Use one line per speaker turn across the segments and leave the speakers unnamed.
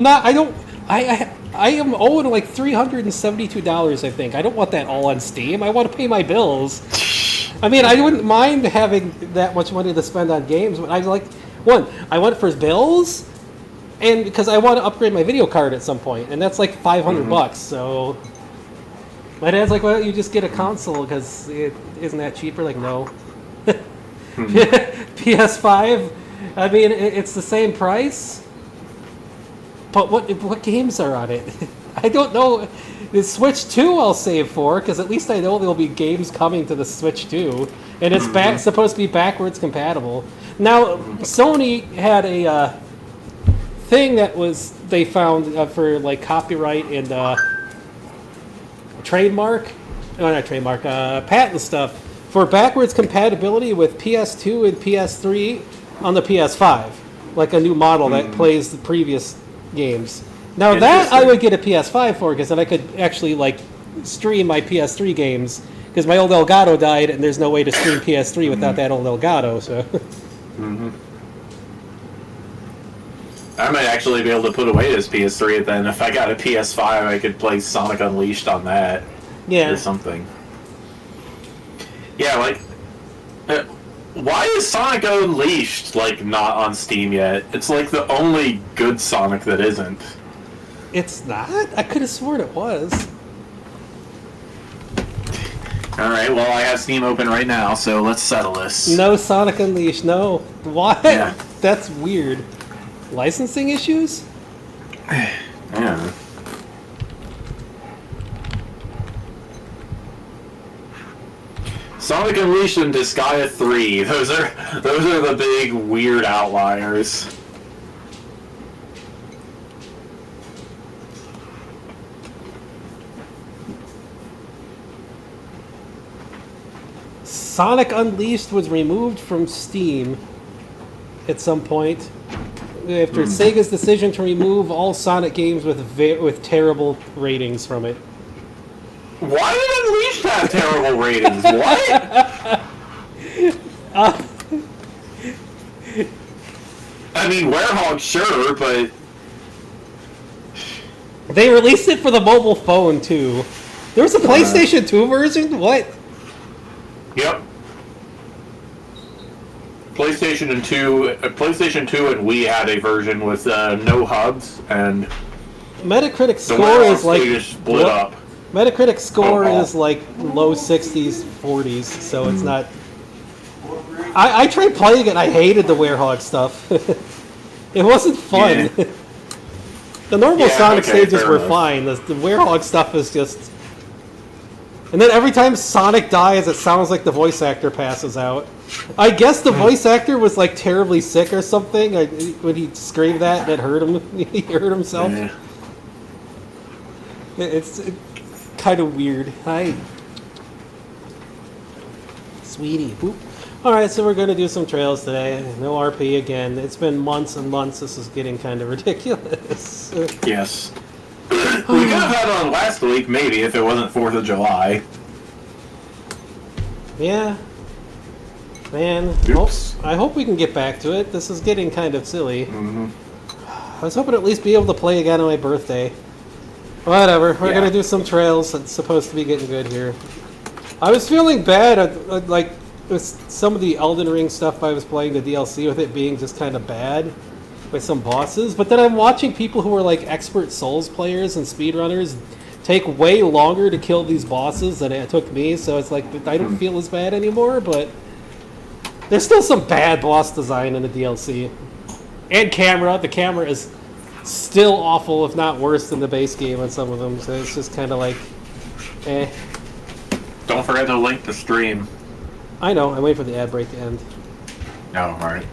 not. I don't. I am owed like $372. I think. I don't want that all on Steam. I want to pay my bills. I mean, I wouldn't mind having that much money to spend on games, but I like I want it for bills, and because I want to upgrade my video card at some point, and that's like $500. So my dad's like, "Why don't you just get a console? Because isn't that cheaper?" Like, no. PS5. I mean, it's the same price. But what games are on it? I don't know. The Switch 2 I'll save for, because at least I know there'll be games coming to the Switch 2. And it's supposed to be backwards compatible. Now, Sony had a thing that they found for like copyright and trademark, no, not trademark, patent stuff for backwards compatibility with PS2 and PS3 on the PS5. Like a new model that plays the previous games. Now that I would get a PS5 for, because then I could actually like stream my PS3 games, because my old Elgato died and there's no way to stream PS3 without that old Elgato. So
I might actually be able to put away this PS3 then. If I got a PS5, I could play Sonic Unleashed on that.
Yeah.
Or something. Yeah, like... why is Sonic Unleashed, like, not on Steam yet? It's, like, the only good Sonic that isn't.
It's not? I could have sworn it was.
Alright, well, I have Steam open right now, so let's settle this.
No Sonic Unleashed, no. Why?
Yeah.
That's weird. Licensing issues?
Yeah. Sonic Unleashed and Disgaea 3. Those are the big weird outliers.
Sonic Unleashed was removed from Steam at some point after Sega's decision to remove all Sonic games with terrible ratings from it.
Why did Unleashed have terrible ratings? What? I mean, Werehog, sure, but...
They released it for the mobile phone, too. There was a PlayStation 2 version? What?
Yep. PlayStation 2 and Wii had a version with no hubs, and...
Metacritic score is like...
split up.
Metacritic score is like low 60s, 40s, so it's not... I tried playing it and I hated the Werehog stuff. It wasn't fun.
Yeah.
The normal Sonic stages were fine. The Werehog stuff is just... And then every time Sonic dies, it sounds like the voice actor passes out. I guess the voice actor was like terribly sick or something. When he screamed that, it hurt him. He hurt himself.
Yeah.
It's kind of weird. Hi. Sweetie. Boop. Alright, so we're going to do some trails today. No RP again. It's been months and months. This is getting kind of ridiculous.
Yes. We could have had on last week, maybe, if it wasn't 4th of July.
Yeah. Man, I hope we can get back to it. This is getting kind of silly. I was hoping to at least be able to play again on my birthday. Whatever, we're going to do some trails. It's supposed to be getting good here. I was feeling bad, like, with some of the Elden Ring stuff I was playing, the DLC, with it being just kind of bad with some bosses. But then I'm watching people who are, like, expert Souls players and speedrunners take way longer to kill these bosses than it took me, so it's like, I don't feel as bad anymore, but there's still some bad boss design in the DLC. And camera. The camera is still awful, if not worse than the base game on some of them, so it's just kind of like, eh.
Don't forget to link the stream.
I know, I'm waiting for the ad break to end.
Oh, alright.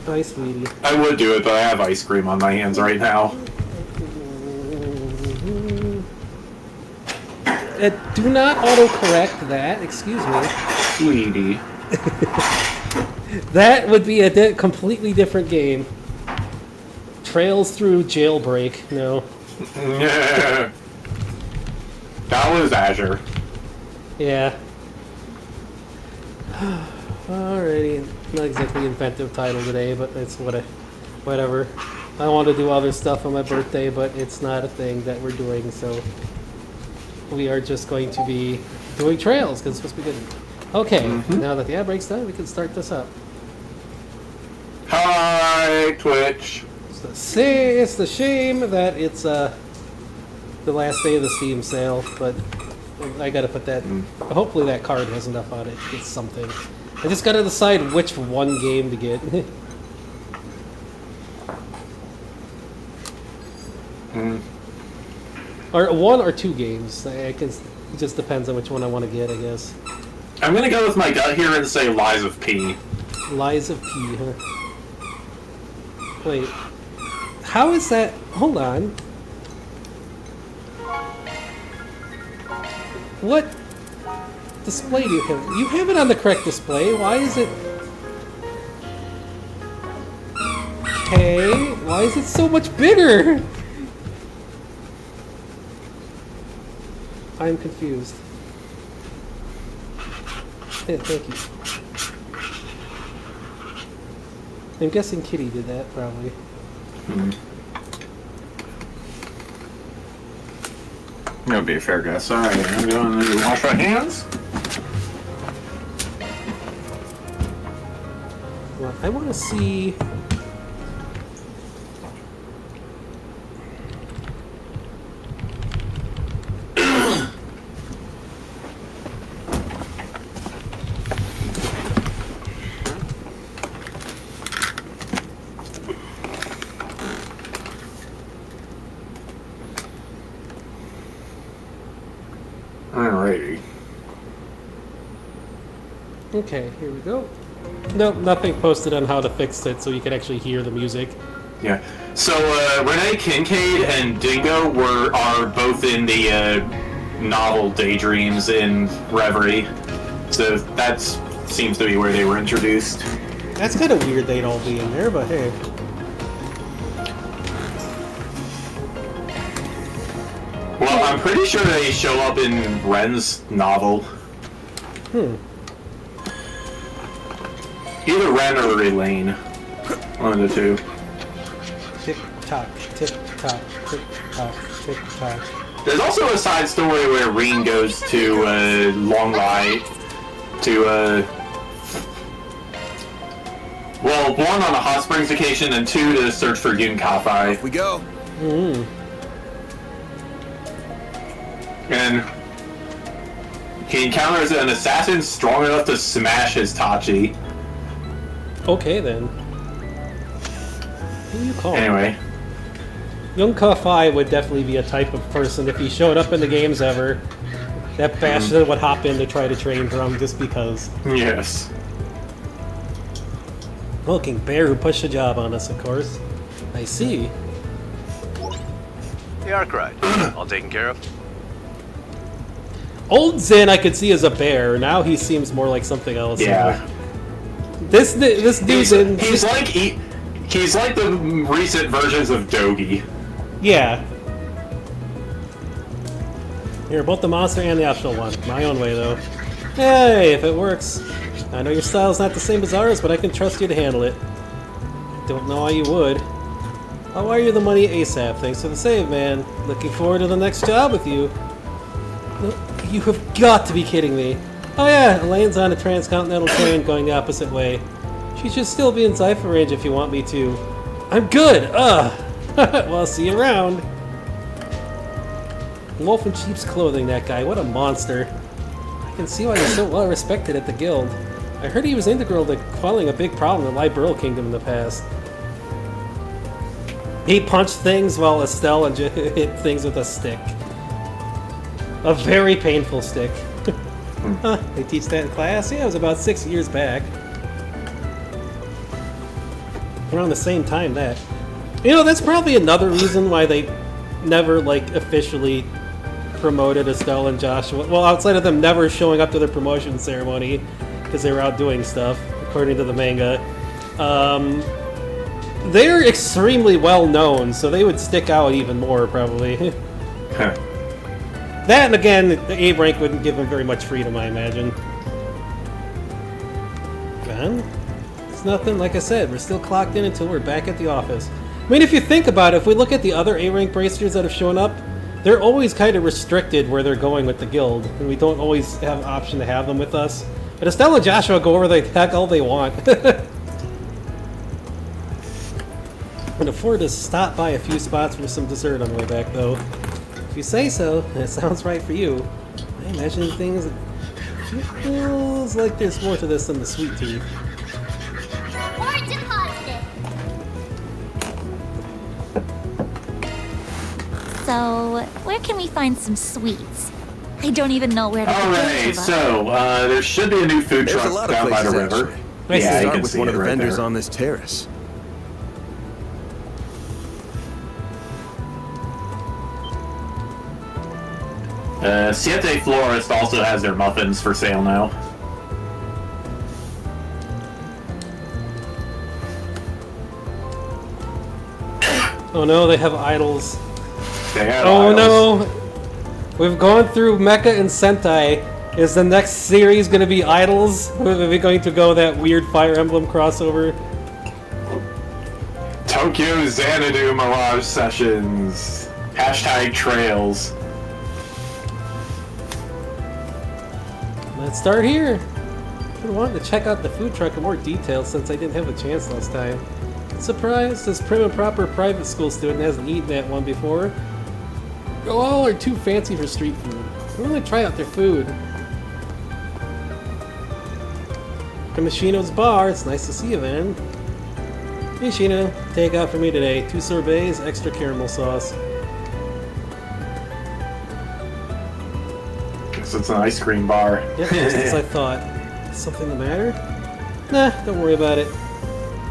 Hi, sweetie.
I would do it, but I have ice cream on my hands right now.
Do not autocorrect that, excuse me.
Sweetie.
That would be a completely different game. Trails through Jailbreak, no.
That was Azure.
Yeah. Alrighty. Not exactly inventive title today, but it's whatever. I want to do other stuff on my birthday, but it's not a thing that we're doing, so we are just going to be doing trails because it's supposed to be good. Okay, now that the ad break's done, we can start this up.
Hi, Twitch.
It's the shame that it's the last day of the Steam sale, but I gotta put that. Hopefully that card has enough on it. It's something. I just gotta decide which one game to get. Or one or two games. I can. It just depends on which one I want to get, I guess.
I'm gonna go with my gut here and say Lies of P.
Lies of P, huh? Wait. How is that? Hold on. What display do you have? You have it on the correct display. Why is it... Okay. Why is it so much bigger? I'm confused. Yeah, thank you. I'm guessing Kitty did that, probably.
That would be a fair guess. Alright, I'm going to wash my hands.
Well, I want to see...
Alrighty.
Okay, here we go. Nope, nothing posted on how to fix it so you can actually hear the music.
Yeah. So Renee Kincaid and Dingo are both in the novel Daydreams in Reverie. So that seems to be where they were introduced.
That's kind of weird they'd all be in there, but hey.
Well, I'm pretty sure they show up in Ren's novel. Either Ren or Elaine. One of the two.
Tick tock, tick tock, tick tock, tick tock.
There's also a side story where Reen goes to Longlai to well, one on a hot springs vacation and two to search for Yun Ka-Fai.
We go.
And he encounters an assassin strong enough to smash his Tachi.
Okay then. Who do you call?
Anyway.
Yun Ka-Fai would definitely be a type of person if he showed up in the games ever. That bastard would hop in to try to train from just because.
Yes.
Hulking bear who pushed a job on us, of course. I see.
The arc ride. All taken care of.
Old Zen I could see as a bear. Now he seems more like something else.
Yeah.
This dude's in.
He's like the recent versions of Dogi.
Yeah. Here, both the monster and the optional one. My own way, though. Hey, if it works. I know your style's not the same as ours, but I can trust you to handle it. Don't know why you would. I'll wire you the money ASAP. Thanks for the save, man. Looking forward to the next job with you. You have got to be kidding me. Oh yeah, Elaine's on a transcontinental train going the opposite way. She should still be in Cypher range if you want me to. I'm good! Well, see you around. Wolf in sheep's clothing, that guy. What a monster. I can see why he's so well respected at the guild. I heard he was integral to quelling a big problem in Liberal Kingdom in the past. He punched things while Estelle and hit things with a stick. A very painful stick. Huh, they teach that in class? Yeah, it was about 6 years back. Around the same time that. You know, that's probably another reason why they never, like, officially promoted Estelle and Joshua. Well, outside of them never showing up to their promotion ceremony, because they were out doing stuff, according to the manga. They're extremely well known, so they would stick out even more, probably.
Huh.
That, and again, the A rank wouldn't give them very much freedom, I imagine. Gun? It's nothing. Like I said, we're still clocked in until we're back at the office. I mean, if you think about it, if we look at the other A-rank bracers that have shown up, they're always kind of restricted where they're going with the guild, and we don't always have an option to have them with us. But Estelle and Joshua go where the heck all they want. Can afford to stop by a few spots for some dessert on the way back, though. If you say so, and it sounds right for you. I imagine things feels like there's more to this than the sweet tooth.
More deposited. So, where can we find some sweets? I don't even know where to begin.
Alright, so, there should be a new food
There's
truck
a lot of
down by the
places,
river.
actually.
Yeah, you
Start
can
with
see
one
it
of the
right
vendors
there.
on this terrace.
Siete Florist also has their muffins for sale now.
Oh no, they have idols.
They have
Oh
idols.
no! We've gone through Mecha and Sentai. Is the next series going to be idols? Are we going to go that weird Fire Emblem crossover?
Tokyo Xanadu Mirage Sessions. Hashtag Trails.
Let's start here. I wanted to check out the food truck in more detail since I didn't have a chance last time. Surprised this prim and proper private school student hasn't eaten at one before. All are too fancy for street food. I want to try out their food. From Machino's bar, it's nice to see you, man. Hey Shino, take out for me today. 2 sorbets, extra caramel sauce.
Guess it's an ice cream bar.
Yep, just as I thought. Is something the matter? Nah, don't worry about it.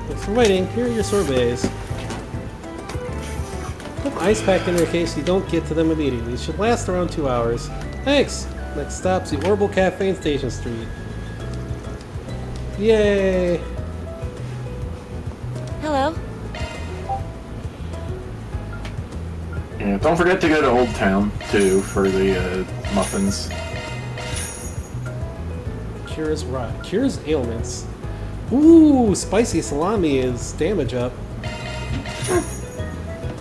Thanks for waiting. Here are your sorbets. Put ice pack in there in case you don't get to them immediately. It should last around 2 hours. Thanks! Next stop's the Orbital Cafe in Station Street. Yay!
Hello?
Yeah, don't forget to go to Old Town, too, for the muffins.
Cures rot. Cures ailments. Ooh, spicy salami is damage up.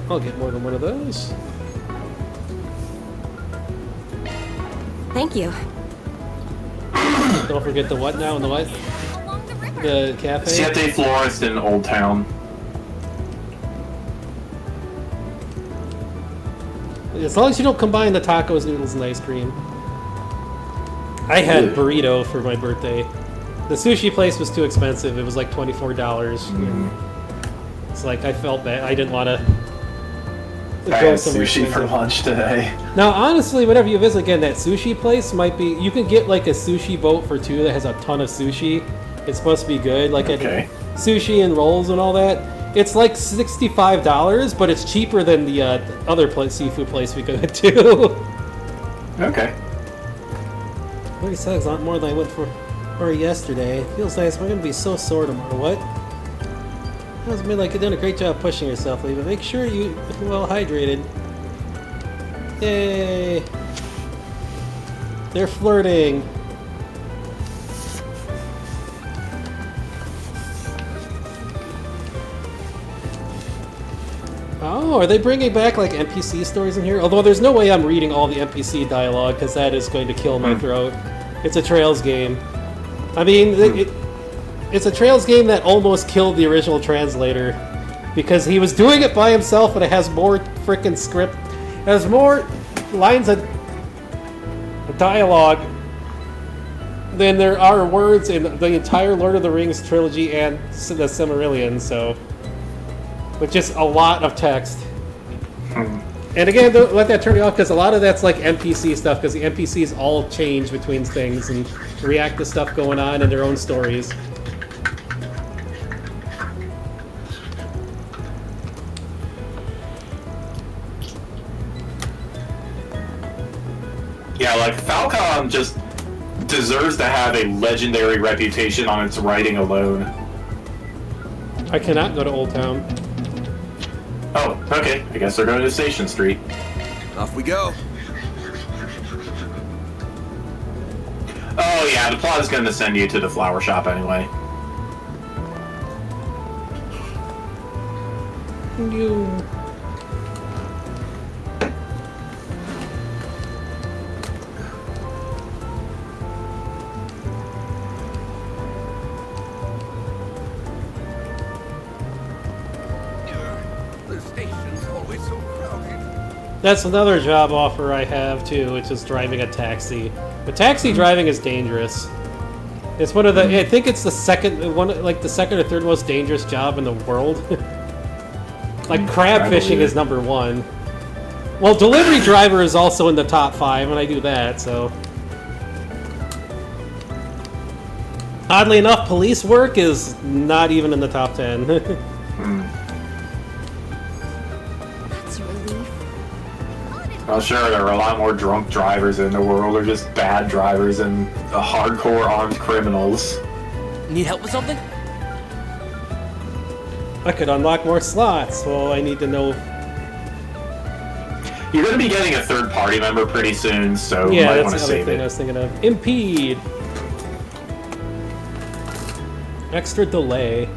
I'll get more than one of those.
Thank you.
Don't forget the what now and the what?
Along the river.
The cafe?
Siete Florist in Old Town.
As long as you don't combine the tacos, noodles, and ice cream. I had burrito for my birthday. The sushi place was too expensive. It was like $24. It's like I felt bad. I didn't want to
I had sushi for lunch today.
Now, honestly, whenever you visit again, that sushi place might be. You can get like a sushi boat for 2 that has a ton of sushi. It's supposed to be good, like
Okay.
sushi and rolls and all that. It's like $65, but it's cheaper than the other seafood place we go to.
Okay.
30 seconds, not more than I went for yesterday. Feels nice. We're gonna be so sore tomorrow. What? Sounds to me like you're doing a great job pushing yourself, Lee, but make sure you're well hydrated. Yay! They're flirting. Oh, are they bringing back like NPC stories in here? Although there's no way I'm reading all the NPC dialogue because that is going to kill my throat. It's a Trails game. I mean, it's a Trails game that almost killed the original translator because he was doing it by himself and it has more frickin' script. It has more lines of dialogue than there are words in the entire Lord of the Rings trilogy and the Silmarillion, so... With just a lot of text. And again, don't let that turn you off because a lot of that's like NPC stuff because the NPCs all change between things and react to stuff going on in their own stories.
Yeah, like Falcom just deserves to have a legendary reputation on its writing alone.
I cannot go to Old Town.
Oh, okay. I guess they're going to Station Street.
Off we go.
Oh yeah, the plot is going to send you to the flower shop anyway.
You.
The station's always so crowded.
That's another job offer I have too, which is driving a taxi. But taxi driving is dangerous. It's one of the. I think it's the second one, like the second or third most dangerous job in the world. Like crab fishing is number 1. Well, delivery driver is also in the top 5, and I do that. So, oddly enough, police work is not even in the top 10.
That's a relief.
Well, sure, there are a lot more drunk drivers in the world, or just bad drivers and hardcore armed criminals.
Need help with something?
I could unlock more slots. Well, I need to know.
You're going to be getting a third-party member pretty soon, so you
Yeah,
might
that's
want to
the other
save
thing I
it.
was thinking of. Impede. Extra delay.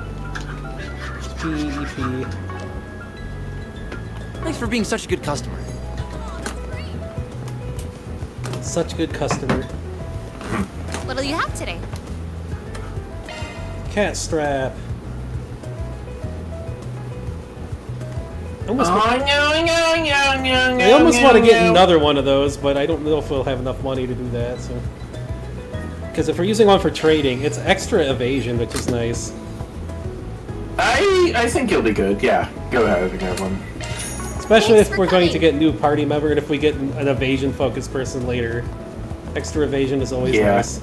PEP.
Thanks for being such a good customer.
Such good customer.
What'll you have today?
Cat strap. I almost want to get another one of those, but I don't know if we'll have enough money to do that. So, because if we're using one for trading, it's extra evasion, which is nice.
I think you'll be good. Yeah, go ahead and get one.
Especially
Thanks
if
for
we're going to
coming.
get new party member, and if we get an evasion-focused person later. Extra evasion is always
Yeah.
nice.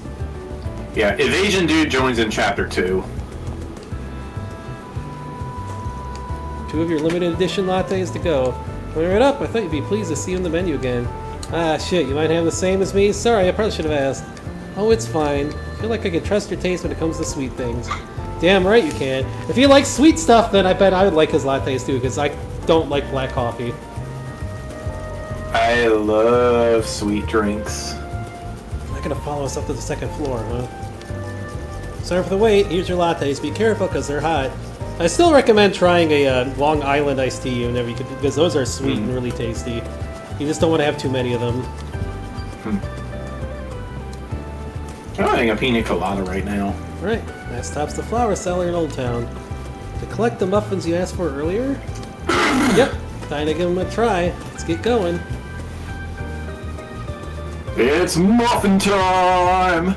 Yeah, Evasion Dude joins in Chapter 2.
2 of your limited edition lattes to go. Order it up. I thought you'd be pleased to see you in the menu again. Ah, shit. You might have the same as me? Sorry, I probably should have asked. Oh, it's fine. I feel like I can trust your taste when it comes to sweet things. Damn right you can. If you like sweet stuff, then I bet I would like his lattes too, because I don't like black coffee.
I love sweet drinks.
Not gonna follow us up to the second floor, huh? Sorry for the wait. Here's your lattes. Be careful, because they're hot. I still recommend trying a Long Island iced tea whenever you could, because those are sweet and really tasty. You just don't want to have too many of them.
I'm having a pina colada right now.
Right, that stops the flower seller in Old Town. To collect the muffins you asked for earlier? Yep, time to give them a try. Let's get going.
It's muffin time!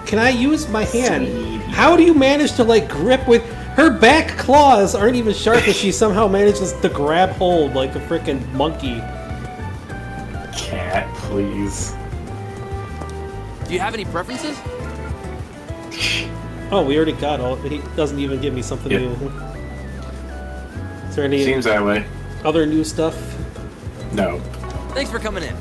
Can I use my hand? How do you manage to, like, grip with... Her back claws aren't even sharp and she somehow manages to grab hold like a freaking monkey.
Cat, please.
Do you have any preferences?
Oh, we already got all... He doesn't even give me something
Yeah.
new. Is there any
Seems that way.
other new stuff?
No.
Thanks for coming in.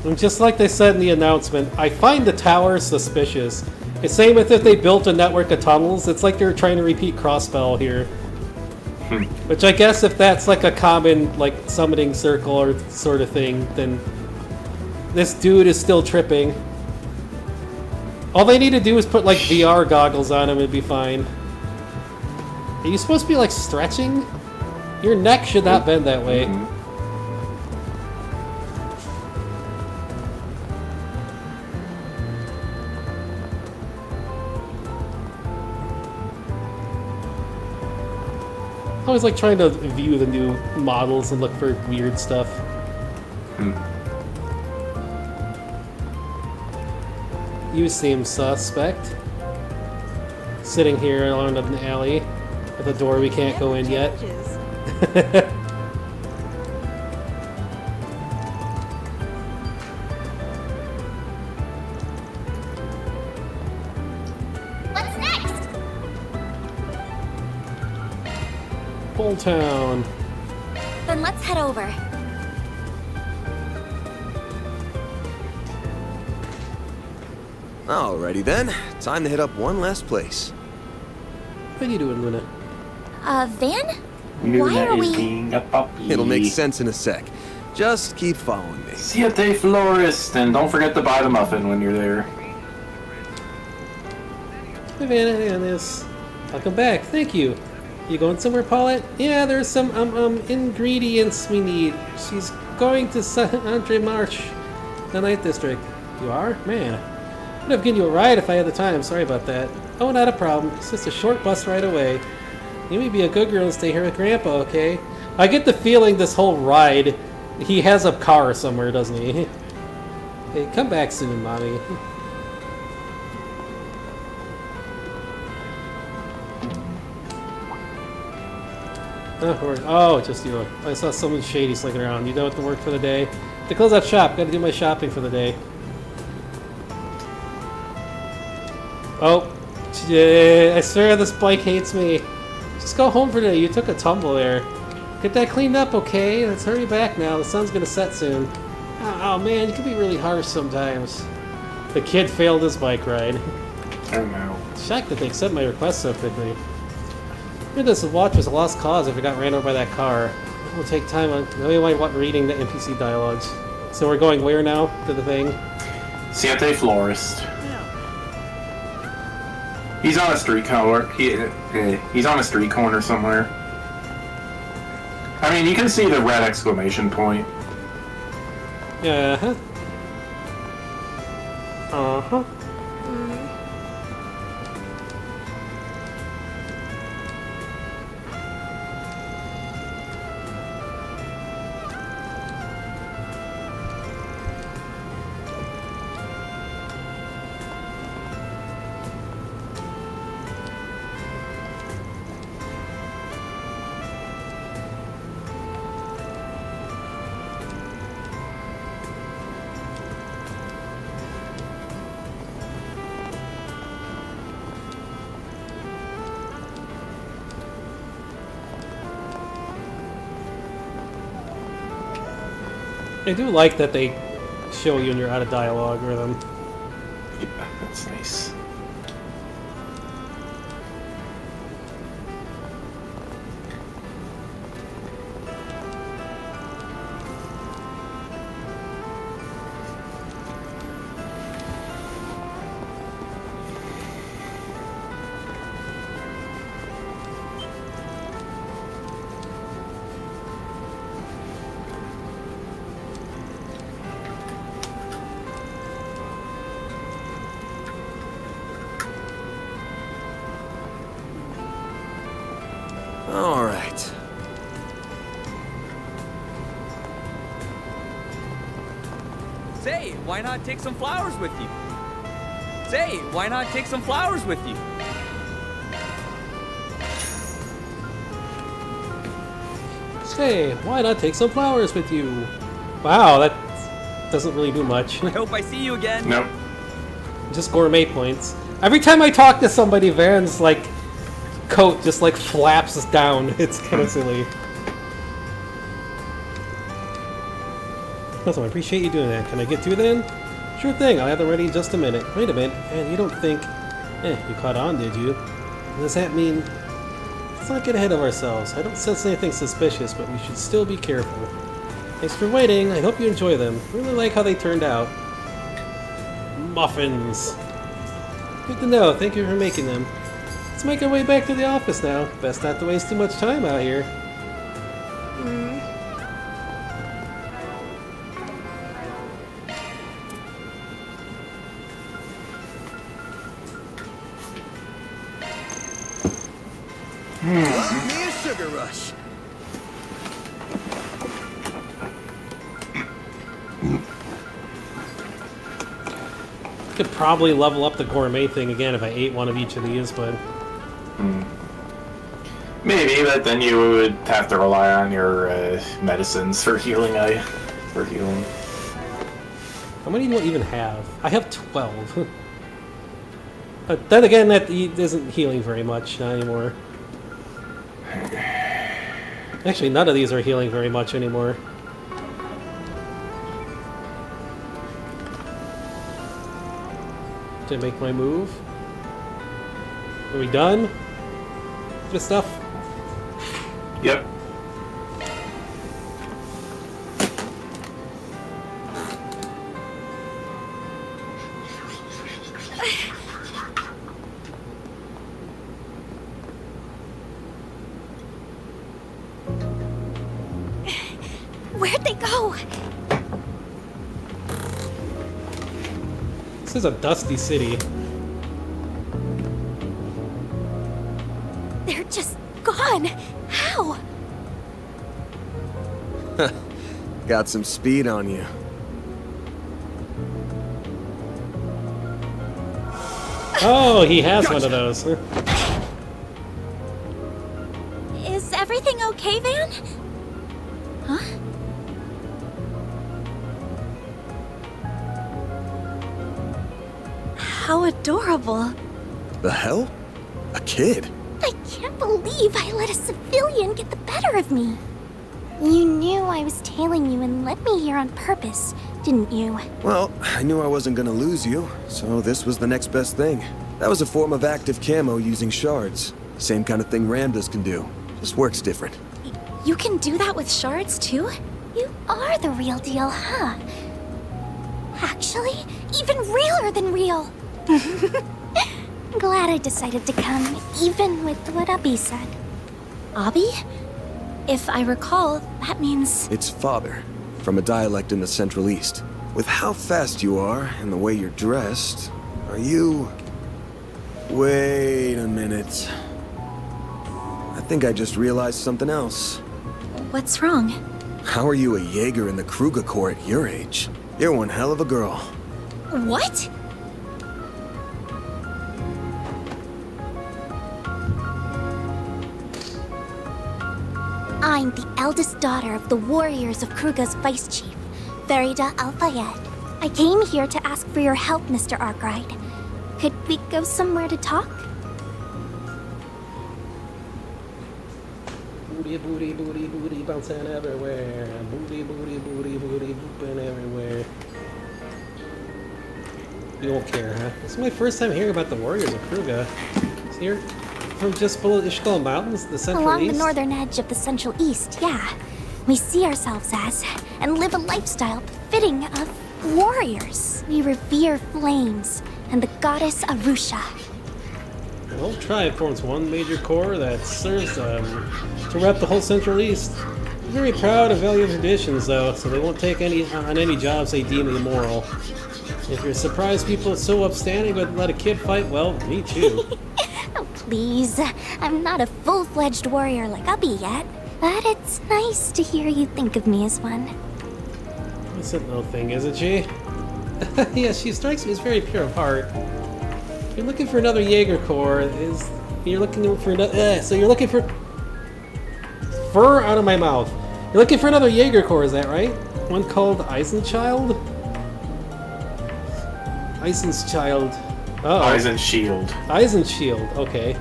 And just like they said in the announcement, I find the tower suspicious. It's same with if they built a network of tunnels. It's like they're trying to repeat Crossbell here. Which I guess if that's like a common like summoning circle or sort of thing, then this dude is still tripping. All they need to do is put like VR goggles on him and be fine. Are you supposed to be like stretching? Your neck should not bend that way. I always like trying to view the new models and look for weird stuff. You seem suspect. Sitting here along an alley with a door we can't go in yet.
What's next?
Old Town.
Then let's head over.
Alrighty then. Time to hit up one last place.
What are you doing, Luna?
Van? Why
Luna
are
is
we...
being a puppy.
It'll make sense in a sec. Just keep following me.
Siete Florist, and don't forget to buy the muffin when you're there.
Hey, Vanna, and this. Welcome back. Thank you. You going somewhere, Paulette? Yeah, there's some ingredients we need. She's going to San Andre Marsh, the Ninth District. You are? Man. I'd have given you a ride if I had the time. Sorry about that. Oh, not a problem. It's just a short bus ride away. You may be a good girl and stay here with Grandpa, okay? I get the feeling this whole ride, he has a car somewhere, doesn't he? Hey, come back soon, Mommy. Oh, just you. I saw someone shady slinking around. You know what to work for the day? To close up shop. Gotta do my shopping for the day. Oh. Yeah, I swear this bike hates me. Just go home for today. You took a tumble there. Get that cleaned up, okay? Let's hurry back now. The sun's gonna set soon. Oh man, you can be really harsh sometimes. The kid failed his bike ride.
Oh no.
Shocked that they accept my request so quickly. This watch was a lost cause if it got ran over by that car. It will take time on. No one might reading the NPC dialogues. So we're going where now? To the thing?
Siete Florist. He's on a street corner. He's on a street corner somewhere. I mean, you can see the red exclamation point.
Yeah. Uh-huh. I do like that they show you when you're out of dialogue with them.
Yeah, that's nice.
All right.
Say, why not take some flowers with you? Say, why not take some flowers with you?
Say, why not take some flowers with you? Wow, that doesn't really do much.
I hope I see you again.
Nope.
Just gourmet points. Every time I talk to somebody, Varen's like coat just like flaps down. It's kind of silly. Awesome, I appreciate you doing that. Can I get through then? Sure thing, I'll have them ready in just a minute. Wait a minute, and you don't think... you caught on, did you? Does that mean... Let's not get ahead of ourselves. I don't sense anything suspicious, but we should still be careful. Thanks for waiting, I hope you enjoy them. Really like how they turned out. Muffins! Good to know, thank you for making them. Let's make our way back to the office now. Best not to waste too much time out here.
Love me a sugar rush.
Could probably level up the gourmet thing again if I ate one of each of these, but...
Maybe, but then you would have to rely on your medicines for healing. For healing.
How many do I even have? I have 12. But then again, that isn't healing very much, not anymore. Actually, none of these are healing very much anymore. Did I make my move? Are we done? bit of stuff.
Yep.
Where'd they go?
This is a dusty city.
They're just gone. How?
Got some speed on you.
Oh, he has one of those.
Is everything okay, Van? Huh? How adorable.
The hell? A kid?
I can't believe I let a civilian get the better of me. You knew I was tailing you and led me here on purpose, didn't you?
Well, I knew I wasn't gonna lose you, so this was the next best thing. That was a form of active camo using shards. Same kind of thing Ramdas can do. Just works different.
You can do that with shards too? You are the real deal, huh? Actually, even realer than real. Glad I decided to come, even with what Abby said. Abby? If I recall, that means...
It's father, from a dialect in the Central East. With how fast you are and the way you're dressed, are you... Wait a minute. I think I just realized something else.
What's wrong?
How are you a Jaeger in the Kruger Corps at your age? You're one hell of a girl.
What? I'm the eldest daughter of the warriors of Kruga's vice chief, Farida Al-Fayed. I came here to ask for your help, Mr. Arkwright. Could we go somewhere to talk?
Booty, booty, booty, booty, bouncing everywhere. Booty, booty, booty, booty, booping everywhere. You don't care, huh? This is my first time hearing about the warriors of Kruga. So you're from just below Ishkal Mountains, the Central
Along
East?
the northern edge of the Central East, yeah. We see ourselves as, and live a lifestyle befitting of warriors. We revere flames and the goddess Arusha.
The whole tribe forms one major corps that serves to rep the whole Central East. They're very proud of value traditions, though, so they won't take on any jobs they deem immoral. If you're surprised people so upstanding would let a kid fight, well, me too.
Oh, please. I'm not a full-fledged warrior like Ubby yet, but it's nice to hear you think of me as one.
That's a little thing, isn't she? Yeah, she strikes me as very pure of heart. You're looking for another Jaeger Corps. You're looking for another? So you're looking for fur out of my mouth. You're looking for another Jaeger Corps, is that right? One called Eisenchild? Eisenchild. Oh.
Eisenshield.
Eisenshield, okay.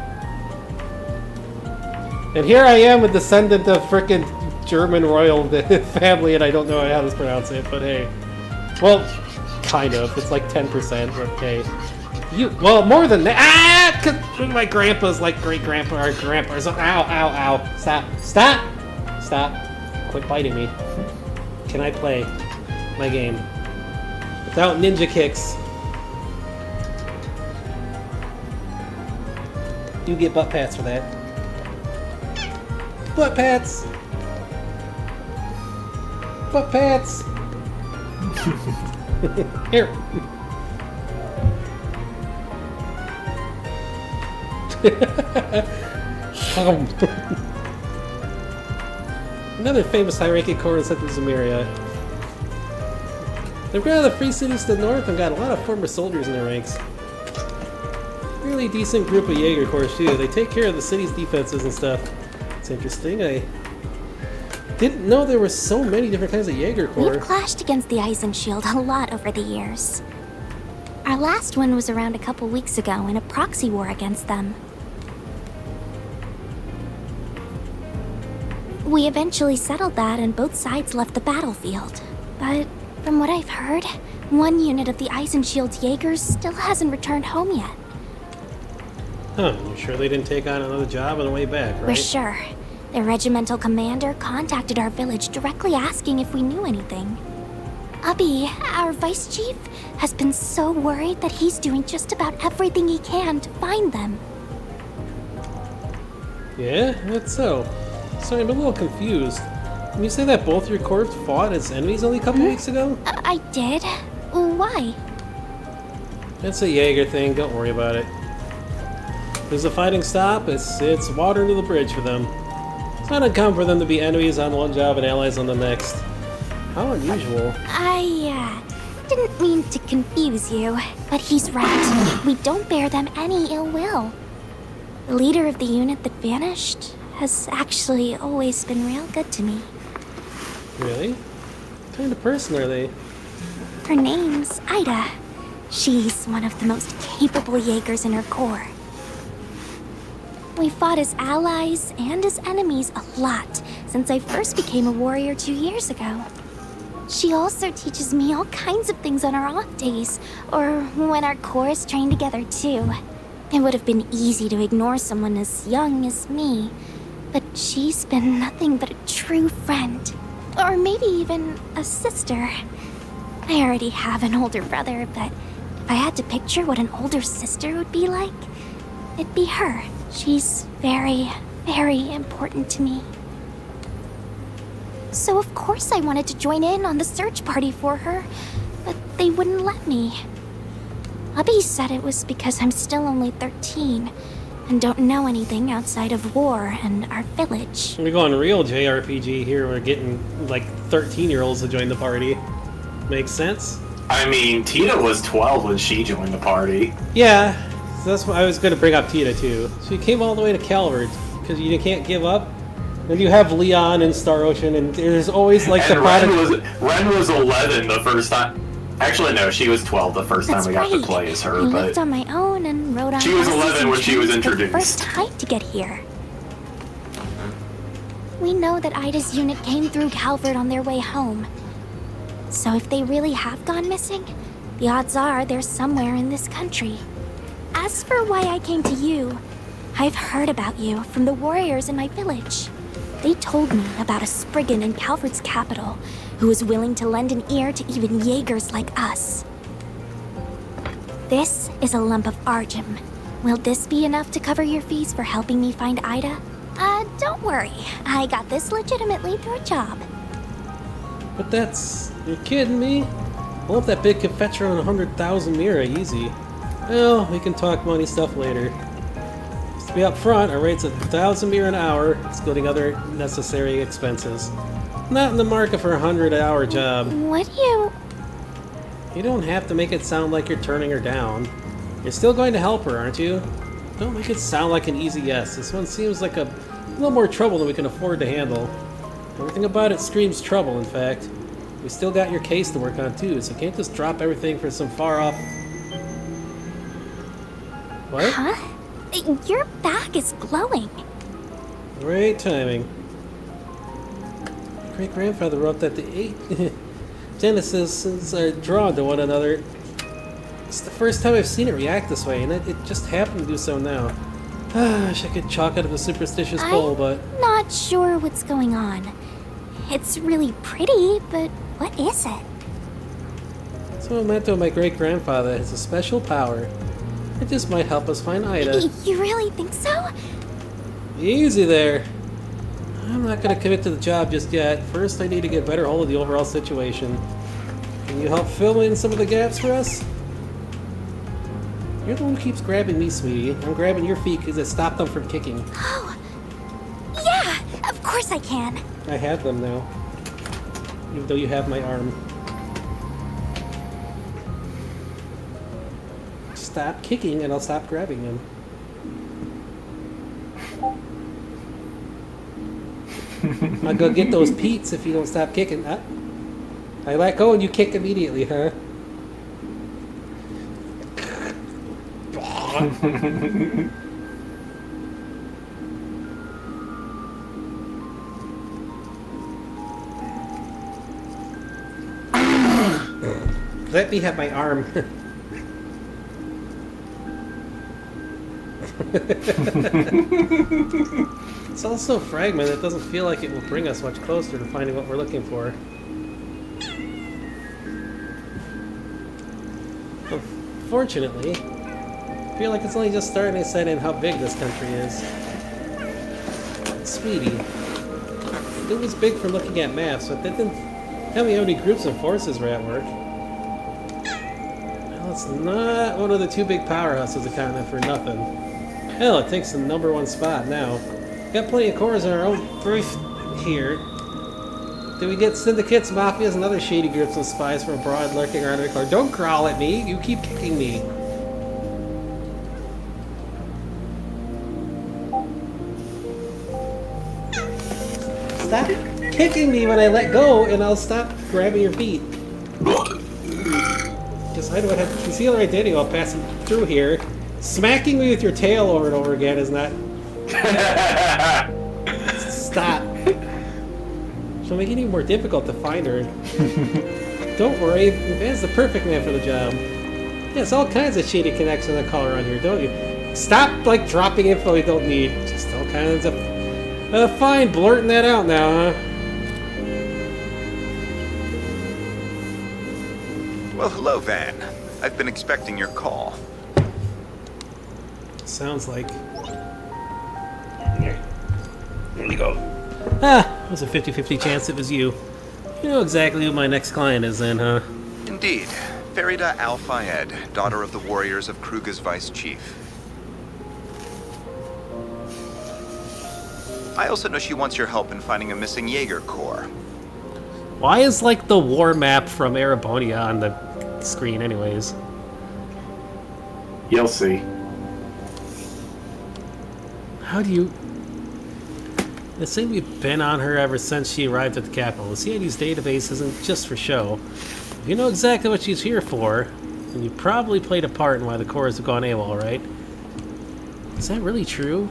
And here I am, a descendant of frickin' German royal family, and I don't know how to pronounce it, but hey. Well, kind of. It's like 10%, but hey. Well, more than that. Ah! 'Cause my grandpa's like great-grandpa or grandpa or something. Ow, ow, ow. Stop. Stop! Stop. Quit biting me. Can I play my game without ninja kicks? You get butt pats for that. Butt pats! Butt pats! Here. Another famous high-ranking corps in Central Zamaria. They've got the free cities to the north and got a lot of former soldiers in their ranks. Really decent group of Jaeger Corps too. They take care of the city's defenses and stuff. It's interesting. I didn't know there were so many different kinds of Jaeger Corps.
We've clashed against the Eisenshield a lot over the years. Our last one was around a couple weeks ago in a proxy war against them. We eventually settled that and both sides left the battlefield. But from what I've heard, one unit of the Eisenshield's Jaegers still hasn't returned home yet.
Huh, you sure they didn't take on another job on the way back, right?
We're sure. The regimental commander contacted our village directly asking if we knew anything. Abi, our vice chief, has been so worried that he's doing just about everything he can to find them.
Yeah, that's so. Sorry, I'm a little confused. Can you say that both your corps fought as enemies only a couple weeks ago?
I did? Why?
It's a Jaeger thing, don't worry about it. Does the fighting stop? It's water under the bridge for them. It's not uncommon for them to be enemies on one job and allies on the next. How unusual.
I didn't mean to confuse you, but he's right. We don't bear them any ill will. The leader of the unit that vanished has actually always been real good to me.
Really? What kind of person are they?
Her name's Ida. She's one of the most capable Jaegers in her corps. We fought as allies and as enemies a lot since I first became a warrior 2 years ago. She also teaches me all kinds of things on our off days, or when our corps train together too. It would have been easy to ignore someone as young as me, but she's been nothing but a true friend. Or maybe even a sister. I already have an older brother, but if I had to picture what an older sister would be like, it'd be her. She's very, very important to me. So of course I wanted to join in on the search party for her, but they wouldn't let me. Abi said it was because I'm still only 13 and don't know anything outside of war and our village.
We're going real JRPG here. We're getting like 13-year-olds to join the party. Makes sense?
I mean, Tina was 12 when she joined the party.
Yeah, so that's why I was going to bring up Tina too. So you came all the way to Calvert because you can't give up. And you have Leon and Star Ocean, and there's always like
And
the product.
Ren was 11 the first time. Actually, no, she was 12 the first
That's
time we got to
right.
play as
I
her.
lived
But
on my own and rode on
She was
buses
11
and
when she was
trains for the
introduced.
first time to get here. We know that Ida's unit came through Calvert on their way home. So if they really have gone missing, the odds are they're somewhere in this country. As for why I came to you, I've heard about you from the warriors in my village. They told me about a Spriggan in Calvert's capital who was willing to lend an ear to even Jaegers like us. This is a lump of Argem. Will this be enough to cover your fees for helping me find Ida? Don't worry. I got this legitimately through a job.
But that's... You're kidding me? I love that big could fetch around 100,000 Mira easy. Well, we can talk money stuff later. Just to be up front, our rate's 1,000 Mira an hour, excluding other necessary expenses. Not in the market for a 100-hour job.
What do you...
You don't have to make it sound like you're turning her down. You're still going to help her, aren't you? Don't make it sound like an easy yes. This one seems like a little more trouble than we can afford to handle. Everything about it screams trouble, in fact. We still got your case to work on, too, so can't just drop everything for some far-off... What?
Huh? Your back is glowing.
Great timing. My great-grandfather wrote that the 8 Genesis are drawn to one another. It's the first time I've seen it react this way, and it just happened to do so now. I wish I could chalk it up a superstitious goal, but...
I'm not sure what's going on. It's really pretty, but what is it?
So a memento of my great-grandfather has a special power. It just might help us find Ida.
You really think so?
Easy there. I'm not going to commit to the job just yet. First, I need to get a better hold of the overall situation. Can you help fill in some of the gaps for us? You're the one who keeps grabbing me, sweetie. I'm grabbing your feet because it stopped them from kicking.
Oh, yeah, of course I can.
I have them now. Even though you have my arm. Stop kicking and I'll stop grabbing them. I'll go get those Pete's if you don't stop kicking. I let go and you kick immediately, huh? Let me have my arm. It's also fragmented. It doesn't feel like it will bring us much closer to finding what we're looking for. Unfortunately, I feel like it's only just starting to set in how big this country is. Sweetie, it was big for looking at maps, but that didn't tell me how many groups and forces were at work. Well, it's not one of the two big powerhouses of the continent for nothing. Hell, it takes the #1 spot now. Got plenty of cores in our own first here. Do we get syndicates, mafias, and other shady groups and spies from abroad lurking around the corner? Don't crawl at me! You keep kicking me! Stop kicking me when I let go, and I'll stop grabbing your feet. Decide what to conceal our identity while passing through here. Smacking me with your tail over and over again is not... Stop. She'll make it even more difficult to find her. Don't worry, Van's the perfect man for the job. Yes, all kinds of shady connections that call around here, don't you? Stop, like, dropping info you don't need. Just all kinds of... fine, blurting that out now, huh?
Well, hello, Van. I've been expecting your call.
Sounds like... There you go. Ah, it was a 50-50 chance it was you. You know exactly who my next client is then, huh?
Indeed. Farida Al-Fayed, daughter of the warriors of Kruga's vice chief. I also know she wants your help in finding a missing Jaeger corps.
Why is, like, the war map from Erebonia on the screen anyways?
You'll see. How do you...
They say we've been on her ever since she arrived at the capital. The CID's database isn't just for show. If you know exactly what she's here for, then you probably played a part in why the cores have gone AWOL, right? Is that really true?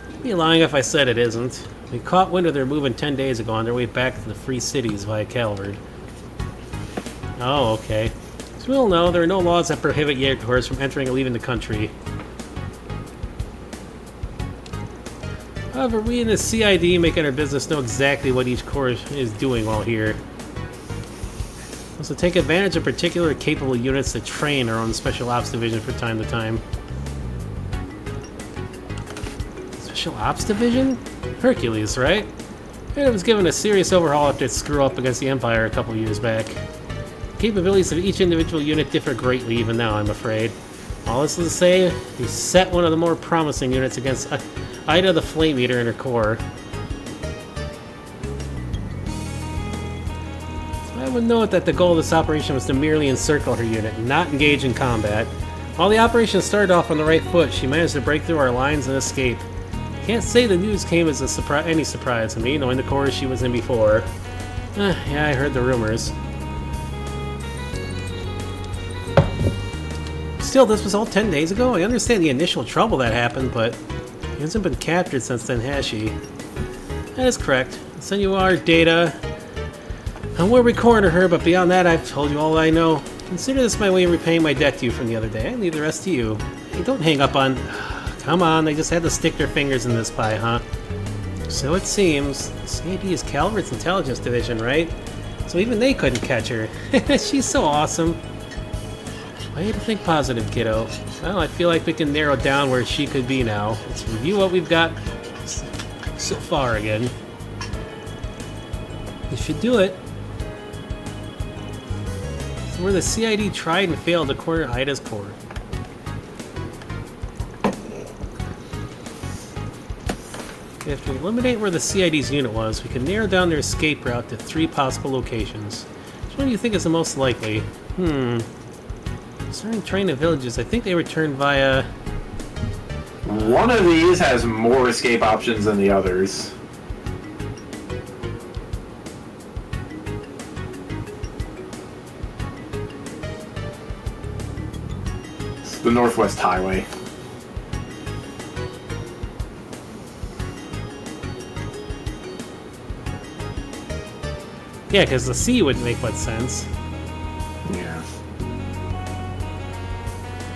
I'd be lying if I said it isn't. We caught wind of their movement 10 days ago on their way back to the Free Cities via Calvard. Oh, okay. As we all know, there are no laws that prohibit Jaeger corps from entering or leaving the country. However, we in the CID making our business know exactly what each corps is doing while here. Also take advantage of particular capable units to train our own Special Ops Division from time to time. Special Ops Division? Hercules, right? And it was given a serious overhaul after its screw up against the Empire a couple years back. The capabilities of each individual unit differ greatly even now, I'm afraid. All this is to say, we set one of the more promising units against Ida the Flame Eater and her corps. I would note that the goal of this operation was to merely encircle her unit, not engage in combat. While the operation started off on the right foot, she managed to break through our lines and escape. Can't say the news came as any surprise to me, knowing the corps she was in before. Yeah, I heard the rumors. Still, this was all 10 days ago? I understand the initial trouble that happened, but he hasn't been captured since then, has she? That is correct. I'll send you our data on where we cornered her, but beyond that, I've told you all I know. Consider this my way of repaying my debt to you from the other day. I leave the rest to you. Hey, don't hang up on... Come on, they just had to stick their fingers in this pie, huh? So it seems. CAD is Calvert's intelligence division, right? So even they couldn't catch her. She's so awesome. Way to think positive, kiddo. Well, I feel like we can narrow down where she could be now. Let's review what we've got so far again. This should do it. So where the CID tried and failed to corner Ida's core. If we eliminate where the CID's unit was, we can narrow down their escape route to 3 possible locations. Which one do you think is the most likely? Concerning train to villages, I think they return via...
One of these has more escape options than the others. It's the Northwest Highway.
Yeah, because the sea wouldn't make much sense.
Yeah.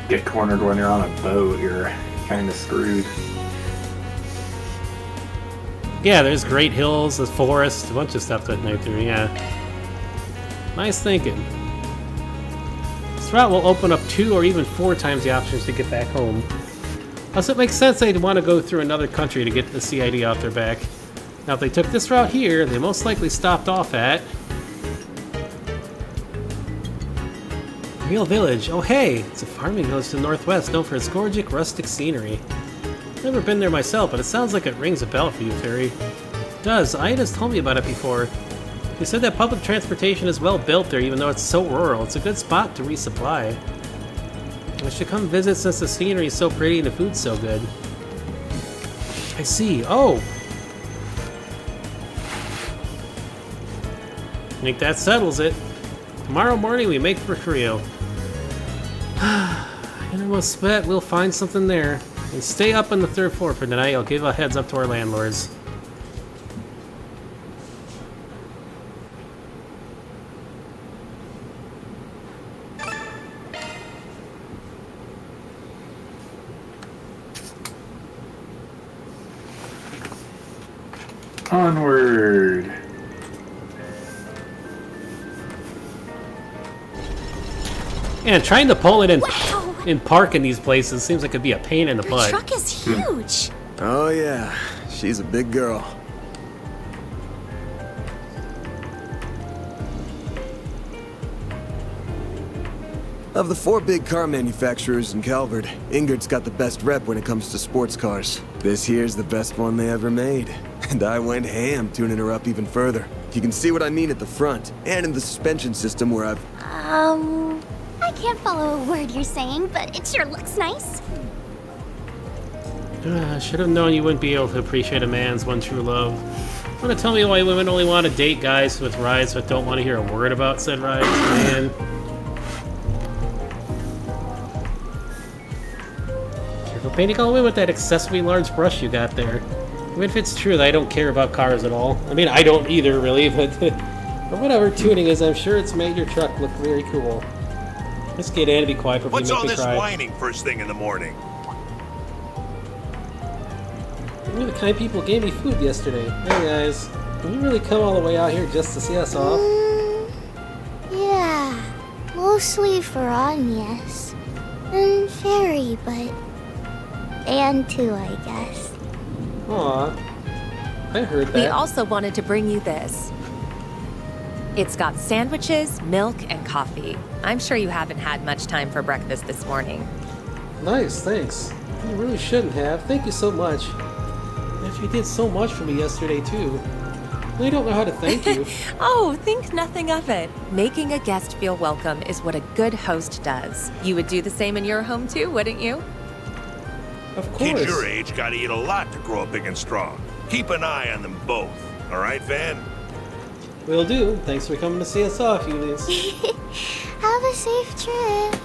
Get cornered when you're on a boat, you're kind of screwed.
Yeah, there's great hills, a forest, a bunch of stuff to night through, yeah. Nice thinking. This route will open up 2 or even 4 times the options to get back home. Plus, it makes sense they'd want to go through another country to get the CID off their back. Now, if they took this route here, they most likely stopped off at... Real Village. Oh, hey! It's a farming village to the northwest, known for its gorgeous rustic scenery. Never been there myself, but it sounds like it rings a bell for you, Fairy. It does. Ida's told me about it before. She said that public transportation is well built there, even though it's so rural. It's a good spot to resupply. I should come visit since the scenery is so pretty and the food's so good. I see. Oh! I think that settles it. Tomorrow morning we make for Creo. And I must bet we'll find something there. And stay up on the 3rd floor for tonight. I'll give a heads up to our landlords.
Onward.
Yeah, trying to pull it in,
Wow!
in park in these places seems like it'd be a pain in the
The
butt.
truck is huge.
Oh yeah, she's a big girl. Of the 4 big car manufacturers in Calvert, Ingrid's got the best rep when it comes to sports cars. This here's the best one they ever made. And I went ham tuning her up even further. You can see what I mean at the front, and in the suspension system where I've...
I can't follow a word you're saying, but it sure looks nice.
I should have known you wouldn't be able to appreciate a man's one true love. Want to tell me why women only want to date guys with rides but don't want to hear a word about said rides? Man. Careful painting all the way with that excessively large brush you got there. Even if it's true that I don't care about cars at all. I mean, I don't either, really, but... but whatever tuning is, I'm sure it's made your truck look very cool. Just get in and be quiet before you
What's
make
all
me
this
cry.
whining first thing in the morning?
You're the kind of people who gave me food yesterday. Hey guys, can you really come all the way out here just to see us off?
Yeah, mostly for Agnes. And Fairy, but... and too, I guess.
Aw, I heard
We
that.
also wanted to bring you this. It's got sandwiches, milk, and coffee. I'm sure you haven't had much time for breakfast this morning.
Nice, thanks. You really shouldn't have. Thank you so much. After you did so much for me yesterday, too. I don't know how to thank you.
Oh, think nothing of it. Making a guest feel welcome is what a good host does. You would do the same in your home too, wouldn't you?
Of course.
Kids your age gotta eat a lot to grow up big and strong. Keep an eye on them both. All right, Van?
Will do. Thanks for coming to see us off, Ulysses.
Have a safe trip.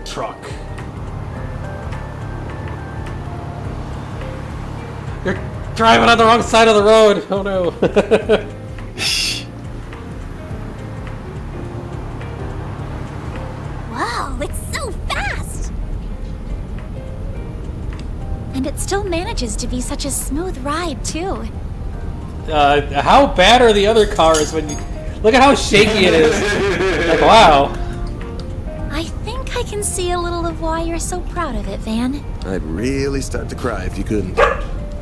Truck. You're driving on the wrong side of the road. Oh no.
Wow, it's so fast! And it still manages to be such a smooth ride, too.
How bad are the other cars when you... Look at how shaky it is. Like, wow.
I think I can see a little of why you're so proud of it, Van.
I'd really start to cry if you couldn't.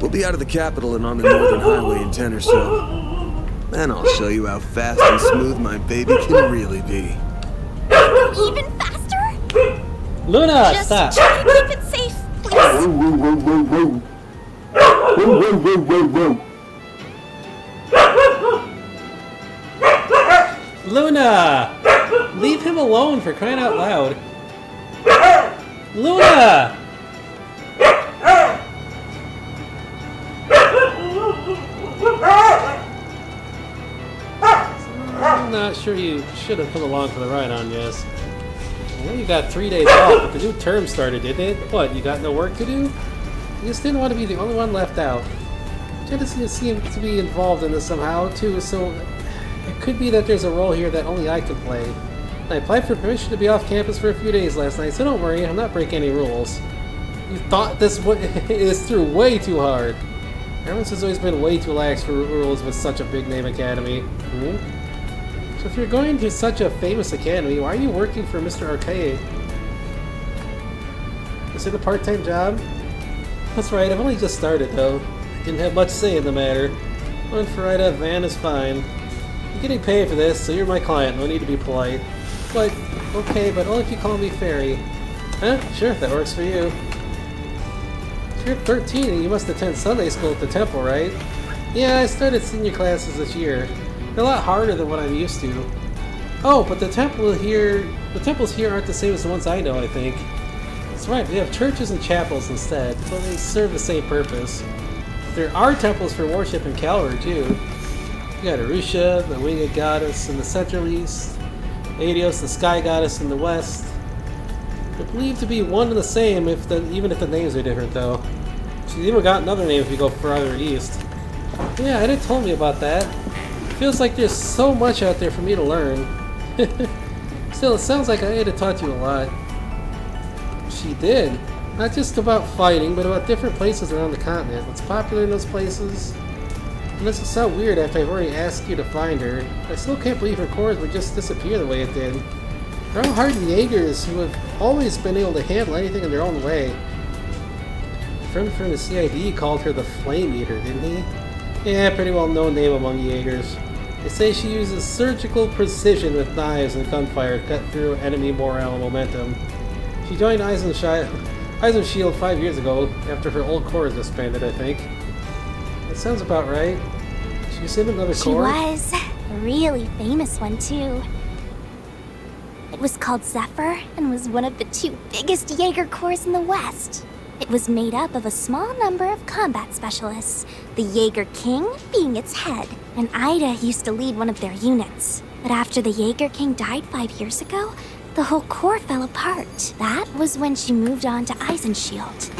We'll be out of the capital and on the northern highway in 10 or so. Then I'll show you how fast and smooth my baby can really be.
Even faster?
Luna,
Just
stop.
try to keep it safe, please.
Luna! Leave him alone, for crying out loud. Luna! I'm not sure you should have come along for the ride on this. I know you got 3 days off, but the new term started, didn't it? What, you got no work to do? You just didn't want to be the only one left out. Genesee seemed to be involved in this somehow, too, so it could be that there's a role here that only I can play. I applied for permission to be off campus for a few days last night, so don't worry, I'm not breaking any rules. You thought this is through way too hard. Herman's has always been way too lax for rules with such a big name academy. So if you're going to such a famous academy, why are you working for Mr. Arcade? Is it a part-time job? That's right, I've only just started though. I didn't have much say in the matter. One Farida, Van is fine. You're getting paid for this, so you're my client, no need to be polite. But, okay, but only if you call me Fairy. Huh? Sure, that works for you. You're 13 and you must attend Sunday school at the temple, right? Yeah, I started senior classes this year. They're a lot harder than what I'm used to. Oh, but the temples here aren't the same as the ones I know, I think. That's right, we have churches and chapels instead, but they serve the same purpose. There are temples for worship in Calvary, too. You got Arusha, the winged goddess in the Central East, Adios, the sky goddess in the West. They're believed to be one and the same, even if the names are different, though. She's even got another name if you go farther east. Yeah, Ida told me about that. Feels like there's so much out there for me to learn. Still, it sounds like Ida taught you a lot. She did. Not just about fighting, but about different places around the continent. What's popular in those places? And this will sound weird after I've already asked you to find her. I still can't believe her corps would just disappear the way it did. They're all hardened Jaegers who have always been able to handle anything in their own way. A friend from the CID called her the Flame Eater, didn't he? Yeah, pretty well known name among Jaegers. They say she uses surgical precision with knives and gunfire to cut through enemy morale and momentum. She joined Eisenshield 5 years ago after her old corps disbanded, I think. That sounds about right. She was in another corps?
She was. A really famous one, too. It was called Zephyr and was one of the 2 biggest Jaeger corps in the West. It was made up of a small number of combat specialists, the Jaeger King being its head, and Ida used to lead one of their units. But after the Jaeger King died 5 years ago, the whole corps fell apart. That was when she moved on to Eisenshield.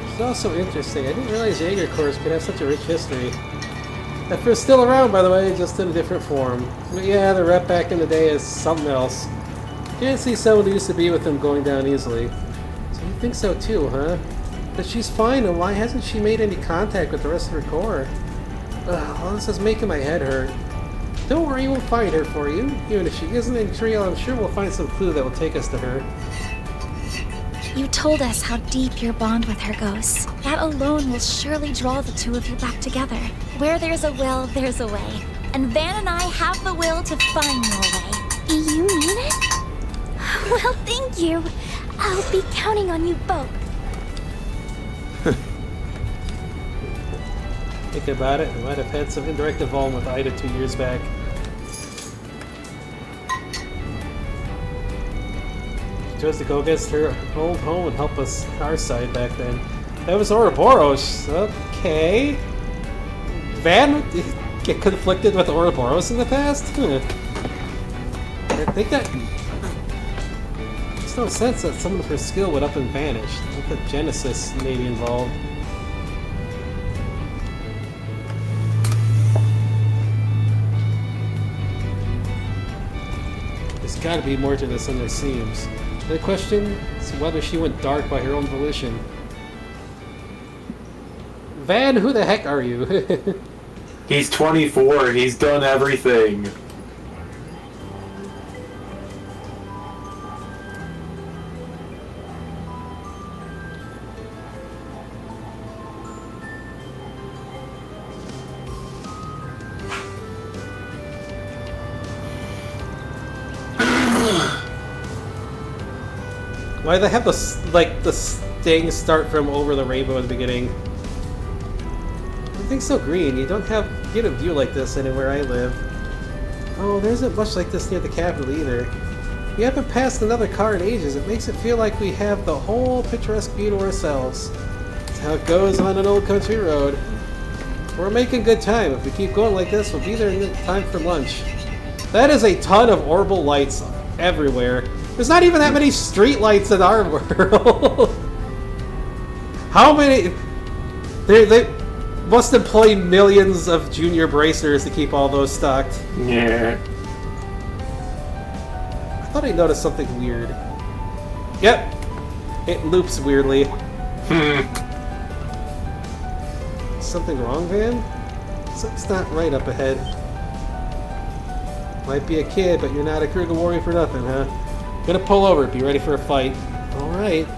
It's also interesting. I didn't realize Jaeger corps could have such a rich history. Zephyr is still around, by the way, just in a different form. But yeah, the rep back in the day is something else. Can't see someone who used to be with him going down easily. So you think so too, huh? But she's fine, and why hasn't she made any contact with the rest of her corps? Well, this is making my head hurt. Don't worry, we'll find her for you. Even if she isn't in Triel, I'm sure we'll find some clue that will take us to her.
You told us how deep your bond with her goes. That alone will surely draw the 2 of you back together.
Where there's a will, there's a way. And Van and I have the will to find your way. You mean it? Well, thank you. I'll be counting on you both.
Thinking about it, I might have had some indirect involvement with Ida 2 years back. She chose to go against her old home and help us our side back then. That was Ouroboros. Okay. Van get conflicted with Ouroboros in the past? I think that makes no sense that some of her skill would up and vanish. I think that Genesis may be involved. There's gotta be more to this than there seems. The question is whether she went dark by her own volition. Van, who the heck are you?
He's 24, he's done everything.
Why do they have the thing start from over the rainbow in the beginning? Everything's so green. You don't get a view like this anywhere I live. Oh, there isn't much like this near the capital either. We haven't passed another car in ages. It makes it feel like we have the whole picturesque view to ourselves. That's how it goes on an old country road. We're making good time. If we keep going like this, we'll be there in time for lunch. That is a ton of orbital lights everywhere. There's not even that many street lights in our world. How many? They must employ millions of junior bracers to keep all those stocked.
Yeah.
thought I noticed something weird. Yep. It loops weirdly. Something wrong, Van? Something's not right up ahead. Might be a kid, but you're not a Kruger warrior for nothing, huh? Gonna pull over. Be ready for a fight. Alright.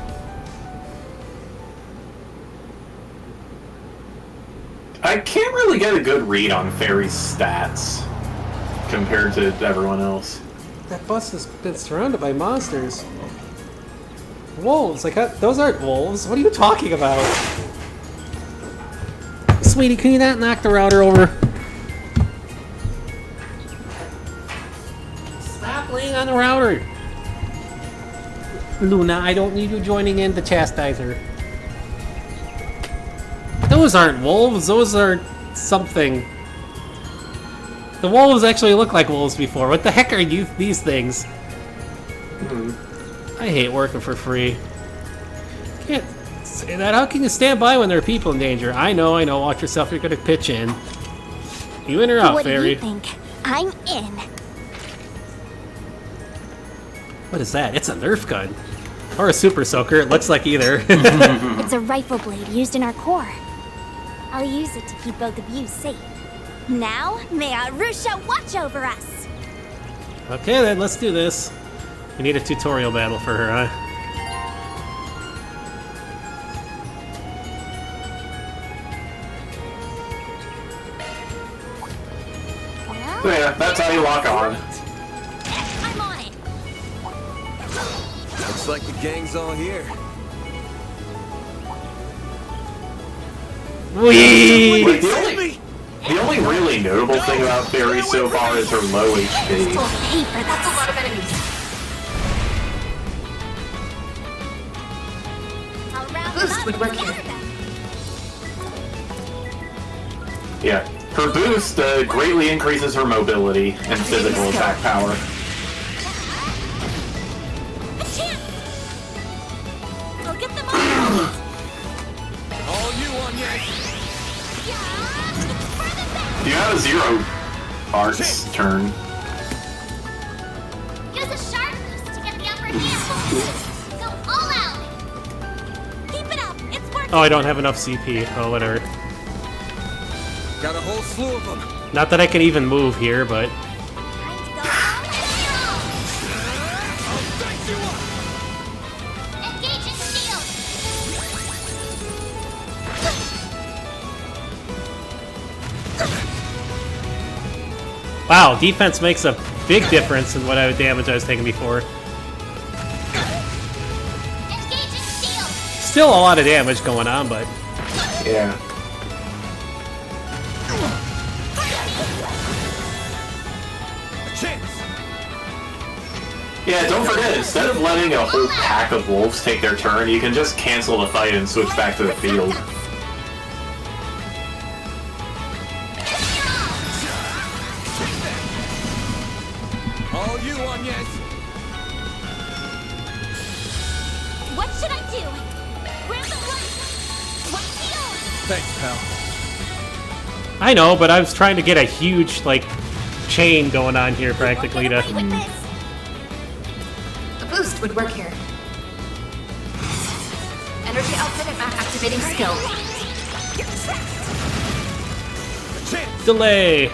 I can't really get a good read on Fairy's stats compared to everyone else.
That bus has been surrounded by monsters. Wolves. Like, those aren't wolves. What are you talking about? Sweetie, can you not knock the router over? Stop laying on the router. Luna, I don't need you joining in to chastise her. Those aren't wolves. Those are something. The wolves actually look like wolves before. What the heck are these things? I hate working for free. Can't say that. How can you stand by when there are people in danger? I know. Watch yourself. You're gonna pitch in. You in or out,
What
Fairy?
do you think? I'm in.
What is that? It's a Nerf gun. Or a Super Soaker. It looks like either.
It's a rifle blade used in our core. I'll use it to keep both of you safe. Now, may Arusha watch over us!
Okay then, let's do this. We need a tutorial battle for her, huh?
So yeah, that's how you lock on.
I'm on it!
Looks like the gang's all here.
Whee!
Wait, the only really notable thing about Fairy so far is her low HP.
That's a lot of enemies. Boost would work here.
Yeah, her boost greatly increases her mobility and physical attack power.
I'll get them all!
All you on, yes.
You have a 0 arts turn.
Use a sharp boost to get the upper hand. Go all out! Keep it up, it's working!
Oh, I don't have enough CP. Oh, whatever.
Got a whole slew of them.
Not that I can even move here, but...
Time to go all out!
I'll dice you up.
Engaging shield!
Wow, defense makes a big difference in what damage I was taking before.
Engaging shield!
Still a lot of damage going on, but...
Yeah.
A chance.
Yeah, don't forget, instead of letting a whole pack of wolves take their turn, you can just cancel the fight and switch back to the field.
All you on, yes.
What should I do? Grab the light! What's the old?
Thanks, pal.
I know, but I was trying to get a huge, like, chain going on here, practically, to...
With this.
A boost would work here. Energy output and activating skill.
A chance.
Delay!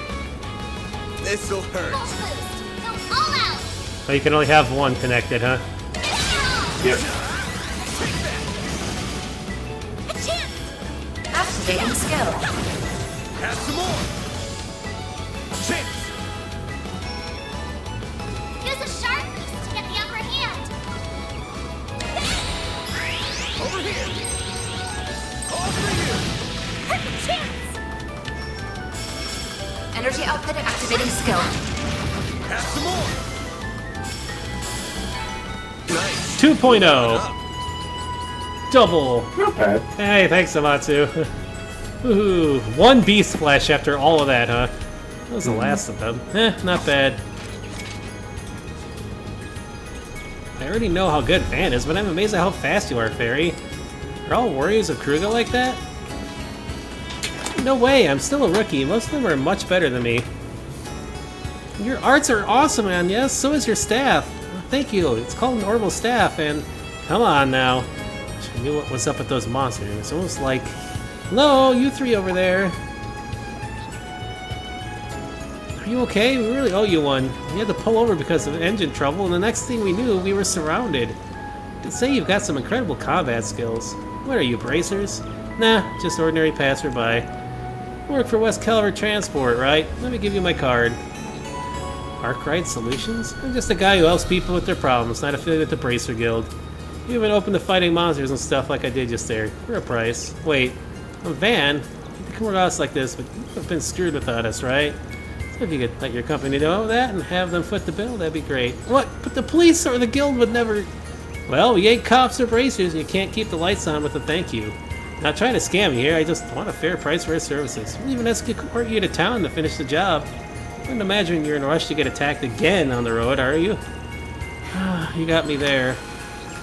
This'll hurt.
Full boost! Go all out!
Oh, you can only have one connected, huh?
Yep.
A chance!
Activating skill.
Have some more. Chance.
Use a sharp boost to get the upper hand!
Over here. All for you.
Perfect chance!
Energy output and activating skill.
Have some more. Nice.
2.0! Double!
Not bad.
Hey, thanks, Amatsu. Woohoo! One beast flesh after all of that, huh? That was the last of them. Not bad. I already know how good Van is, but I'm amazed at how fast you are, Fairy. Are all warriors of Kruger like that? No way, I'm still a rookie. Most of them are much better than me. Your arts are awesome, man. Yes, so is your staff. Thank you. It's called normal staff, and come on now. I knew what was up with those monsters. It's almost like, hello, you three over there. Are you okay? We really owe you one. We had to pull over because of engine trouble, and the next thing we knew, we were surrounded. You'd say you've got some incredible combat skills. What are you, bracers? Nah, just ordinary passerby. Work for West Calvert Transport, right? Let me give you my card. Arkwright Solutions? I'm just a guy who helps people with their problems, not affiliated with the Bracer Guild. You even open to fighting monsters and stuff like I did just there. For a price. Wait, a van? You can come across like this, but you've been screwed without us, right? So if you could let your company know that and have them foot the bill, that'd be great. What? But the police or the guild would never... Well, we ain't cops or bracers, and you can't keep the lights on with a thank you. Not trying to scam you here, I just want a fair price for our services. We'll even escort you to town to finish the job. I wouldn't imagine you're in a rush to get attacked again on the road, are you? You got me there.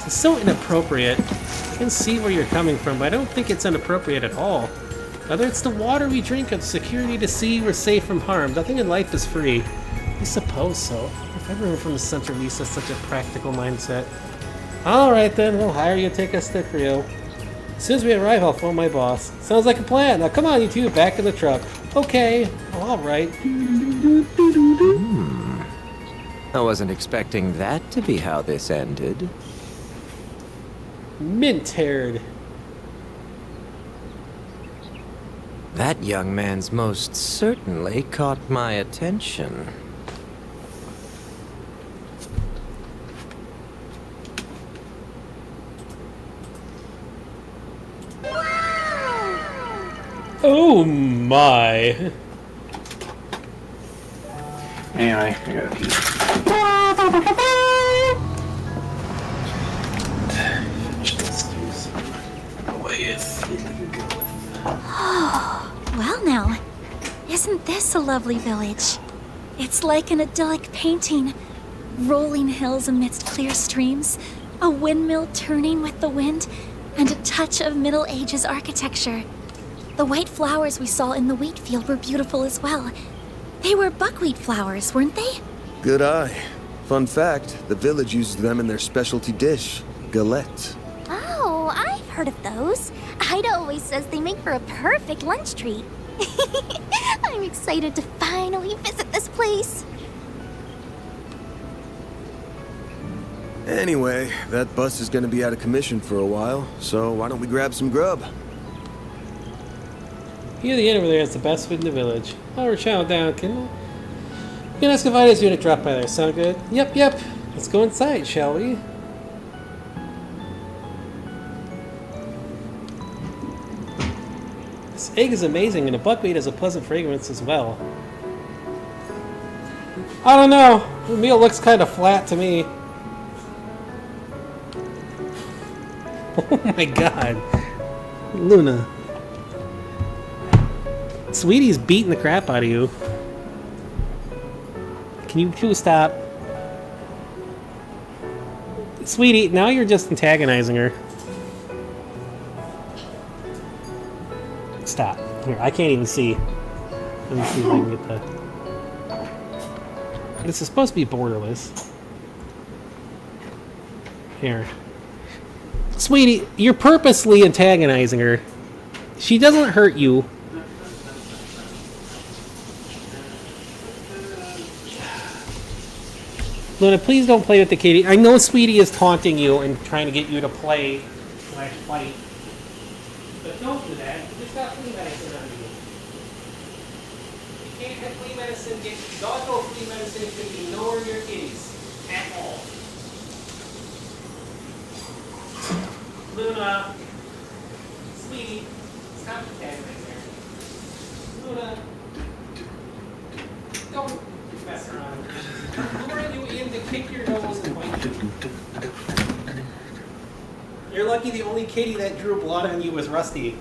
It's so inappropriate. I can see where you're coming from, but I don't think it's inappropriate at all. Whether it's the water we drink or the security to see we're safe from harm, nothing in life is free. I suppose so. If everyone from the Central East has such a practical mindset. Alright then, we'll hire you to take us to Creo. As soon as we arrive, I'll phone my boss. Sounds like a plan. Now come on, you two, back in the truck. Okay. Alright.
I wasn't expecting that to be how this ended.
Mint-haired.
That young man's most certainly caught my attention.
Oh my.
Anyway, I gotta pee. Finish this.
Well now, isn't this a lovely village? It's like an idyllic painting. Rolling hills amidst clear streams, a windmill turning with the wind, and a touch of Middle Ages architecture. The white flowers we saw in the wheat field were beautiful as well. They were buckwheat flowers, weren't they?
Good eye. Fun fact, the village uses them in their specialty dish, galette.
Oh, I've heard of those. Ida always says they make for a perfect lunch treat. I'm excited to finally visit this place.
Anyway, that bus is gonna be out of commission for a while, so why don't we grab some grub?
Here, the inn over there has the best food in the village. While we're chowing down, can ask if Ida's here to drop by there. Sound good? Yep. Let's go inside, shall we? This egg is amazing, and the buckwheat has a pleasant fragrance as well. I don't know. The meal looks kind of flat to me. Oh my god. Luna. Sweetie's beating the crap out of you. Can you two stop? Sweetie, now you're just antagonizing her. Stop. Here, I can't even see. Let me see if I can get the... This is supposed to be borderless. Here. Sweetie, you're purposely antagonizing her. She doesn't hurt you. Luna, please don't play with the kitty. I know Sweetie is taunting you and trying to get you to play / fight. But don't do that. You just got flea medicine on you. You can't have flea medicine get doggo flea medicine if you ignore your kitties. At all. Luna. Sweetie. Stop attacking there. Luna. Don't mess around. Luring you in to kick your nose and bite you. You're lucky the only kitty that drew blood on you was Rusty.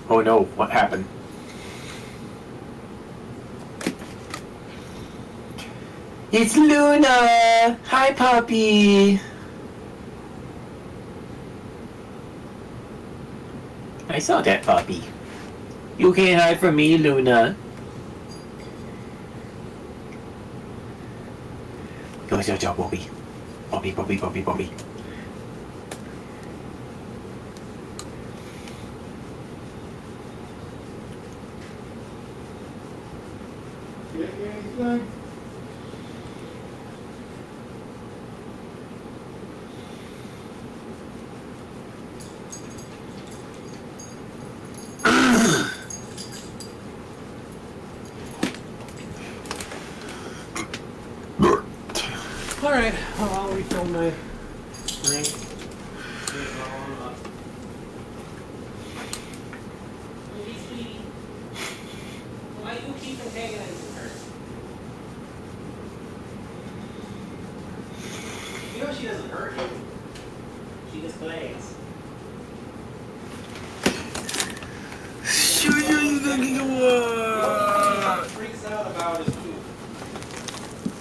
Oh no, what happened? It's Luna! Hi, puppy! I saw that puppy. You can't hide from me, Luna. Go, Bobby. Bobby.
Alright, I'll refill my drink. Why do you keep antagonizing her? You know she doesn't hurt you. She just plays. What freaks out about is food.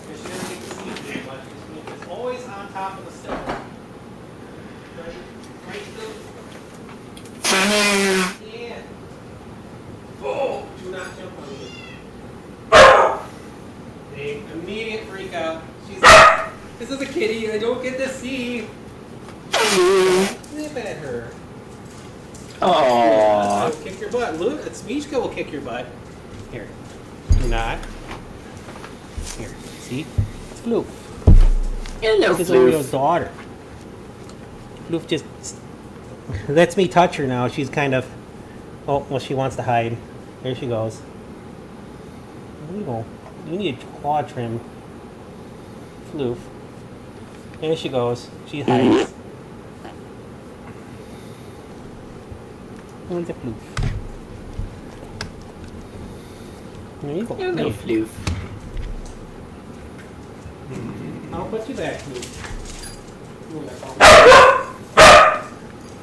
Because she doesn't get to see very much. It's always on top of the stove. Right, Stu? Yeah. Oh, do not jump on me. Big immediate freak out. She's like, this is a kitty, I don't get to see. Snip at her.
Aww.
Kick your butt. Luke, Smeechka will kick your butt. Here. Do not. Here. See? It's Floof.
Hello,
This is Orio's daughter. Floof just lets me touch her now. She's kind of... Oh, well, she wants to hide. There she goes. You need a claw trim. Floof. There she goes. She hides. Where's the Floof? There you go.
Hello, Floof.
I'll put you back, Floof.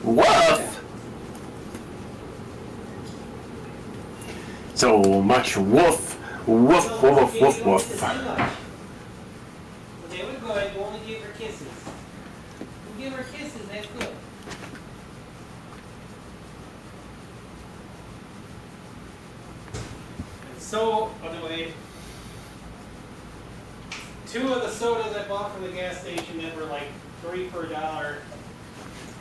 Woof! So much woof. Woof, woof, woof, woof.
They were good. You only give her kisses. You give her kisses, that's good. So, by the way, 2 of the sodas I bought from the gas station that were like 3 for $1,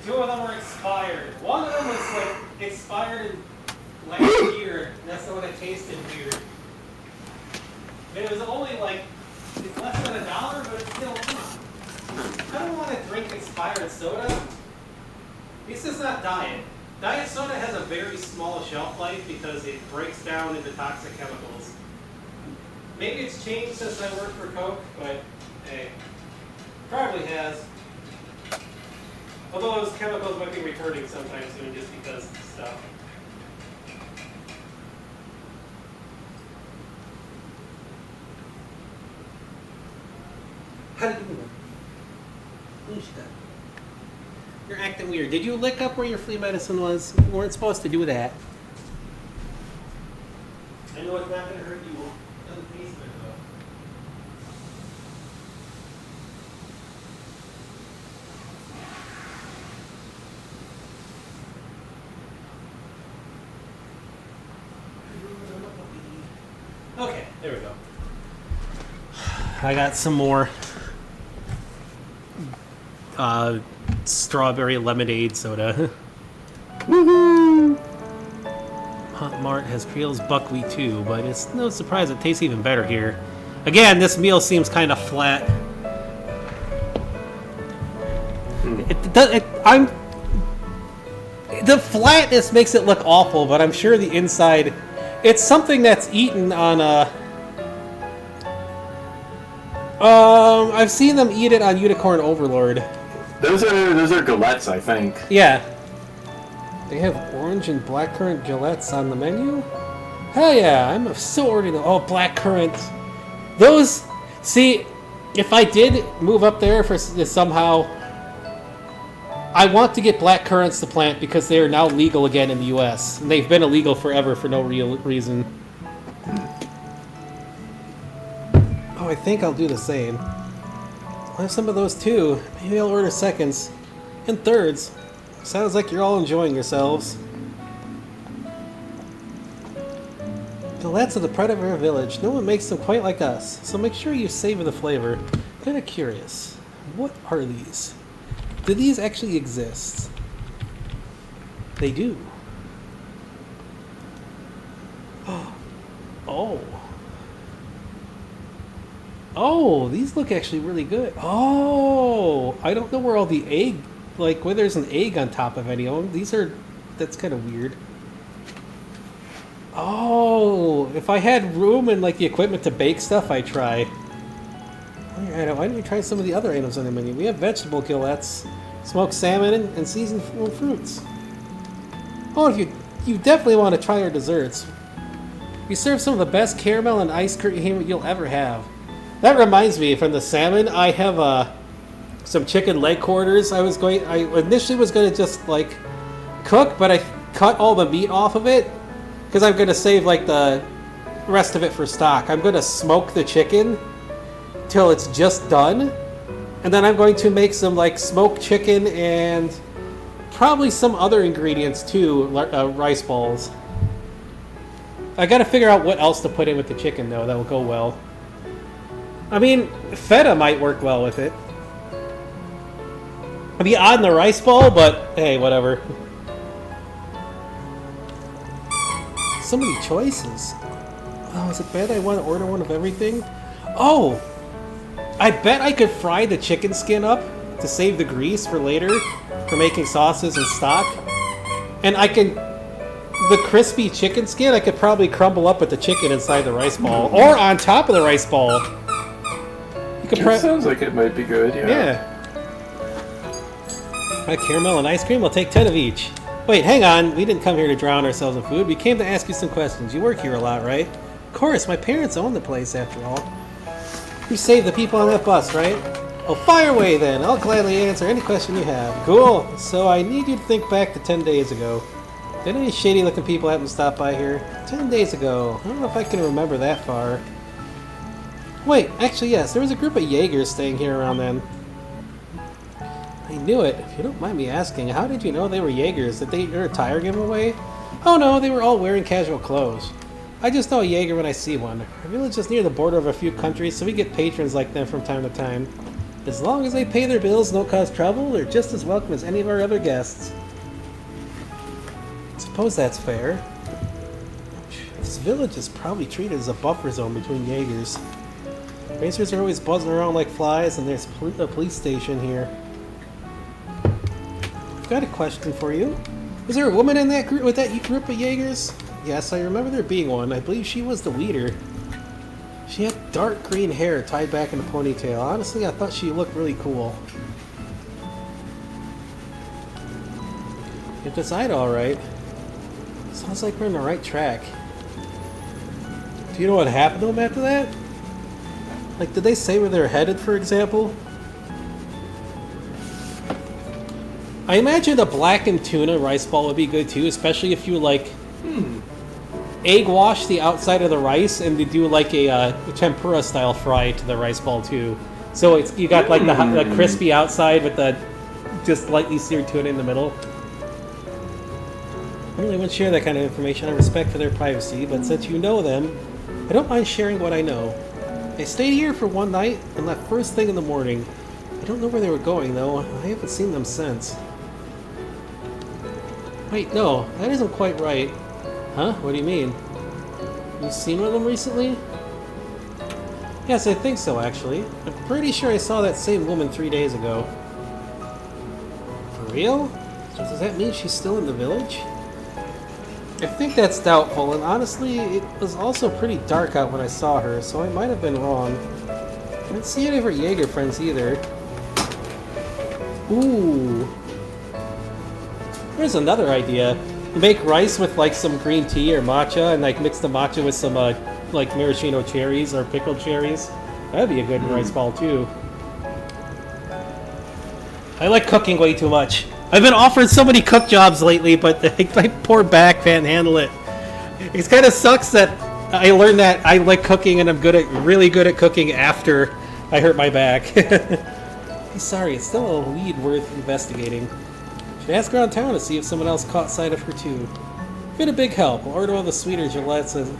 2 of them were expired. One of them was like expired last year. That's the one that tasted weird. It was only like, it's less than $1, but it's still, I don't want to drink expired soda. This is not diet. Diet soda has a very small shelf life because it breaks down into toxic chemicals. Maybe it's changed since I worked for Coke, but hey, probably has. Although those chemicals might be returning sometime soon just because of stuff. How did you do that? You're acting weird. Did you lick up where your flea medicine was? You weren't supposed to do that. I know it's not going to hurt you. It doesn't taste good though. Okay, there we go. I got some more strawberry lemonade soda. Woohoo! Hot Mart has Creel's buckwheat too, but it's no surprise it tastes even better here. Again, this meal seems kind of flat. The flatness makes it look awful, but I'm sure the inside, it's something that's eaten on I've seen them eat it on Unicorn Overlord.
Those are galettes, I think.
Yeah. They have orange and blackcurrant galettes on the menu? Hell yeah, I'm so ordering them. Oh, blackcurrant. Those, see, if I did move up there for somehow, I want to get blackcurrants to plant because they are now legal again in the US. And they've been illegal forever for no real reason. Oh, I think I'll do the same. I'll have some of those too. Maybe I'll order seconds. And thirds. Sounds like you're all enjoying yourselves. Gillettes of the Predator Village. No one makes them quite like us, so make sure you savor the flavor. Kind of curious. What are these? Do these actually exist? They do. Oh. Oh, these look actually really good. Oh, I don't know where all the egg, like where there's an egg on top of any of them. These are, that's kind of weird. Oh, if I had room and like the equipment to bake stuff, I'd try. Why don't we try some of the other items on the menu? We have vegetable gillettes, smoked salmon, and seasoned fruits. Oh, if you definitely want to try our desserts. We serve some of the best caramel and ice cream you'll ever have. That reminds me, from the salmon, I have some chicken leg quarters. I initially was going to just like cook, but I cut all the meat off of it because I'm going to save like the rest of it for stock. I'm going to smoke the chicken till it's just done, and then I'm going to make some like smoked chicken and probably some other ingredients too, rice balls. I got to figure out what else to put in with the chicken though that will go well. I mean, feta might work well with it. It'd be odd in the rice ball, but hey, whatever. So many choices. Oh, is it bad I want to order one of everything? Oh! I bet I could fry the chicken skin up to save the grease for later, for making sauces and stock. And I can... The crispy chicken skin, I could probably crumble up with the chicken inside the rice ball. Or on top of the rice ball.
It sounds like it might be good, yeah.
Caramel and ice cream? We'll take 10 of each. Wait, hang on. We didn't come here to drown ourselves in food. We came to ask you some questions. You work here a lot, right? Of course, my parents own the place, after all. You saved the people on that bus, right? Oh, fire away then. I'll gladly answer any question you have. Cool. So I need you to think back to 10 days ago. Did any shady-looking people happen to stop by here? 10 days ago. I don't know if I can remember that far. Wait, actually yes, there was a group of Jaegers staying here around then. I knew it. If you don't mind me asking, how did you know they were Jaegers? Did they earn a tire giveaway? Oh no, they were all wearing casual clothes. I just know a Jaeger when I see one. Our village is near the border of a few countries, so we get patrons like them from time to time. As long as they pay their bills and don't cause trouble, they're just as welcome as any of our other guests. Suppose that's fair. This village is probably treated as a buffer zone between Jaegers. Racers are always buzzing around like flies, and there's a police station here. I've got a question for you. Was there a woman in that group with that group of Jaegers? Yes, I remember there being one. I believe she was the leader. She had dark green hair tied back in a ponytail. Honestly, I thought she looked really cool. If it's Ida alright, sounds like we're on the right track. Do you know what happened to them after that? Like, did they say where they're headed, for example? I imagine a blackened tuna rice ball would be good too, especially if you like egg wash the outside of the rice and you do like a tempura style fry to the rice ball too. So it's you got like the crispy outside with the just lightly seared tuna in the middle. I really wouldn't share that kind of information. I respect for their privacy, but since you know them, I don't mind sharing what I know. They stayed here for one night and left first thing in the morning. I don't know where they were going, though. I haven't seen them since. Wait, no, that isn't quite right. Huh? What do you mean? You seen one of them recently? Yes, I think so, actually. I'm pretty sure I saw that same woman 3 days ago. For real? So does that mean she's still in the village? I think that's doubtful, and honestly, it was also pretty dark out when I saw her, so I might have been wrong. I didn't see any of her Jaeger friends either. Ooh. There's another idea. You make rice with like some green tea or matcha, and like mix the matcha with some like maraschino cherries or pickled cherries. That'd be a good rice ball too. I like cooking way too much. I've been offered so many cook jobs lately, but my poor back can't handle it. It kind of sucks that I learned that I like cooking and I'm really good at cooking after I hurt my back. I'm sorry, it's still a lead worth investigating. Should ask around town to see if someone else caught sight of her too. Been a big help. I'll order all the sweeter gillettes and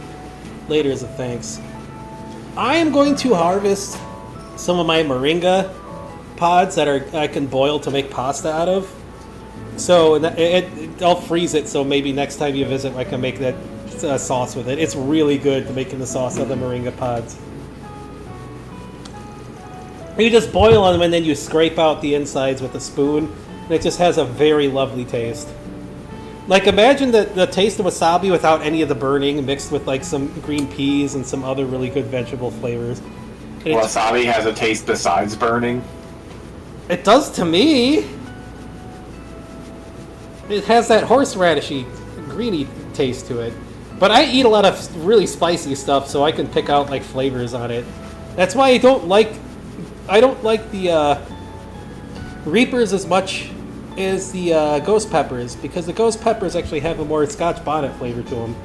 later as a thanks. I am going to harvest some of my moringa pods that I can boil to make pasta out of. So I'll freeze it, so maybe next time you visit I can make that sauce with it. It's really good to making the sauce out of the moringa pods. You just boil them and then you scrape out the insides with a spoon, and it just has a very lovely taste. Like, imagine the taste of wasabi without any of the burning, mixed with like some green peas and some other really good vegetable flavors. And
Wasabi has a taste besides burning?
It does to me. It has that horseradishy, greeny taste to it. But I eat a lot of really spicy stuff, so I can pick out like flavors on it. That's why I don't like the Reapers as much as the Ghost Peppers, because the Ghost Peppers actually have a more Scotch bonnet flavor to them.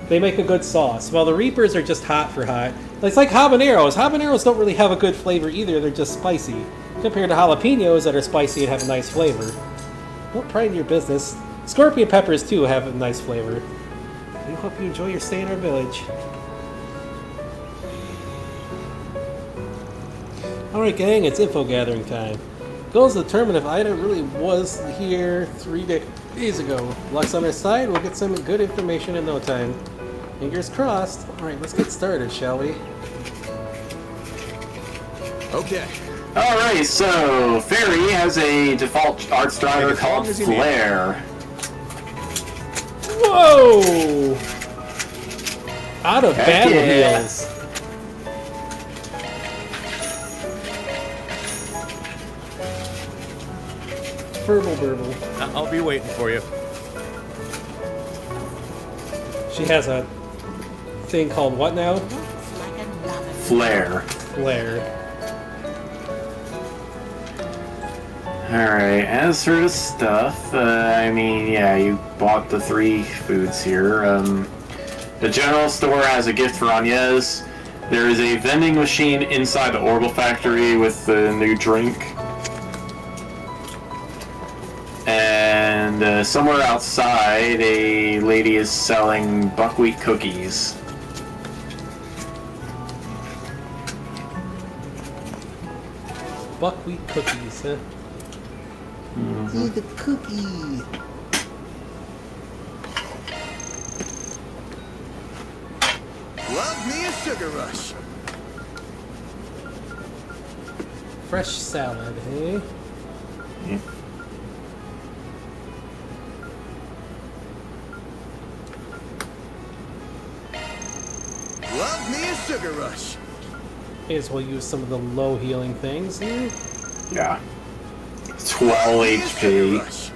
They make a good sauce, while the Reapers are just hot for hot. It's like habaneros. Habaneros don't really have a good flavor either, they're just spicy. Compared to jalapenos that are spicy and have a nice flavor. Don't pride in your business. Scorpion peppers, too, have a nice flavor. We hope you enjoy your stay in our village. Alright gang, it's info gathering time. Goals to determine if Ida really was here 3 days ago. Luck's on our side, we'll get some good information in no time. Fingers crossed. Alright, let's get started, shall we?
Okay.
Alright, so Fairy has a default art strider called Flare.
Whoa! Out of battle heals. Burble burble.
I'll be waiting for you.
She has a thing called what now?
Flare.
Flare.
Alright, as for the stuff, I mean, yeah, you bought the 3 foods here. The general store has a gift for Agnes. There is a vending machine inside the Orbital Factory with the new drink. And somewhere outside, a lady is selling buckwheat cookies.
Buckwheat cookies, huh?
Mm-hmm.
The cookie.
Love me a sugar rush.
Fresh salad, hey?
Yeah.
Love me a sugar rush.
May as well use some of the low healing things here.
Yeah. 12 HP.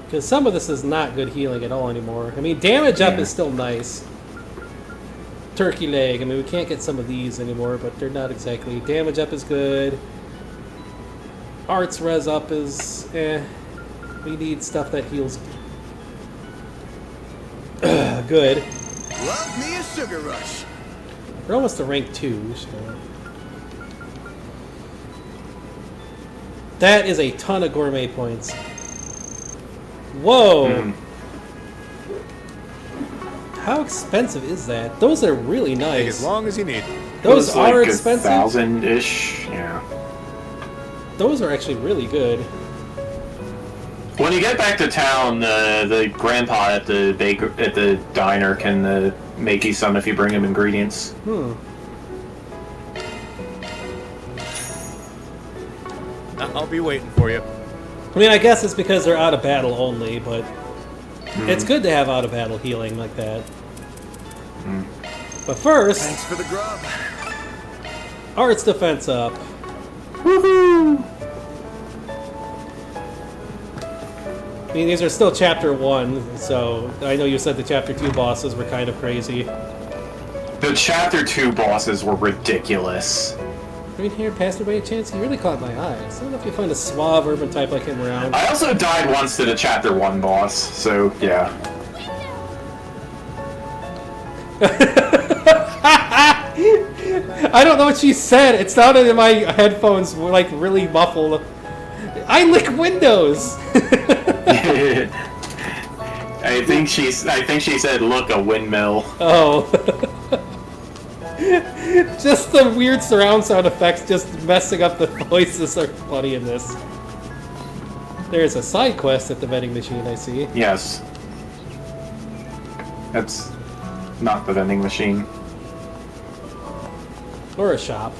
Because some of this is not good healing at all anymore. I mean, damage up is still nice. Turkey leg. I mean, we can't get some of these anymore, but they're not exactly. Damage up is good. Arts res up is We need stuff that heals good.
Love me a sugar rush.
We're almost to rank 2, so. That is a ton of gourmet points. Whoa! How expensive is that? Those are really nice.
Take as long as you need.
Those are
like
expensive.
1,000-ish, yeah.
Those are actually really good.
When you get back to town, the grandpa at the diner can make you some if you bring him ingredients.
I'll be waiting for you.
I mean, I guess it's because they're out of battle only, but it's good to have out of battle healing like that. But first,
thanks for the grub.
Art's defense up.
Woohoo!
I mean, these are still Chapter 1, so I know you said the Chapter 2 bosses were kind of crazy.
The Chapter 2 bosses were ridiculous.
Green hair pastor by any chance? He really caught my eye. I don't know if you find a suave urban type like him around.
I also died once to the Chapter 1 boss, so yeah.
I don't know what she said. It sounded in my headphones were like really muffled. I lick windows!
I think she said, "Look, a windmill."
Oh. Just the weird surround sound effects just messing up the voices are funny in this. There's a side quest at the vending machine, I see.
Yes. That's not the vending machine.
Or a shop.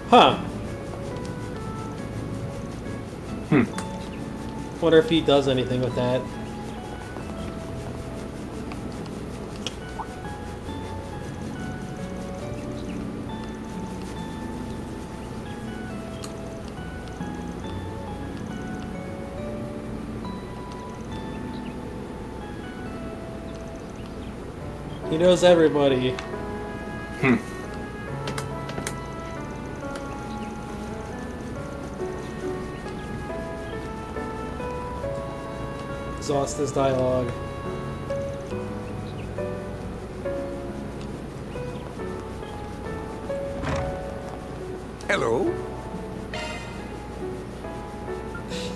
Huh. Wonder if he does anything with that. He knows everybody. Exhaust his dialogue.
Hello.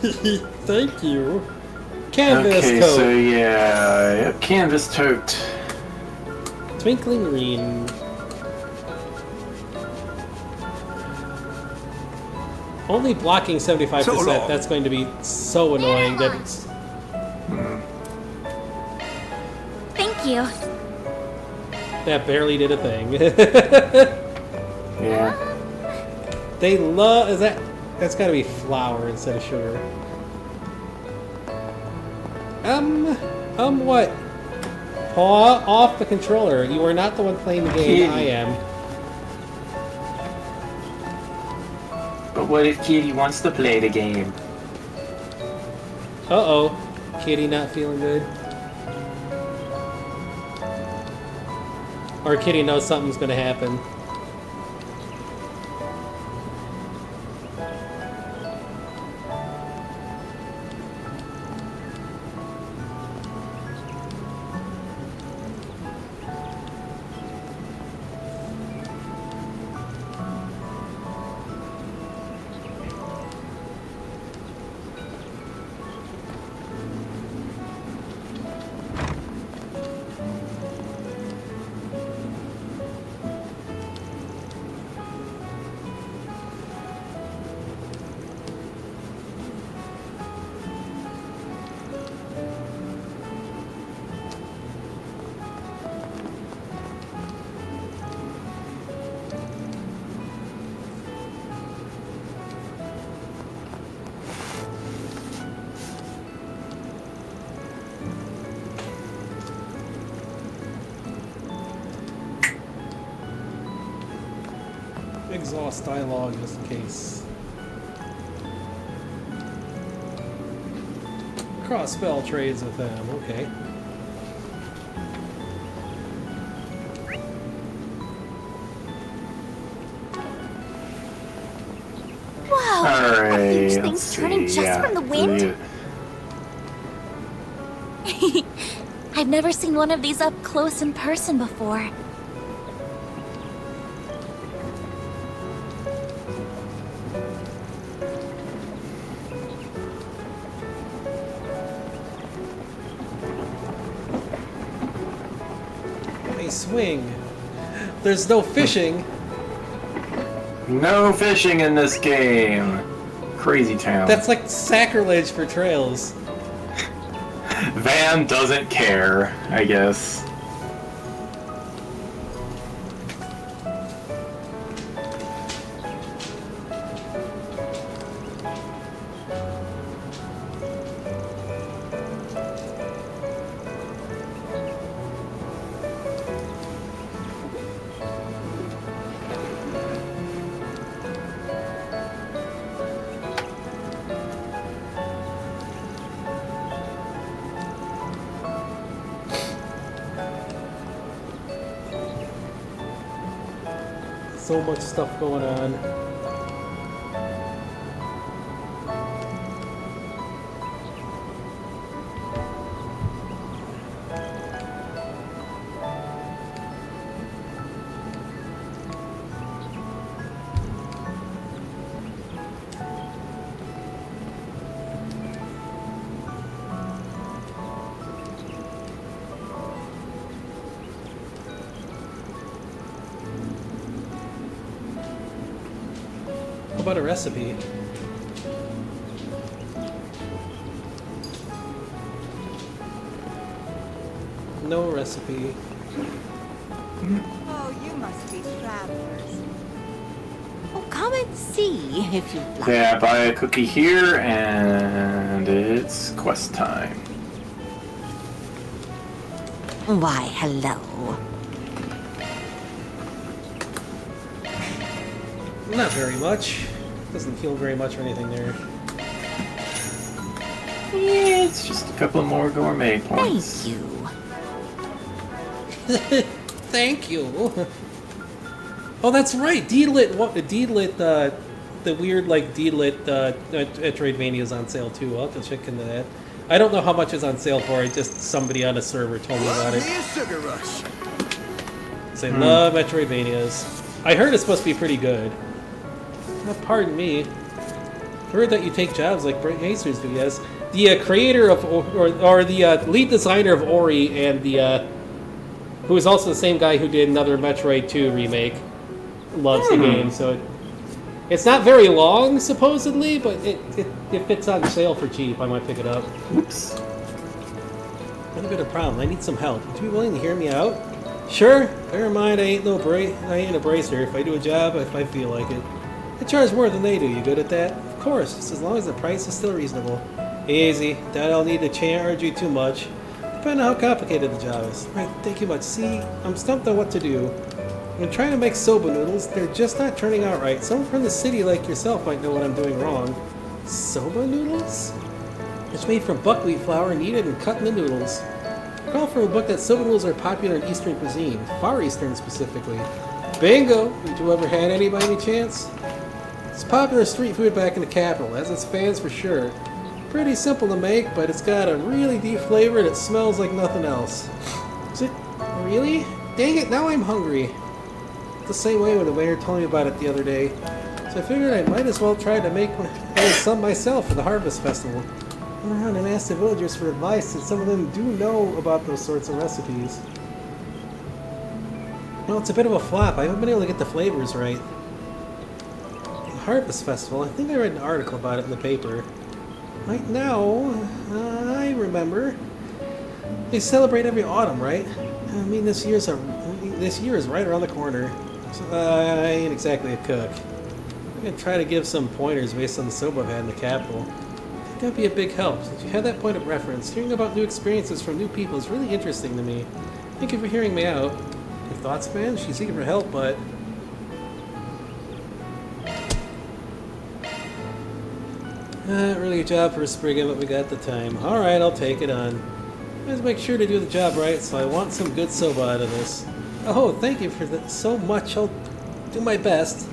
Thank you. Canvas
Okay,
coat.
so yeah, canvas tote.
Twinkling green. Only blocking 75%.
So long.
That's going to be so annoying that it's...
Thank you.
That barely did a thing.
Yeah.
They love... Is that... That's gotta be flour instead of sugar. What? Paw off the controller. You are not the one playing the game. I am.
But what if Kitty wants to play the game?
Uh-oh. Kitty not feeling good. Or Kitty knows something's gonna happen. Exhaust dialogue just in case. Cross spell trades with them, okay.
Whoa!
Alright.
Are these
let's
things turning
see,
just
yeah.
from the wind?
I've never seen one of these up close in person before.
They swing. There's no fishing.
No fishing in this game. Crazy town.
That's like sacrilege for trails.
Van doesn't care, I guess.
so much stuff going on. How about a recipe? No recipe.
Oh, you must be travelers.
Oh, come and see if you'd like.
Yeah, buy a cookie here, and it's quest time.
Why, hello.
Not very much. Doesn't feel very much or anything there.
Yeah, it's just a couple more gourmet points.
Thank you.
Thank you. Oh, that's right. D-Lit, the weird like D-Lit Metroidvania is on sale too. I'll have to check into that. I don't know how much it's on sale for. It's just somebody on a server told me about it.
Sugar rush.
So I love Metroidvanias. I heard it's supposed to be pretty good. Pardon me. Heard that you take jobs like Brent Jesus do. Yes, the creator of or the lead designer of Ori and the who is also the same guy who did another Metroid 2 remake loves the game. So it's not very long supposedly, but if it's on sale for cheap, I might pick it up.
Oops.
Got a bit of problem. I need some help. Would you be willing to hear me out? Sure. Bear in mind, I ain't a bracer. If I do a job, if I feel like it. I charge more than they do. You good at that? Of course, just as long as the price is still reasonable. Easy. Doubt I'll need to charge you too much. Depending on how complicated the job is. Right, thank you much. See, I'm stumped on what to do. I'm trying to make soba noodles. They're just not turning out right. Someone from the city like yourself might know what I'm doing wrong. Soba noodles? It's made from buckwheat flour, kneaded and cut in the noodles. I call from a book that soba noodles are popular in Eastern cuisine. Far Eastern specifically. Bingo! Did you ever had any by any chance? It's popular street food back in the capital, has its fans for sure. Pretty simple to make, but it's got a really deep flavor and it smells like nothing else. Is it really? Dang it, now I'm hungry. The same way when the mayor told me about it the other day. So I figured I might as well try to make some myself for the Harvest Festival. I went around and asked the villagers for advice, and some of them do know about those sorts of recipes. Well, it's a bit of a flop. I haven't been able to get the flavors right. Harvest Festival. I think I read an article about it in the paper. Right now, I remember. They celebrate every autumn, right? I mean, this year is right around the corner. So, I ain't exactly a cook. I'm gonna try to give some pointers based on the soba I've had in the capital. I think that'd be a big help. Since you have that point of reference, hearing about new experiences from new people is really interesting to me. Thank you for hearing me out. Your thoughts, man? She's eager for help, but not really a job for a Spriggan, but we got the time. Alright, I'll take it on. Let's make sure to do the job right, so I want some good soba out of this. Oh, thank you for that so much. I'll do my best.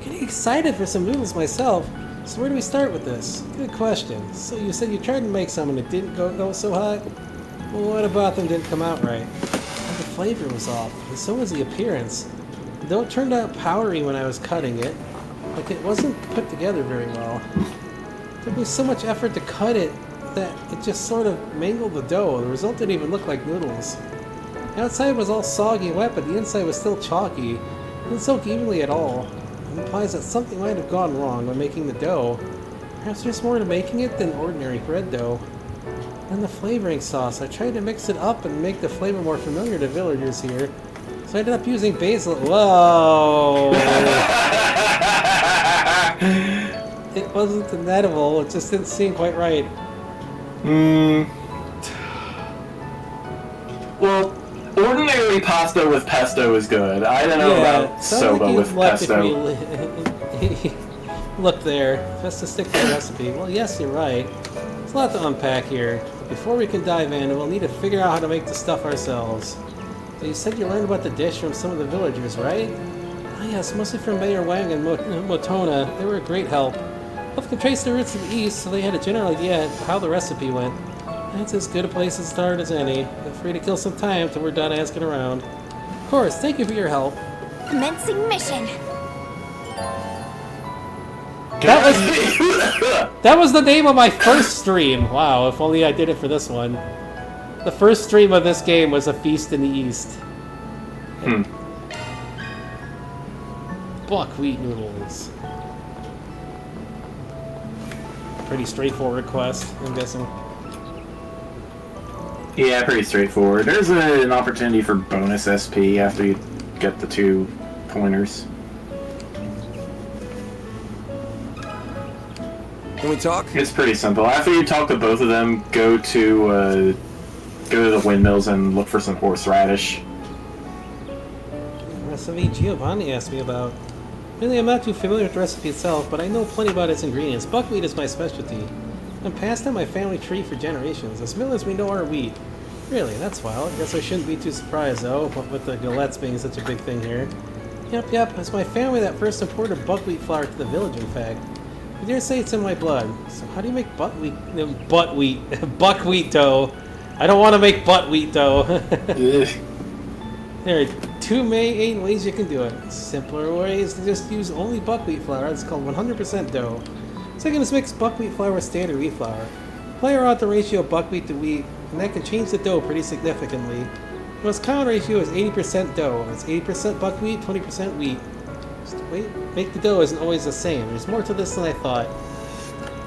Getting excited for some noodles myself. So where do we start with this? Good question. So you said you tried to make some and it didn't go so hot? Well, what about them didn't come out right? The flavor was off, and so was the appearance. Though it turned out powdery when I was cutting it, like it wasn't put together very well. It took me so much effort to cut it that it just sort of mangled the dough. The result didn't even look like noodles. The outside was all soggy and wet, but the inside was still chalky. It didn't soak evenly at all. It implies that something might have gone wrong when making the dough. Perhaps there's more to making it than ordinary bread dough. And the flavoring sauce. I tried to mix it up and make the flavor more familiar to villagers here. So I ended up using basil. Whoa! It wasn't inedible. It just didn't seem quite right.
Well, ordinary pasta with pesto is good. I don't know about soba
like
with pesto.
Look there. Just to stick to the recipe. Well, yes, you're right. There's a lot to unpack here. But before we can dive in, we'll need to figure out how to make the stuff ourselves. So you said you learned about the dish from some of the villagers, right? Ah, yes, mostly from Mayor Wang and Motona. They were a great help. Both can trace the roots of the East, so they had a general idea of how the recipe went. That's as good a place to start as any. Feel free to kill some time till we're done asking around. Of course, thank you for your help.
Commencing mission.
That was the name of my first stream. Wow, if only I did it for this one. The first stream of this game was A Feast in the East. Buckwheat noodles. Pretty straightforward quest, I'm guessing.
Yeah, pretty straightforward. There's an opportunity for bonus SP after you get the 2 pointers.
Can we talk?
It's pretty simple. After you talk to both of them, go to the windmills and look for some horseradish.
Recipe Giovanni asked me about. Really, I'm not too familiar with the recipe itself, but I know plenty about its ingredients. Buckwheat is my specialty. I'm passed down my family tree for generations, as well as we know our wheat. Really, that's wild. Guess I shouldn't be too surprised, though, with the galettes being such a big thing here. Yep, it's my family that first imported buckwheat flour to the village, in fact. I dare say it's in my blood. So how do you make buckwheat dough? I don't want to make buckwheat dough. There are 2 main ways you can do it. Simpler way is to just use only buckwheat flour. It's called 100% dough. Second is mix buckwheat flour with standard wheat flour. Play around the ratio of buckwheat to wheat, and that can change the dough pretty significantly. The most common ratio is 80% dough. It's 80% buckwheat, 20% wheat. Just make the dough isn't always the same. There's more to this than I thought.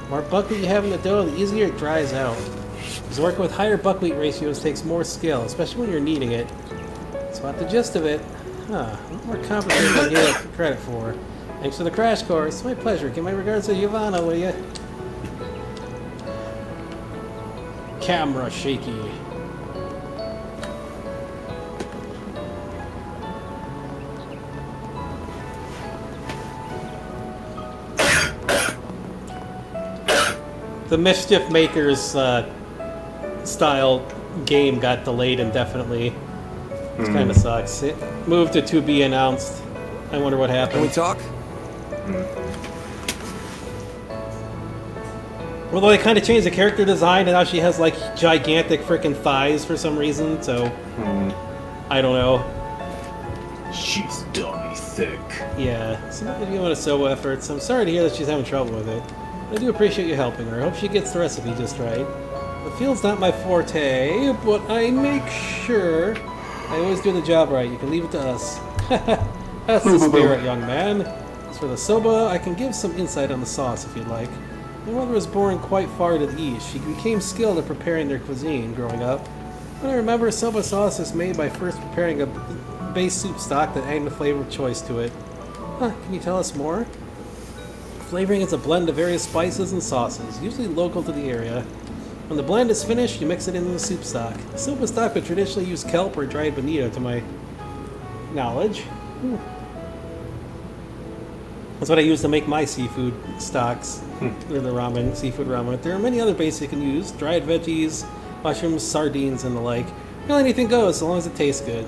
The more buckwheat you have in the dough, the easier it dries out. Because working with higher buckwheat ratios takes more skill, especially when you're kneading it. That's about the gist of it. A lot more complicated than I gave it credit for. Thanks for the crash course. My pleasure. Give my regards to Giovanna, will ya? Camera shaky. The Mischief Makers style game got delayed indefinitely. Which kind of sucks. It moved to be announced. I wonder what happened.
Can we talk?
Although they kind of changed the character design, and now she has like gigantic freaking thighs for some reason. So I don't know.
She's dummy thick.
Yeah, so not doing a solo efforts. I'm sorry to hear that she's having trouble with it. I do appreciate you helping her. I hope she gets the recipe just right. The field's not my forte, but I make sure I always do the job right. You can leave it to us. That's the spirit, young man. As for the soba, I can give some insight on the sauce if you'd like. My mother was born quite far to the east. She became skilled at preparing their cuisine growing up. What I remember, soba sauce is made by first preparing a base soup stock that added a flavor of choice to it. Can you tell us more? Flavoring is a blend of various spices and sauces, usually local to the area. When the blend is finished, you mix it into the soup stock. Soba stock would traditionally use kelp or dried bonito, to my knowledge. That's what I use to make my seafood stocks, or the ramen, seafood ramen. There are many other bases you can use: dried veggies, mushrooms, sardines, and the like. Really, anything goes, as long as it tastes good.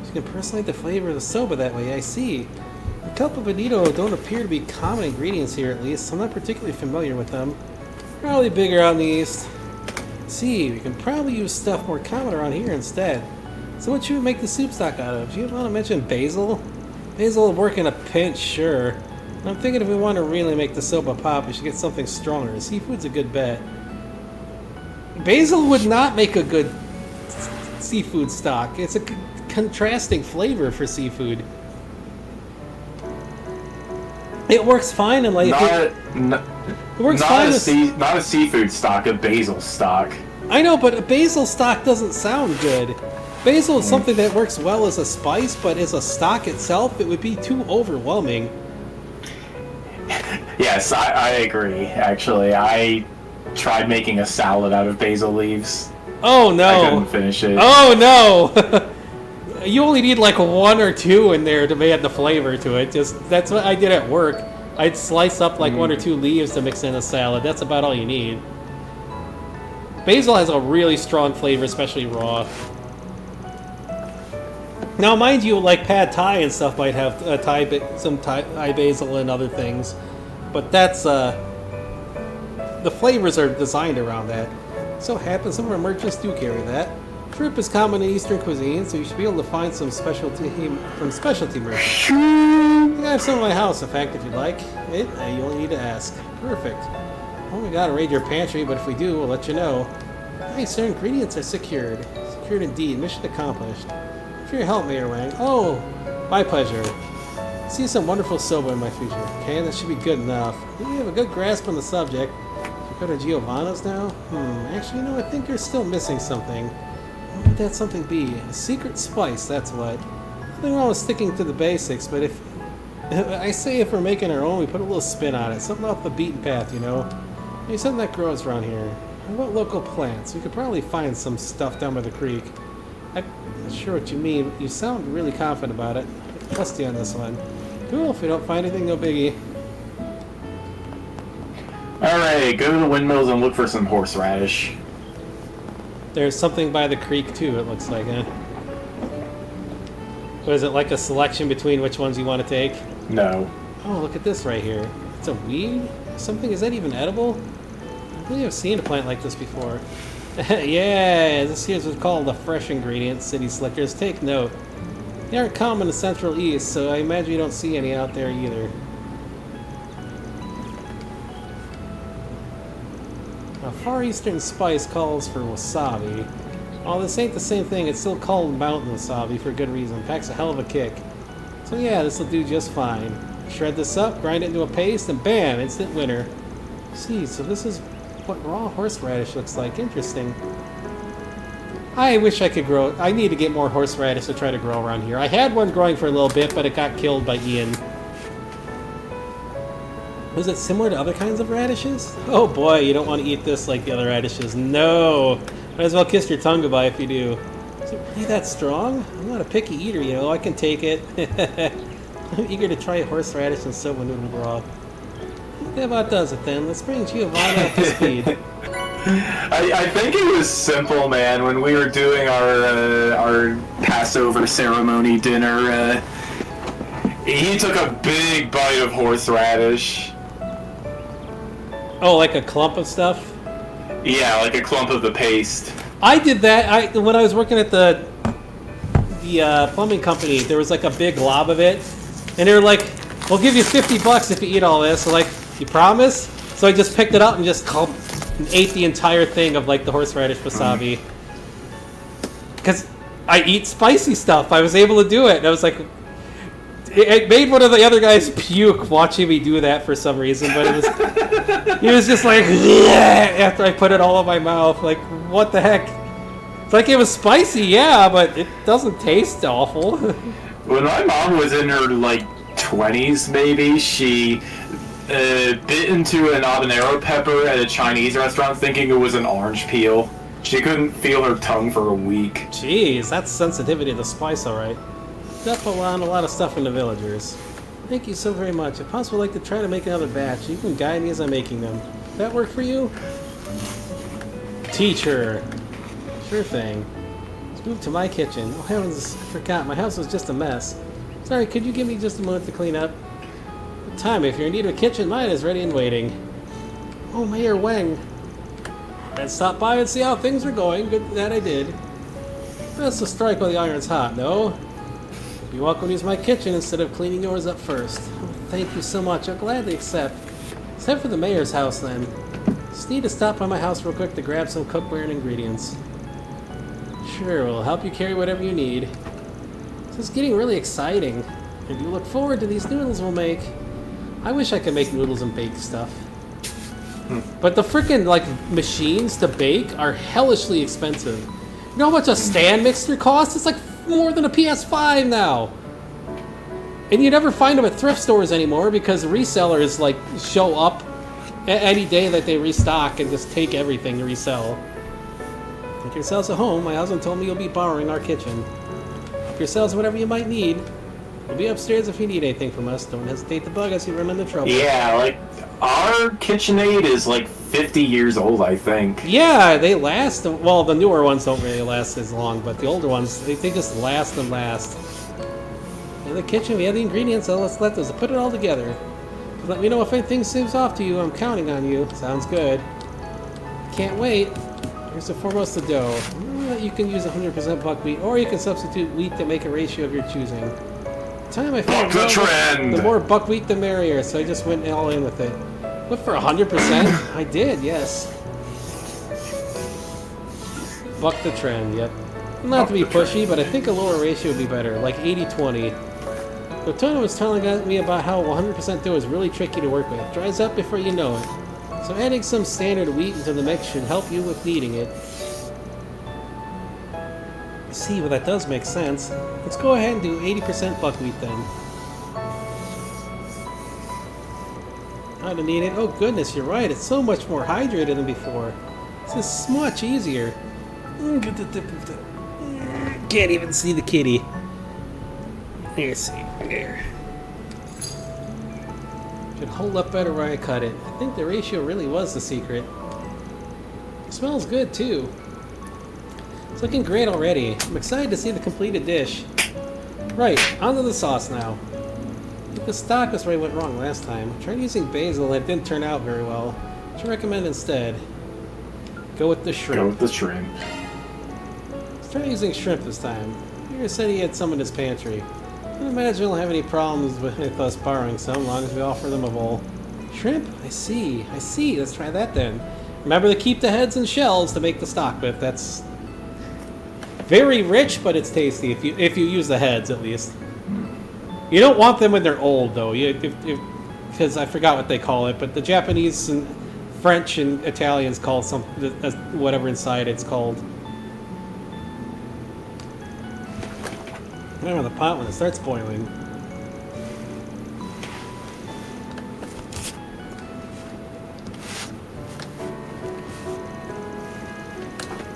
You can personalize the flavor of the soba that way, I see. The kelp and bonito don't appear to be common ingredients here, at least, so I'm not particularly familiar with them. Probably bigger out in the east. See, we can probably use stuff more common around here instead. So what should we make the soup stock out of? Do you want to mention basil? Basil will work in a pinch, sure. I'm thinking if we want to really make the soba pop, we should get something stronger. Seafood's a good bet. Basil would not make a good seafood stock. It's a contrasting flavor for seafood. It works fine in like... It works fine
not a seafood stock, a basil stock.
I know, but a basil stock doesn't sound good. Basil is something that works well as a spice, but as a stock itself, it would be too overwhelming.
Yes, I agree, actually. I tried making a salad out of basil leaves.
Oh no!
I couldn't finish it.
Oh no! You only need like 1 or 2 in there to add the flavor to it. That's what I did at work. I'd slice up like 1 or 2 leaves to mix in a salad. That's about all you need. Basil has a really strong flavor, especially raw. Now, mind you, like pad thai and stuff might have some Thai basil and other things, but that's the flavors are designed around that. So happens some of our merchants do carry that. Shrimp is common in Eastern cuisine, so you should be able to find some specialty merchants. I have some in my house, in fact, if you'd like it. You only need to ask. Perfect. Well, we gotta raid your pantry, but if we do, we'll let you know. Nice, sir. Ingredients are secured. Secured indeed. Mission accomplished. For your help, Mayor Wang. Oh, my pleasure. See some wonderful soba in my future. Okay, that should be good enough. You have a good grasp on the subject. Should we go to Giovanna's now? Actually, you know, I think you're still missing something. What would that something be? A secret spice, that's what. Nothing wrong with sticking to the basics, but if we're making our own, we put a little spin on it. Something off the beaten path, you know? Maybe something that grows around here. How about local plants? We could probably find some stuff down by the creek. I'm not sure what you mean. You sound really confident about it. Trust you on this one. Cool, if we don't find anything, no biggie.
Alright, go to the windmills and look for some horseradish.
There's something by the creek too, it looks like, huh? What is it, like a selection between which ones you want to take?
No.
Oh, look at this right here. It's a weed? Something, is that even edible? I believe I've seen a plant like this before. Yeah, this here's what's called a fresh ingredient, City Slickers. Take note. They aren't common in the Central East, so I imagine you don't see any out there either. A Far Eastern spice calls for wasabi. While this ain't the same thing, it's still called mountain wasabi for good reason. Packs a hell of a kick. So yeah, this'll do just fine. Shred this up, grind it into a paste, and bam, instant winner. See, so this is what raw horseradish looks like. Interesting. I wish I could grow. I need to get more horseradish to try to grow around here. I had one growing for a little bit, but it got killed by Ian. Was it similar to other kinds of radishes? Oh boy, you don't want to eat this like the other radishes. No! Might as well kiss your tongue goodbye if you do. Is it really that strong? I'm not a picky eater, you know. I can take it. I'm eager to try horseradish and soba noodle broth. That about does it then. Let's bring Giovanna up to speed.
I think it was simple, man. When we were doing our Passover ceremony dinner, he took a big bite of horseradish.
Oh, like a clump of stuff?
Yeah, like a clump of the paste.
I did that. When I was working at the plumbing company, there was like a big glob of it, and they were like, "We'll give you $50 if you eat all this." So like, you promise? So I just picked it up and just ate the entire thing of like the horseradish wasabi. Because I eat spicy stuff. I was able to do it. And I was like, it made one of the other guys puke watching me do that for some reason. But it was, he was just like, after I put it all in my mouth. Like, what the heck? It's like it was spicy, yeah, but it doesn't taste awful.
When my mom was in her like 20s, maybe, she bit into an habanero pepper at a Chinese restaurant thinking it was an orange peel. She couldn't feel her tongue for a week.
Jeez, that's sensitivity to spice, alright. Definitely on a lot of stuff in the villagers. Thank you so very much. If possible, I'd like to try to make another batch. You can guide me as I'm making them. That work for you? Teacher. Sure thing. Let's move to my kitchen. Oh heavens, I forgot. My house was just a mess. Sorry, could you give me just a moment to clean up? Good time. If you're in need of a kitchen, mine is ready and waiting. Oh, Mayor Wang. Let's stop by and see how things are going. Good that I did. That's a strike while the iron's hot, no? You're welcome to use my kitchen instead of cleaning yours up first. Oh, thank you so much. I'll gladly accept. Except for the mayor's house, then. Just need to stop by my house real quick to grab some cookware and ingredients. Sure, we'll help you carry whatever you need. This is getting really exciting. I do look forward to these noodles we'll make. I wish I could make noodles and bake stuff. But the frickin' like machines to bake are hellishly expensive. You know how much a stand mixer costs? It's like more than a PS5 now. And you never find them at thrift stores anymore because resellers like show up any day that they restock and just take everything to resell. Make yourselves at home. My husband told me you'll be borrowing our kitchen. Help yourselves whatever you might need. We'll be upstairs if you need anything from us. Don't hesitate to bug us if you run into trouble.
Yeah, like, our KitchenAid is like 50 years old, I think.
Yeah, they last. Well, the newer ones don't really last as long, but the older ones, they just last and last. In the kitchen, we have the ingredients, so let's put it all together. Let me know if anything seems off to you. I'm counting on you. Sounds good. Can't wait. Here's the foremost of dough. You can use 100% buckwheat, or you can substitute wheat to make a ratio of your choosing. The time I found
the
more buckwheat the merrier, so I just went all in with it. What, for 100%? I did, yes. Buck the trend, yep. Not to be pushy, but I think a lower ratio would be better, like 80-20. Lotona was telling me about how 100% dough is really tricky to work with. It dries up before you know it. So adding some standard wheat into the mix should help you with kneading it. See, well, that does make sense. Let's go ahead and do 80% buckwheat then. How to knead it? Oh goodness, you're right. It's so much more hydrated than before. This is much easier. Can't even see the kitty. Let's see. There. Should hold up better where I cut it. I think the ratio really was the secret. It smells good too. It's looking great already. I'm excited to see the completed dish. Right, onto the sauce now. I think the stock was where I went wrong last time. I tried using basil and it didn't turn out very well. What do you recommend instead? Go with the shrimp.
Go with the shrimp.
Let's try using shrimp this time. Peter said he had some in his pantry. I don't imagine he'll have any problems with us borrowing some, as long as we offer them a bowl. Shrimp? I see. Let's try that then. Remember to keep the heads and shells to make the stock with. That's very rich, but it's tasty if you use the heads at least. You don't want them when they're old though. Because I forgot what they call it, but the Japanese and French and Italians call some whatever inside it's called. I'm in the pot when it starts boiling.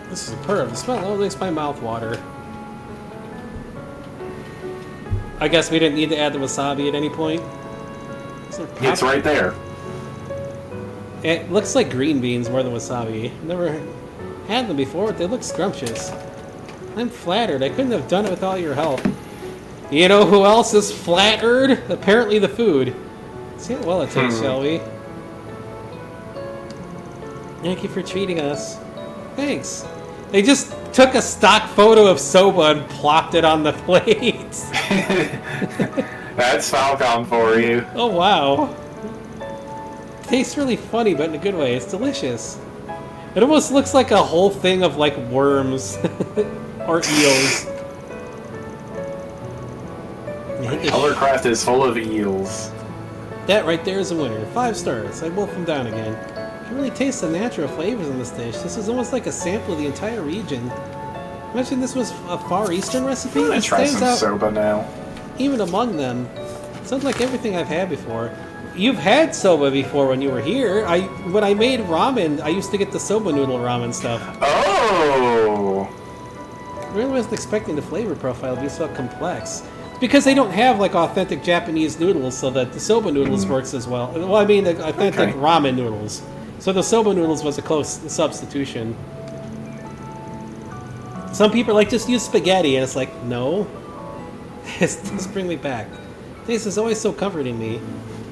This is superb. The smell only makes my mouth water. I guess we didn't need to add the wasabi at any point.
It's right there.
It looks like green beans more than wasabi. Never had them before, but they look scrumptious. I'm flattered. I couldn't have done it without your help. You know who else is flattered? Apparently the food. See how well it tastes, shall we? Thank you for treating us. Thanks. They just took a stock photo of soba and plopped it on the plate.
That's Falcon for you.
Oh, wow. Tastes really funny, but in a good way. It's delicious. It almost looks like a whole thing of, like, worms. Or eels.
Colorcraft is full of eels.
That right there is a winner. 5 stars. I wolf them down again. You can really taste the natural flavors in this dish. This is almost like a sample of the entire region. I mentioned this was a Far Eastern recipe.
I'm gonna try some soba now.
Even among them. Sounds like everything I've had before. You've had soba before when you were here. When I made ramen, I used to get the soba noodle ramen stuff.
Oh!
I really wasn't expecting the flavor profile to be so complex. It's because they don't have like authentic Japanese noodles, so that the soba noodles works as well. Well, I mean the authentic ramen noodles. So the soba noodles was a close substitution. Some people are like, just use spaghetti, and it's like, no. Just bring me back. This is always so comforting me,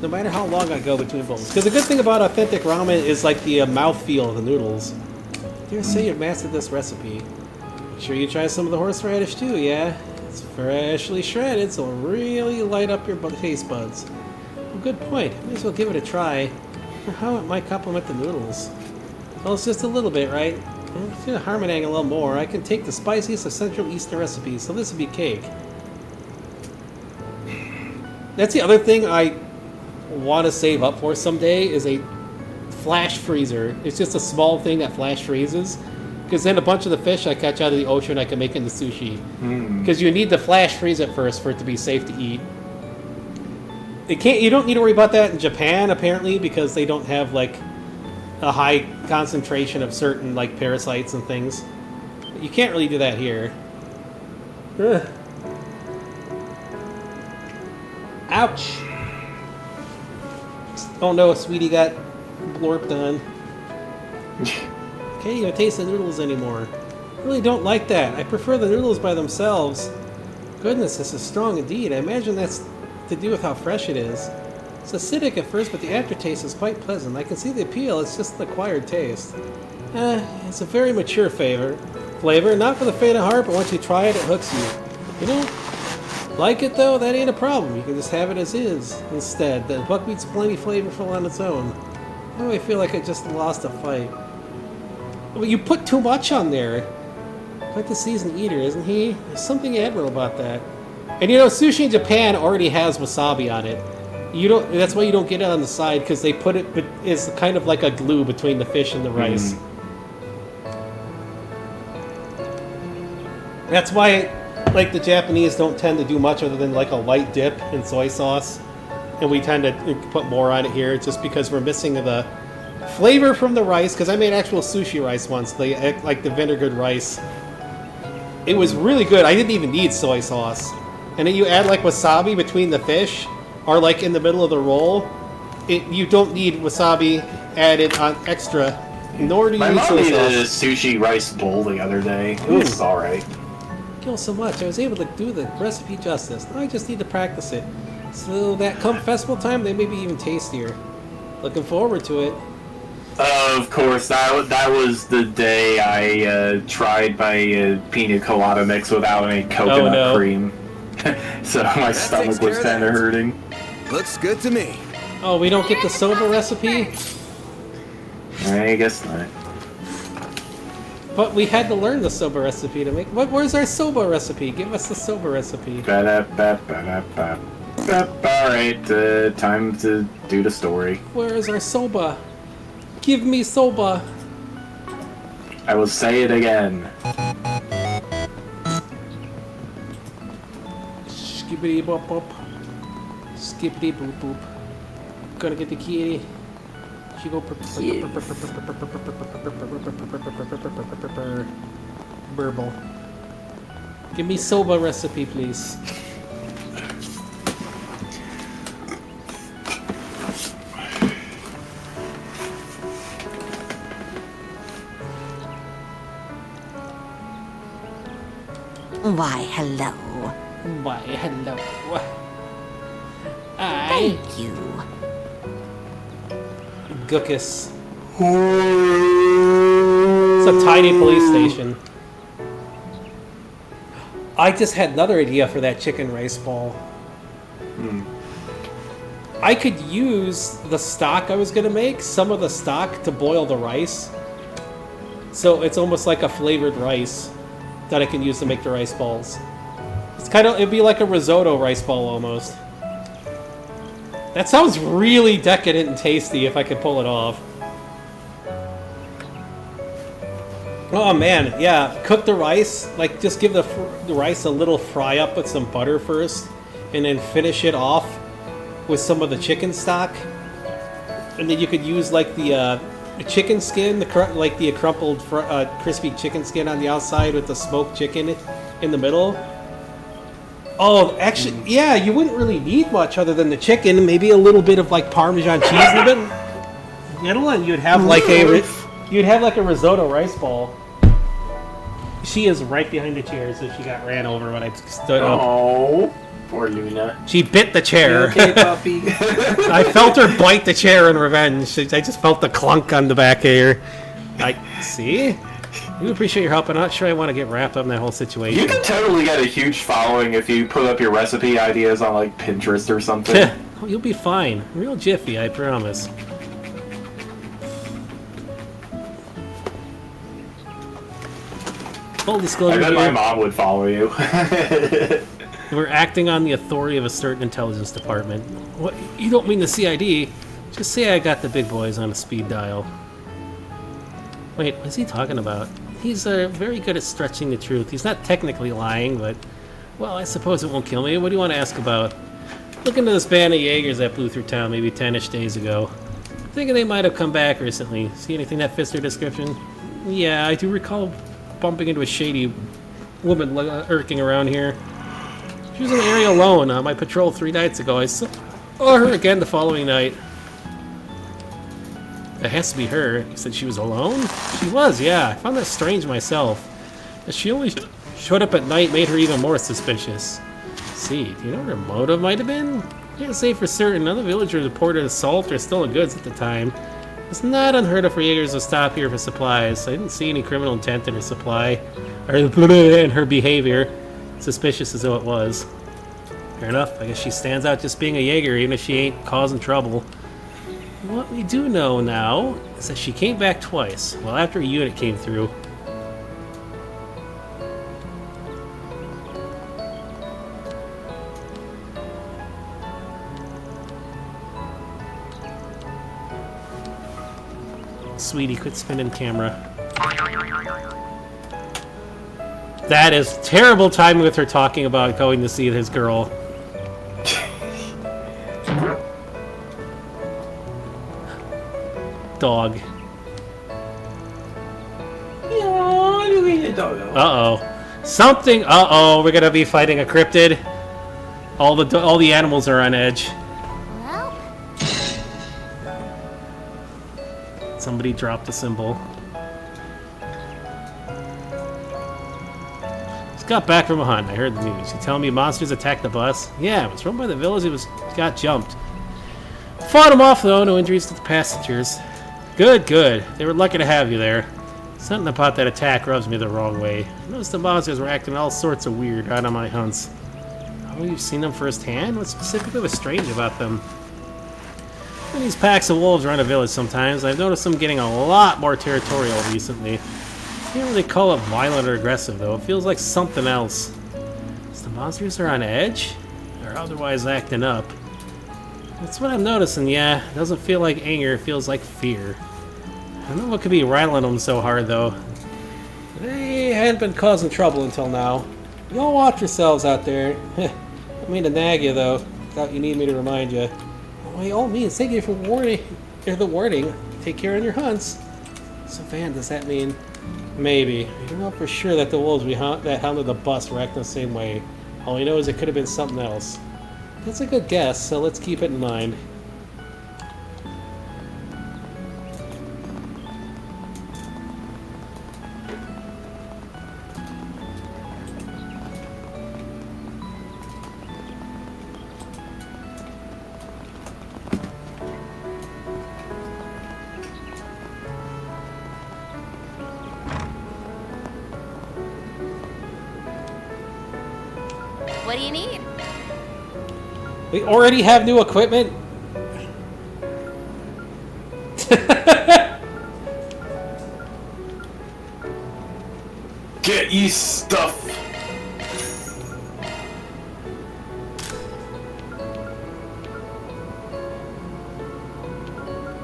no matter how long I go between bowls. Because the good thing about authentic ramen is like the mouthfeel of the noodles. Dare say you've mastered this recipe. Sure you try some of the horseradish too, yeah? It's freshly shredded, so it'll really light up your taste buds. Well, good point. May as well give it a try. For how it might complement the noodles. Well, it's just a little bit, right? Well, it's gonna harmonize a little more. I can take the spiciest of Central Eastern recipes, so this would be cake. That's the other thing I want to save up for someday is a flash freezer. It's just a small thing that flash freezes. Because then a bunch of the fish I catch out of the ocean I can make into sushi. Because you need to flash freeze it first for it to be safe to eat. You don't need to worry about that in Japan, apparently, because they don't have, like, a high concentration of certain, like, parasites and things. But you can't really do that here. Ugh. Ouch! Oh no, sweetie got blorped on. Can't even taste the noodles anymore. I really don't like that. I prefer the noodles by themselves. Goodness, this is strong indeed. I imagine that's to do with how fresh it is. It's acidic at first, but the aftertaste is quite pleasant. I can see the appeal, it's just an acquired taste. It's a very mature flavor, not for the faint of heart, but once you try it, it hooks you. You know, like it though, that ain't a problem. You can just have it as is instead. The buckwheat's plenty flavorful on its own. Why do I feel like I just lost a fight? Well, you put too much on there. Quite the seasoned eater, isn't he? There's something admirable about that. And you know, sushi in Japan already has wasabi on it. You don't. That's why you don't get it on the side, because they put it. It's kind of like a glue between the fish and the rice. That's why, like, the Japanese don't tend to do much other than like a light dip in soy sauce, and we tend to put more on it here, just because we're missing the flavor from the rice. Because I made actual sushi rice once, like the vinegared rice. It was really good. I didn't even need soy sauce. And then you add like wasabi between the fish, or like in the middle of the roll. You don't need wasabi added on extra, nor do you need soy sauce.
My mom made a sushi rice bowl the other day. It was alright.
Kill so much. I was able to do the recipe justice. Now I just need to practice it. So that come festival time, they may be even tastier. Looking forward to it.
Of course, that was the day I tried my pina colada mix without any coconut cream. So my stomach was kind of hurting.
Looks good to me.
Oh, we don't get the soba recipe?
I guess not.
But we had to learn the soba recipe to make... Where's our soba recipe? Give us the soba recipe.
Alright, time to do the story.
Where is our soba? Give me soba.
I will say it again.
Skippity bop bop. Skippity boop boop. Gonna get the kitty. She go burble. Give me soba recipe, please.
Why, hello.
Why, hello.
Thank you.
Gookus. It's a tiny police station. I just had another idea for that chicken rice ball. I could use the stock I was going to make, some of the stock, to boil the rice. So it's almost like a flavored rice that I can use to make the rice balls. It's kind of, it'd be like a risotto rice ball almost. That sounds really decadent and tasty if I could pull it off. Oh man, yeah, cook the rice, like just give the rice a little fry up with some butter first, and then finish it off with some of the chicken stock. And then you could use like the chicken skin, like the crumpled crispy chicken skin on the outside with the smoked chicken in the middle. Oh, actually, yeah, you wouldn't really need much other than the chicken, maybe a little bit of like Parmesan cheese in the middle, and you'd have like a risotto rice ball. She is right behind the chair, so she got ran over when I stood up.
Oh, poor Luna.
She bit the chair.
You okay, puppy?
I felt her bite the chair in revenge. I just felt the clunk on the back here. See? You appreciate your help. I'm not sure I want to get wrapped up in that whole situation.
You could totally get a huge following if you put up your recipe ideas on like Pinterest or something.
Oh, you'll be fine. Real jiffy, I promise. Full disclosure,
I bet my mom would follow you.
We're acting on the authority of a certain intelligence department. What? You don't mean the CID? Just say I got the big boys on a speed dial. Wait, what's he talking about? He's very good at stretching the truth. He's not technically lying, but... Well, I suppose it won't kill me. What do you want to ask about? Look into this band of Jaegers that blew through town maybe 10-ish days ago. Thinking they might have come back recently. See anything that fits their description? Yeah, I do recall bumping into a shady woman lurking around here. She was in the area alone on my patrol 3 nights ago. I saw her again the following night. It has to be her. You said she was alone? She was, yeah. I found that strange myself. That she only showed up at night made her even more suspicious. See, do you know what her motive might have been? Can't say for certain. None of the villagers reported assault or stolen goods at the time. It's not unheard of for Jaegers to stop here for supplies. I didn't see any criminal intent in her supply, or in her behavior, suspicious as though it was. Fair enough. I guess she stands out just being a Jaeger, even if she ain't causing trouble. What we do know now is that she came back twice. Well, after a unit came through. Sweetie, quit spinning camera. That is terrible timing with her talking about going to see his girl. Dog. Uh-oh. Something. Uh-oh. We're gonna be fighting a cryptid. All the animals are on edge. Somebody dropped a symbol. Just got back from a hunt. I heard the news. You telling me monsters attacked the bus? Yeah, it was run by the village. It got jumped. Fought them off though. No injuries to the passengers. Good, good. They were lucky to have you there. Something about that attack rubs me the wrong way. I noticed the monsters were acting all sorts of weird out on my hunts. Oh, you've seen them firsthand? What specifically was strange about them? When these packs of wolves run a village sometimes, I've noticed them getting a lot more territorial recently. Can't really call it violent or aggressive though. It feels like something else. Is the monsters are on edge? Or otherwise acting up? That's what I'm noticing, yeah. It doesn't feel like anger, it feels like fear. I don't know what could be rattling them so hard though. They hadn't been causing trouble until now. Y'all watch yourselves out there. I don't mean to nag you though. Thought you need me to remind you. By all means, thank you for the warning. Take care on your hunts. So, Van, does that mean maybe? We don't know for sure that the wolves that hounded the bus were acting the same way. All we know is it could have been something else. That's a good guess, so let's keep it in mind.
What do you need?
We already have new equipment?
Get ye stuff!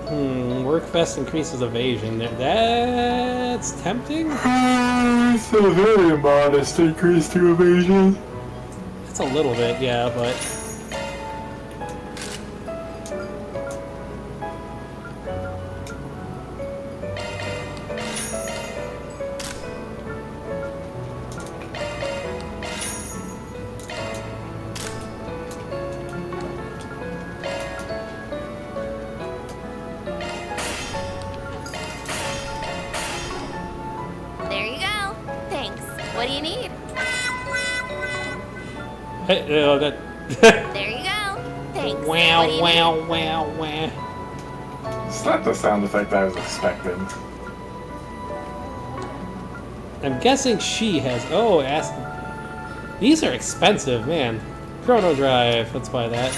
Workfest increases evasion. That's tempting?
It's a very modest increase to evasion.
It's a little bit, yeah, but...
There you go. Thanks. What do you need?
Hey, that...
There you go. Thanks.
Wow,
What do you
wow,
need?
wow, wow.
It's not the sound effect I was expecting.
I'm guessing she has... Oh, ask... These are expensive, man. Chrono Drive. Let's buy that.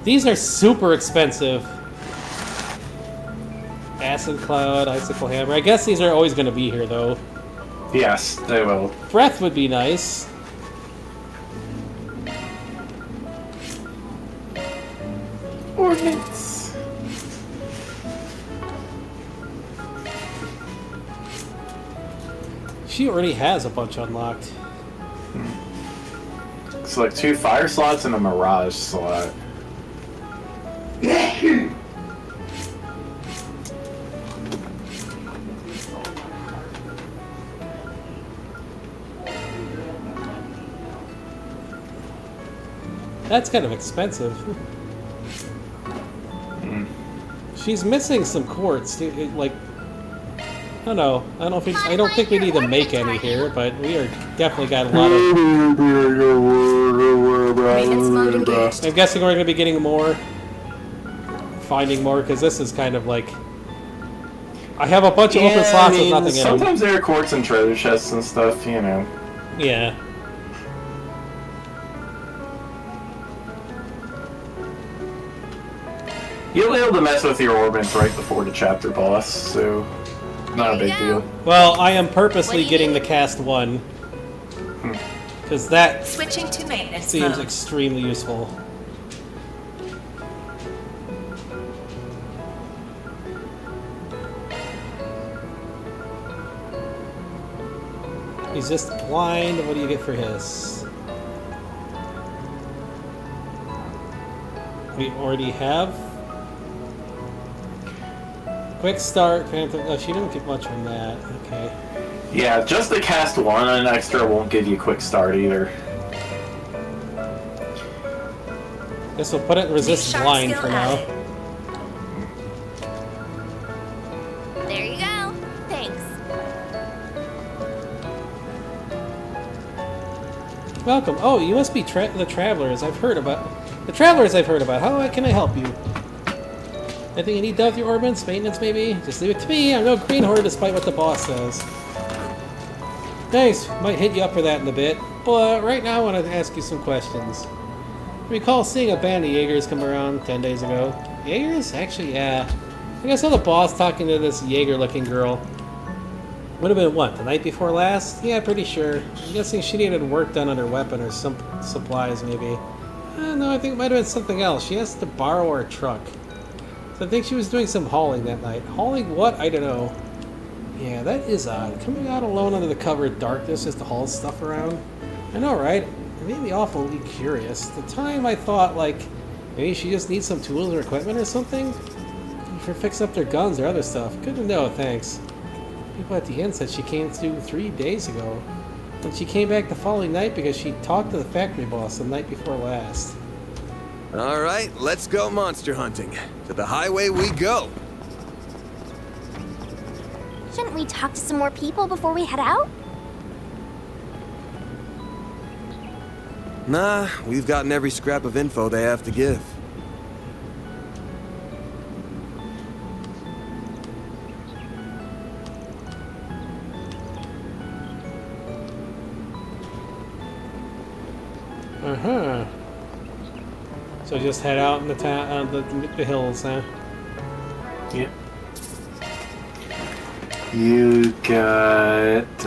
These are super expensive. Acid Cloud, Icicle Hammer. I guess these are always going to be here, though.
Yes, they will.
Breath would be nice.
Ordnance.
She already has a bunch unlocked.
It's like 2 fire slots and a mirage slot.
That's kind of expensive. She's missing some quartz. Like, I don't know. I don't think we need to make any here, but we are definitely got a lot of.
Maintenance mode engaged.
I'm guessing we're going to be getting more, finding more, because this is kind of like. I have a bunch of open slots with nothing in them.
Sometimes there are quartz and treasure chests and stuff, you know.
Yeah.
You'll be able to mess with your orbits right before the chapter boss, so not a big deal.
Well, I am purposely getting the cast 1. Because that
Switching to maintenance
seems
mode.
extremely useful. He's just blind. What do you get for his? We already have. Quick start. Phantom. Oh, she didn't get much from that. Okay.
Yeah, just the cast 1 and an extra won't give you quick start either.
Guess we'll put it in resist blind for now.
There you go. Thanks.
Welcome. Oh, you must be the travelers I've heard about. The travelers I've heard about. How can I help you? Anything you need done with your orbits? Maintenance, maybe? Just leave it to me. I'm no green horde despite what the boss says. Thanks. Might hit you up for that in a bit. But right now I want to ask you some questions. Recall seeing a band of Jaegers come around 10 days ago. Jaegers? Actually, yeah. I think I saw the boss talking to this Jaeger-looking girl. Would have been what, the night before last? Yeah, pretty sure. I'm guessing she needed work done on her weapon or some supplies, maybe. No, I think it might have been something else. She asked to borrow her truck. So I think she was doing some hauling that night. Hauling what? I don't know. Yeah, that is odd. Coming out alone under the cover of darkness just to haul stuff around. I know, right? It made me awfully curious. At the time I thought, like, maybe she just needs some tools or equipment or something? For fixing up their guns or other stuff. Good to know, thanks. People at the inn said she came through 3 days ago. And she came back the following night because she talked to the factory boss the night before last.
All right, let's go monster hunting. To the highway we go.
Shouldn't we talk to some more people before we head out?
Nah, we've gotten every scrap of info they have to give.
Uh-huh. So just head out in the town, the hills, huh?
Yep. You got,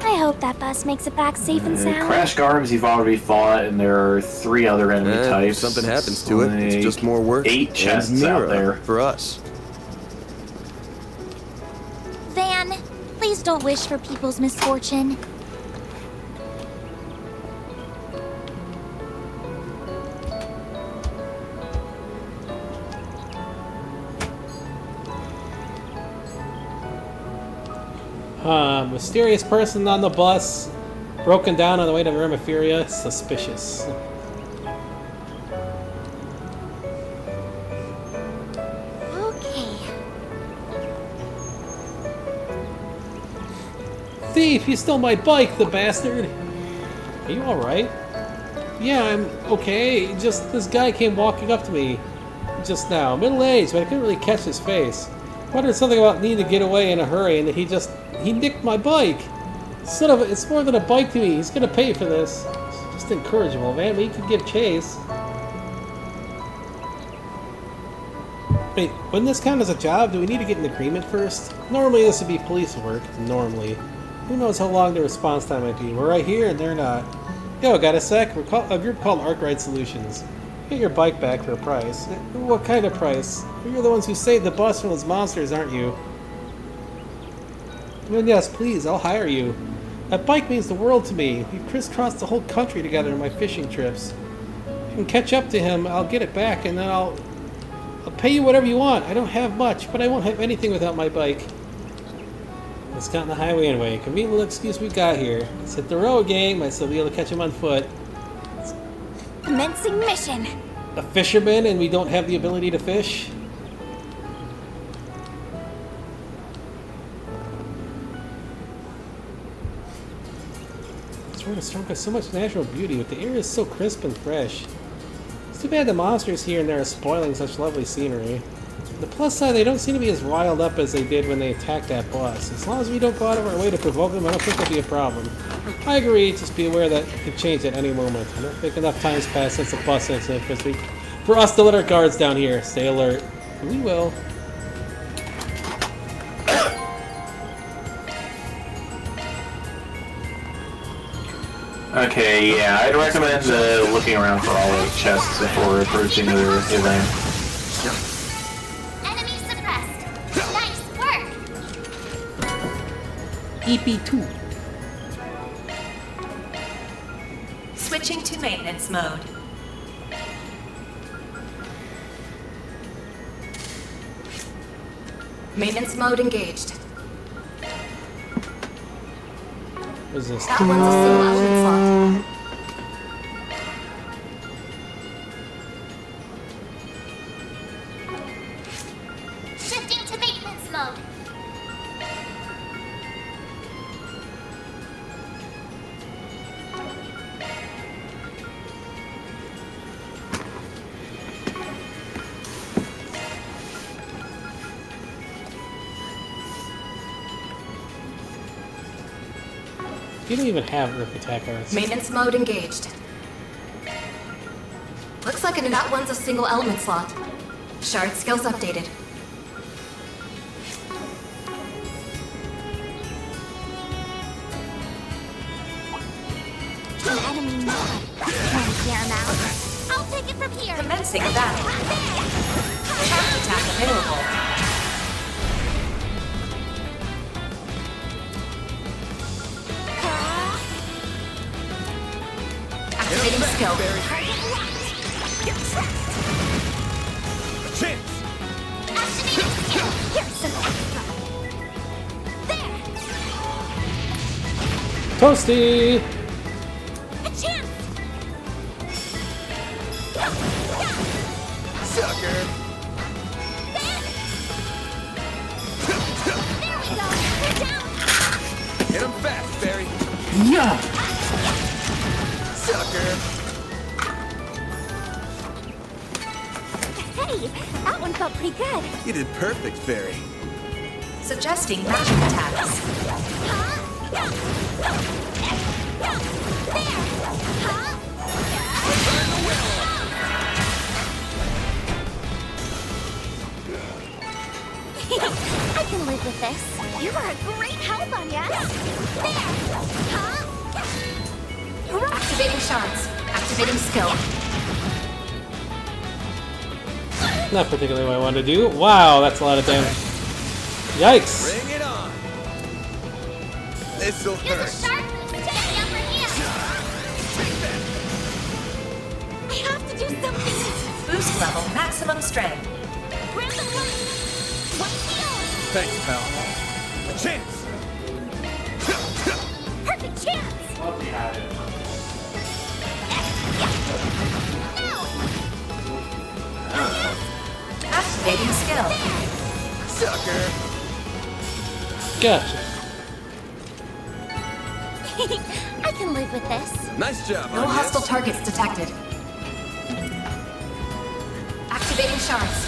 I hope that bus makes it back safe and sound.
Crash Garms you've already fought, and there are 3 other enemy types.
If something happens to it, it's just more work.
8 chests out there.
For us.
Van, please don't wish for people's misfortune.
Mysterious person on the bus, broken down on the way to Remiferia. Suspicious.
Okay.
Thief! You stole my bike, the bastard! Are you alright? Yeah, I'm okay. Just this guy came walking up to me just now. Middle-aged, but I couldn't really catch his face. Wondered something about needing to get away in a hurry, and he nicked my bike. Son of a, it's more than a bike to me. He's gonna pay for this. It's just incorrigible, man. We could give chase. Wait, wouldn't this count as a job? Do we need to get an agreement first? Normally this would be police work. Normally. Who knows how long the response time might be. We're right here and they're not. Yo, got a sec? We're a group called Arkwright Solutions. Get your bike back for a price. What kind of price? You're the ones who saved the bus from those monsters, aren't you? Well, yes, please, I'll hire you. That bike means the world to me. We've crisscrossed the whole country together on my fishing trips. If you can catch up to him, I'll get it back, and then I'll pay you whatever you want. I don't have much, but I won't have anything without my bike. Let's get on the highway anyway. Convenient little excuse we got here. Let's hit the road, gang. Might still be able to catch him on foot.
Commencing mission.
A fisherman and we don't have the ability to fish? The storm has so much natural beauty, but the air is so crisp and fresh. It's too bad the monsters here and there are spoiling such lovely scenery. On the plus side, they don't seem to be as riled up as they did when they attacked that boss. As long as we don't go out of our way to provoke them, I don't think it'll be a problem. I agree, just be aware that it could change at any moment. I don't think enough time's passed since the boss incident for us to let our guards down here. Stay alert. We will.
Okay, yeah, I'd recommend looking around for all the chests before approaching the event.
Enemy suppressed. Nice work.
EP2. Switching to maintenance mode. Maintenance mode engaged.
What is this?
That one's a single element slot.
Shifting to maintenance mode.
You don't even have Earth Attack Arts.
Maintenance mode engaged. Looks like that one's a single element slot. Shard skills updated.
An enemy mod. Wanna clear him out? I'll take it from here.
Commencing battle. Charge attack available. Activating skill.
Chance.
Activating skill. Here's some extra. There.
Toasty!
A chance.
Sucker.
There we go. We're down.
Hit him fast, Barry.
Yeah!
Sucker.
Hey, that one felt pretty good.
You did perfect, Fairy.
Suggesting matching attacks.
I can live with this. You are a great help, Anya. There.
Activating shards. Activating skill.
Not particularly what I wanted to do. Wow, that's a lot of damage. Yikes!
Bring it on. This'll
Here's a
hurt.
sharp move to get the upper hand. I have to do something.
Boost level maximum strength.
Grab the one. One heal.
Thanks, pal. A chance.
Perfect chance.
Activating skill.
Sucker.
Gotcha.
I can live with this.
Nice job,
No
Anya.
hostile targets detected. Activating shards.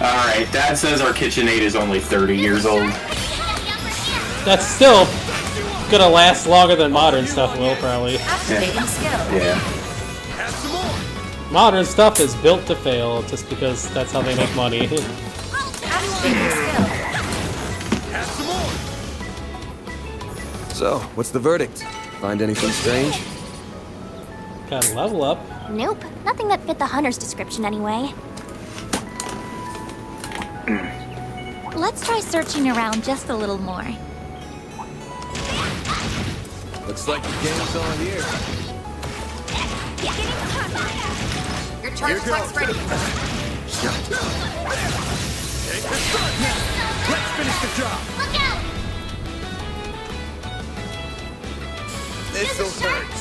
Alright, Dad says our KitchenAid is only 30 years old.
That's still gonna last longer than modern stuff will, probably.
Activating skill.
Yeah.
Have some more.
Modern stuff is built to fail just because that's how they make money.
Activating skill.
Have some more.
So, what's the verdict? Find anything strange?
Gotta level up.
Nope, nothing that fit the hunter's description anyway. Let's try searching around just a little more.
Looks like the game's on here.
Your charge attack's ready.
Take the sun. Let's finish the job.
Look out!
This'll hurt.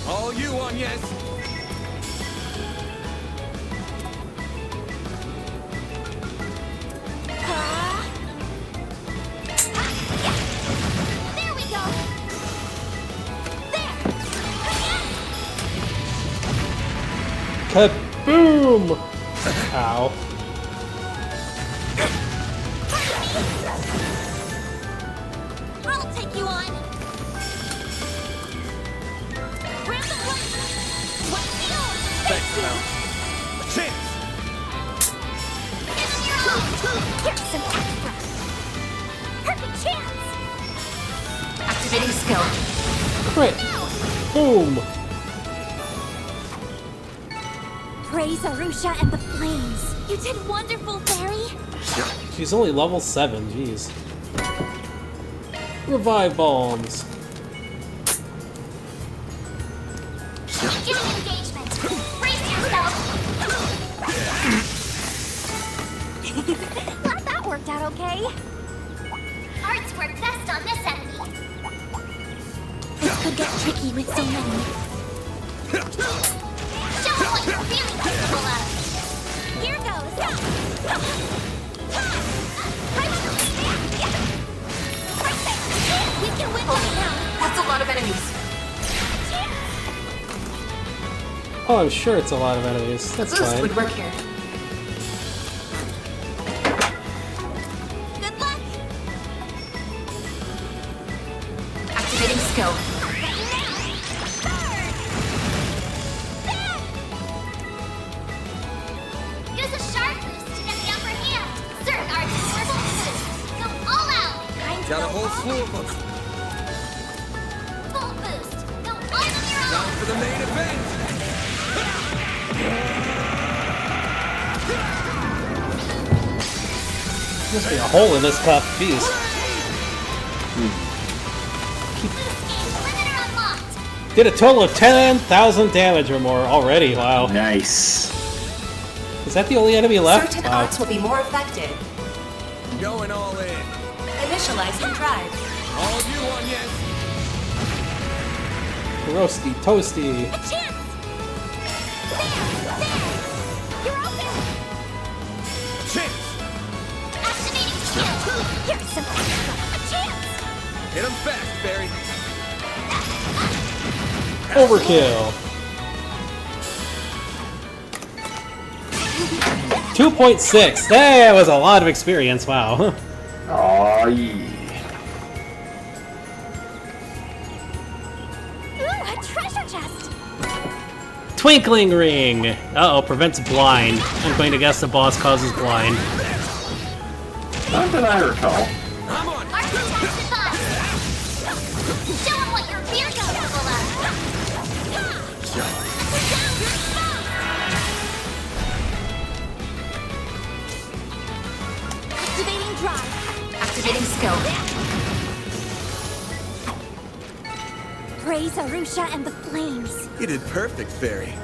All you on, yes.
There we go.
Kaboom! Ow.
I'll take you on. Random one.
Thanks, pal. A chance.
Here's some extra. Perfect chance.
Activating skill.
Crit. Boom.
Praise Arusha and the flames. You did wonderful, Fairy.
She's only level 7, jeez. Revive bombs.
Give me engagement. Brace yourself. Glad that worked out okay. Arts work best on this enemy. This could get tricky with so many. Show them what you're really capable of. Here goes. We can win this now.
That's a lot of enemies.
Oh, I'm sure it's a lot of enemies. That's
Boost
fine.
would work here.
Good luck.
Activating skill.
Use a sharp boost to get the upper hand. Certain arts full boost. Go all out.
Got a whole slew of them.
Full boost. Go all on your own.
Time for the main event.
Must be a hole in this cup. Jeez.
Limiter unlocked.
Did a total of 10,000 damage or more already. Wow.
Nice.
Is that the only enemy left?
Certain
Wow.
arts will be more effective.
Going all in.
Initializing drive.
All you on, yes.
Roasty toasty.
A chance. There. You're open.
Chance.
Activating skill. Here's some extra. A chance.
Hit him fast, Barry.
Overkill. 2.6. That was a lot of experience. Wow.
Oh yeah.
Ooh, a treasure chest.
Twinkling ring. Uh-oh, prevents blind. I'm going to guess the boss causes blind.
Not that I recall.
I'm on.
Architect's advice. Show them what you're really capable of. Activating drive.
Activating skill.
Praise Arusha and the flames.
You did perfect, Fairy.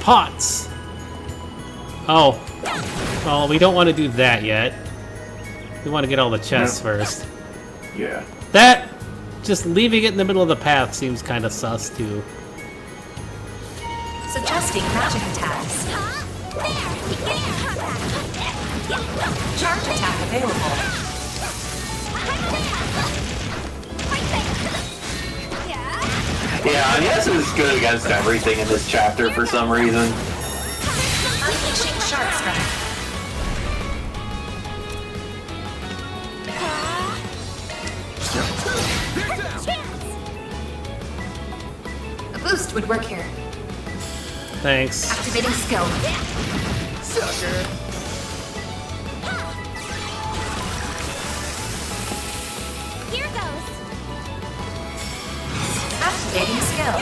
Pots. Oh. Well, we don't want to do that yet. We want to get all the chests first.
Yeah.
That, just leaving it in the middle of the path seems kind of sus, too.
Suggesting magic attacks. Charge attack available.
Yeah, Agnes is good against everything in this chapter for some reason.
Unleashing shark strike. A boost would work here.
Thanks.
Activating skill.
Sucker.
Here goes.
Activating skill.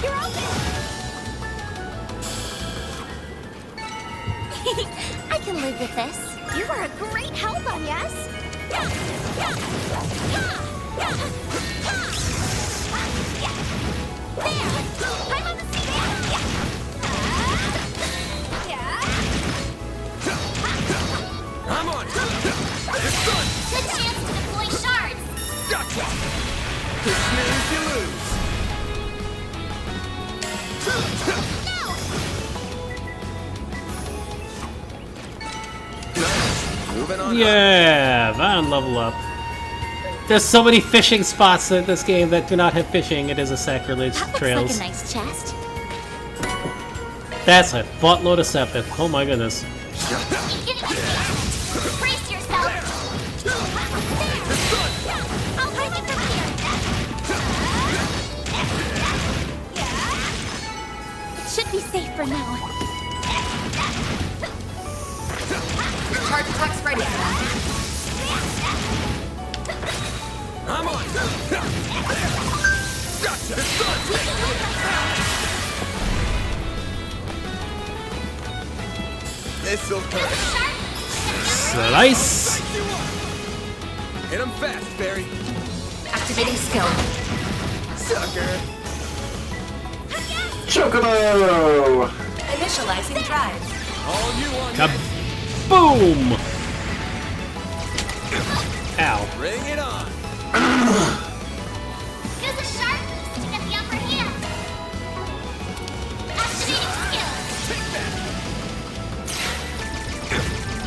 You're open. I can live with this. You were a great help, Agnes. There! I'm on the scene!
I'm on.
Good chance to deploy shards.
Gotcha. The snooze you lose. Moving on.
Yeah, Van level up. There's so many fishing spots in this game that do not have fishing. It is a sacrilege.
That looks
Trails.
like a nice chest.
That's a buttload of sepith. Oh my goodness.
Brace yourself. I'll bring it from here. It should be safe for now.
Charge attack's ready.
I'm on. Gotcha. This'll hurt.
Slice.
Hit him fast, Barry.
Activating skill.
Sucker.
Chocobo!
Initializing drive.
All you want.
Kaboom! Ow.
Bring it on.
Use a sharp boost to get the upper hand. Activating skill.
Take that.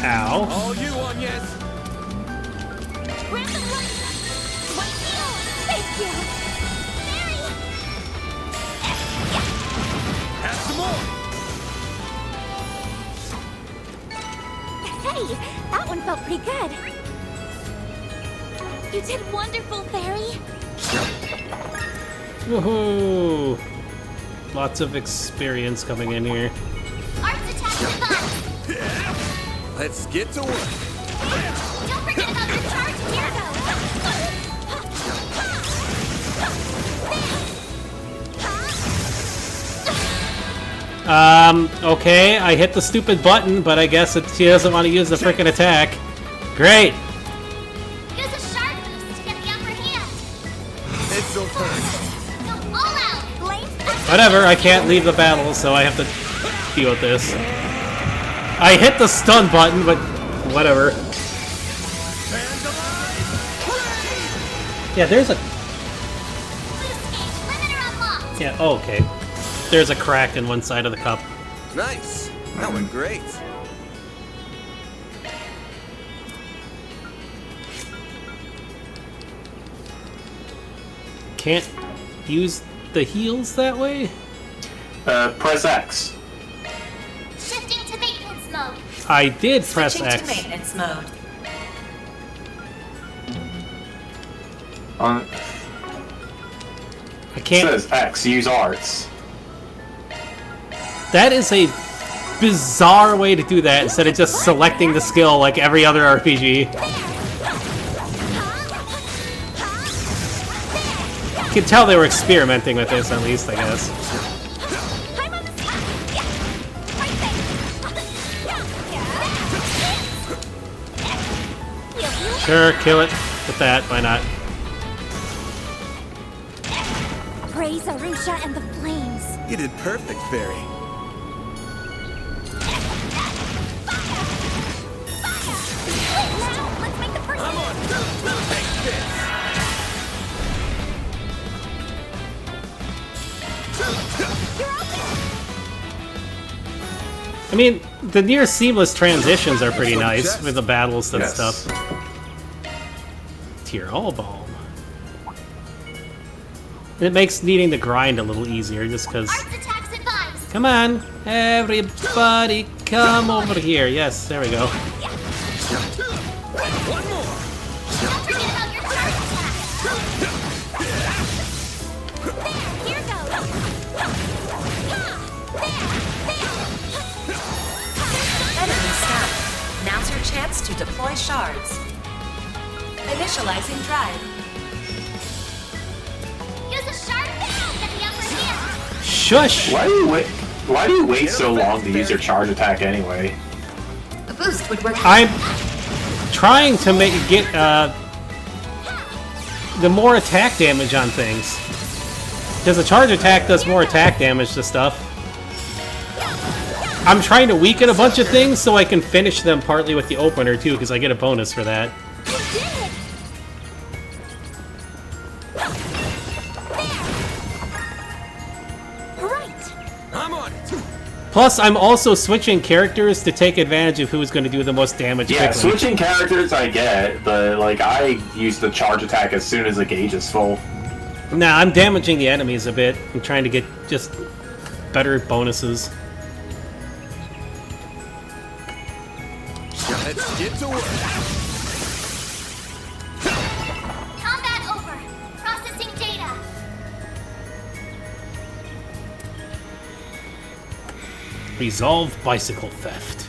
Ow.
All you want, yes.
Grab the blood. Wait, thank you. Mary.
Have some more.
Hey, that one felt pretty good. You did wonderful, Fairy.
Woohoo! Lots of experience coming in here.
Arts attack advice.
Let's get to work.
Don't forget about your charge, Virgo.
Okay, I hit the stupid button, but I guess she doesn't want to use the frickin' attack. Great!
Use a sharp boost to get the upper hand.
This'll hurt.
Go all out. Blades.
Whatever, I can't leave the battle, so I have to deal with this. I hit the stun button, but whatever. Yeah, there's a...
Limiter unlocked.
Yeah, oh, okay. There's a crack in one side of the cup.
Nice. That went great.
Can't use the heals that way?
Press X.
Shifting to maintenance mode.
I did press
Switching to
X.
maintenance mode.
On
I can't...
says X, use arts.
That is a bizarre way to do that instead of just selecting the skill like every other RPG. You can tell they were experimenting with this, at least, I guess. Sure, kill it with that, why not?
Praise Arusha and the flames.
You did perfect, Fairy.
Let's make the first.
I'm on. Take this.
I mean, the near seamless transitions are pretty nice with the battles and
Yes.
stuff. Tier all balm. It makes needing to grind a little easier just because.
Arts attacks advised.
Come on, everybody, come over here. Yes, there we go.
One more.
Don't forget about your charge attack. There, here goes.
Enemy snap. Now's your chance to deploy shards. Initializing drive.
Use a sharp boost to get the upper hand.
Shush!
Why do you wait so long to use your charge attack anyway?
A boost would work.
I'm trying to get the more attack damage on things. Because the charge attack does more attack damage to stuff. I'm trying to weaken a bunch of things so I can finish them partly with the opener too, because I get a bonus for that. Plus, I'm also switching characters to take advantage of who's going to do the most damage.
Yeah,
quickly.
switching characters I get, but like I use the charge attack as soon as the gauge is full.
Nah, I'm damaging the enemies a bit. I'm trying to get just better bonuses.
Let's get to work.
Combat over. Processing data.
Resolve bicycle theft.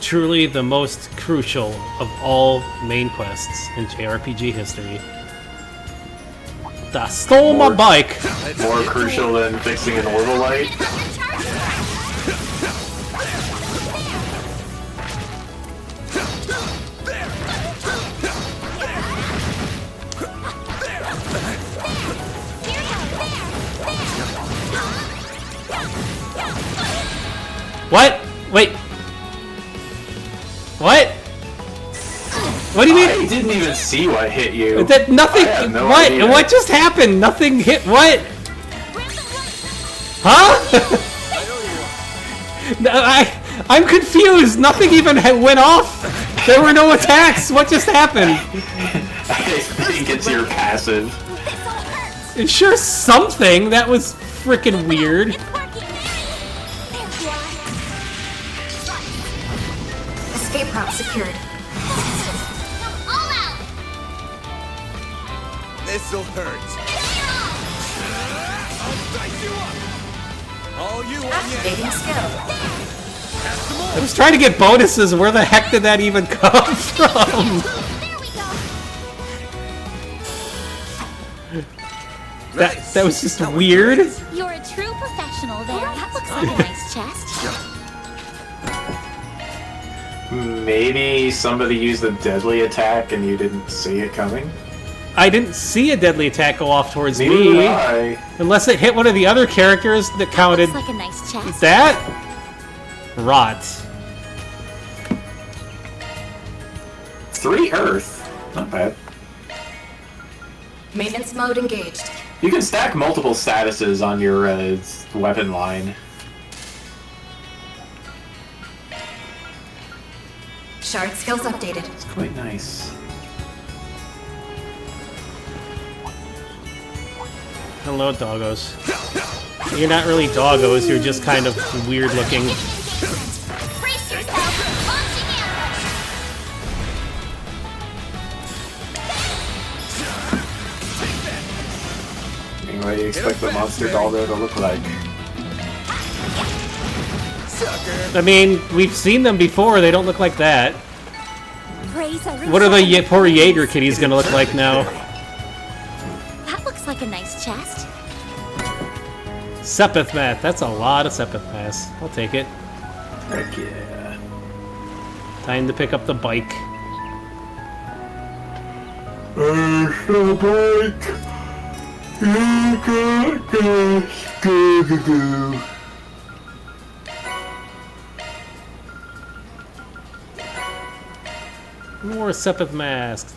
Truly the most crucial of all main quests in JRPG history. I stole my bike!
More crucial than fixing an orbital light.
What? Wait. What? What do you mean?
I didn't even see what hit you.
That nothing.
I have no
What?
idea.
What just happened? Nothing hit. What? Huh? No, I'm confused. Nothing even went off. There were no attacks. What just happened?
I think it's your passive.
Sure, something. That was freaking weird.
Escape route secured.
All out.
This'll hurt. I'll dice you up. All you
Activating skill.
I was trying to get bonuses. Where the heck did that even come from? That was just weird.
You're a true professional there. That looks like a nice chest.
Maybe somebody used a deadly attack and you didn't see it coming?
I didn't see a deadly attack go off towards
Neither
me.
did I.
Unless it hit one of the other characters that counted.
Looks like a nice chest.
That? Rot.
3 Earth. Not bad.
Maintenance mode engaged.
You can stack multiple statuses on your weapon line.
Shard skills updated.
It's quite nice.
Hello, doggos. You're not really doggos, you're just kind of weird looking.
Brace yourself. Launching ambush.
What do you expect the monster doggo to look like?
I mean, we've seen them before, they don't look like that. What are the poor Jaeger kitties gonna look like now?
That looks like a nice chest.
Sepith math, that's a lot of Sepith math. I'll take it.
Heck yeah.
Time to pick up the bike. More Sepith masks.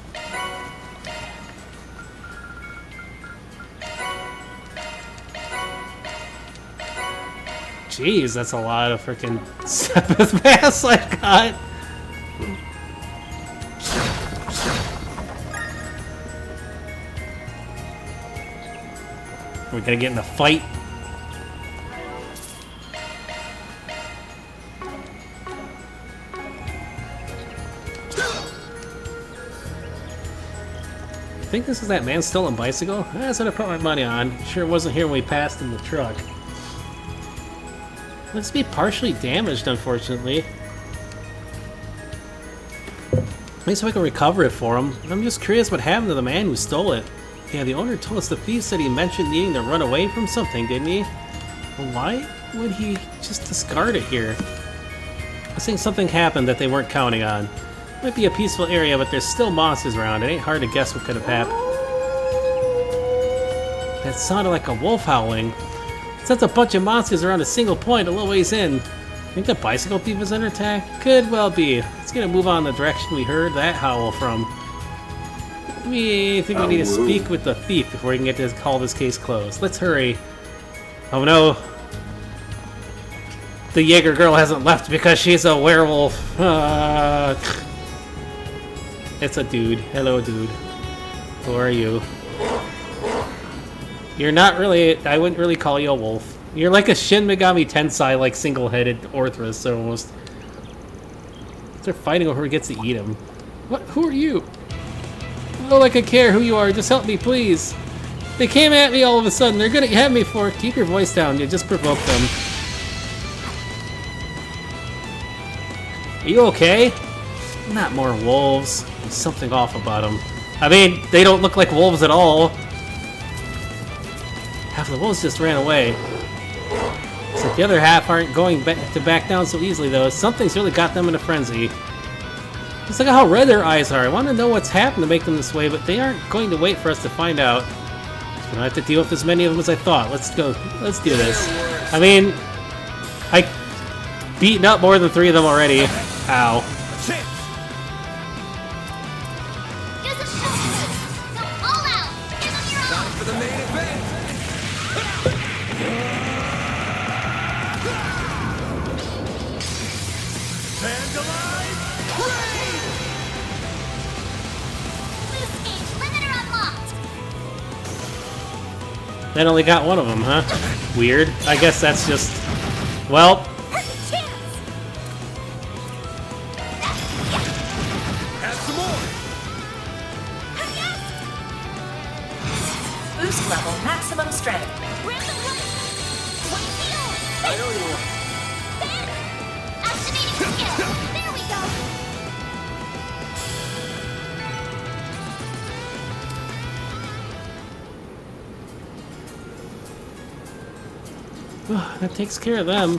Jeez, that's a lot of freaking Sepith masks I got. We're gonna get in a fight. I think this is that man stolen bicycle. That's what I put my money on. Sure it wasn't here when we passed in the truck. Looks to be partially damaged, unfortunately. At least we can recover it for him. I'm just curious what happened to the man who stole it. Yeah, the owner told us the thief said he mentioned needing to run away from something, didn't he? Well, why would he just discard it here? I think something happened that they weren't counting on. Might be a peaceful area, but there's still monsters around. It ain't hard to guess what could have happened. That sounded like a wolf howling. Since a bunch of monsters are on a single point a little ways in, Think the bicycle thief is under attack? Could well be. Let's get a move on the direction we heard that howl from. We think we need to speak with the thief before we can get to call this case closed. Let's hurry. Oh no. The Jaeger girl hasn't left because she's a werewolf. It's a dude. Hello, dude. Who are you? You're not really... I wouldn't really call you a wolf. You're like a Shin Megami Tensei, like single-headed Orthrus, almost. They're fighting over who gets to eat him. What? Who are you? Oh, like I care who you are. Just help me, please. They came at me all of a sudden. They're gonna have me for it. Keep your voice down. You just provoked them. Are you okay? Not more wolves. There's something off about them. I mean, they don't look like wolves at all. Half of the wolves just ran away. So the other half aren't going to back down so easily, though. Something's really got them in a frenzy. Just look at how red their eyes are. I want to know what's happened to make them this way, but they aren't going to wait for us to find out. We don't have to deal with as many of them as I thought. Let's go. Let's do this. I mean, I beaten up more than 3 of them already. Ow. That only got one of them, huh? Weird. I guess that's just... Well...
Boost level maximum strength.
There we go.
That takes care of them.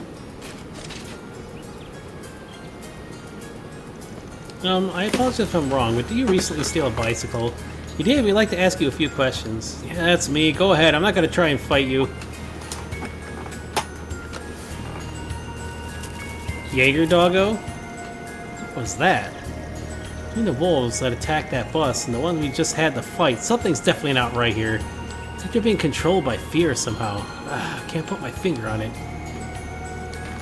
I apologize if I'm wrong, but did you recently steal a bicycle? You did. We'd like to ask you a few questions. Yeah, that's me. Go ahead. I'm not going to try and fight you. Jaeger doggo? What was that? I mean, the wolves that attacked that bus and the ones we just had to fight. Something's definitely not right here. It's like they're being controlled by fear somehow. I can't put my finger on it.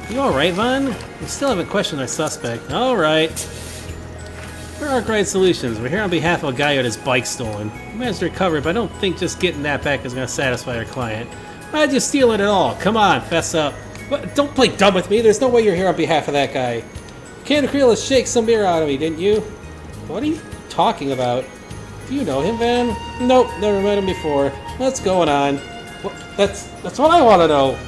You alright, Vaughn? We still haven't questioned our suspect. Alright. We're Arkwright Solutions. We're here on behalf of a guy who had his bike stolen. We managed to recover it, but I don't think just getting that back is going to satisfy our client. Why'd you steal it at all? Come on, fess up. What? Don't play dumb with me. There's no way you're here on behalf of that guy. Can't Creel has shake some beer out of me, didn't you? What are you talking about? Do you know him, Van? Nope, never met him before. What's going on? What? That's what I want to know.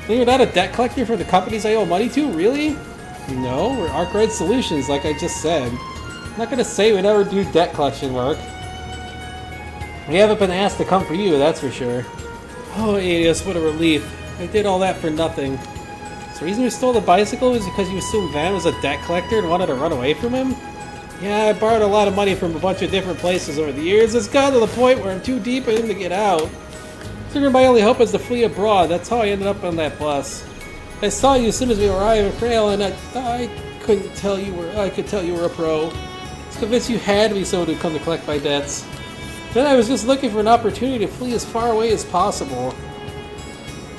You're not a debt collector for the companies I owe money to, really? No, we're Arkwright Solutions, like I just said. I'm not gonna say we never do debt collection work. We haven't been asked to come for you, that's for sure. Oh, Adios, what a relief. I did all that for nothing. So the reason you stole the bicycle was because you assumed Van was a debt collector and wanted to run away from him? Yeah, I borrowed a lot of money from a bunch of different places over the years. It's gotten to the point where I'm too deep in to get out. Figured my only hope was to flee abroad. That's how I ended up on that bus. I saw you as soon as we arrived in Frail, and I couldn't tell you were. I could tell you were a pro. I was convinced you had to be someone who'd come to collect my debts. Then I was just looking for an opportunity to flee as far away as possible.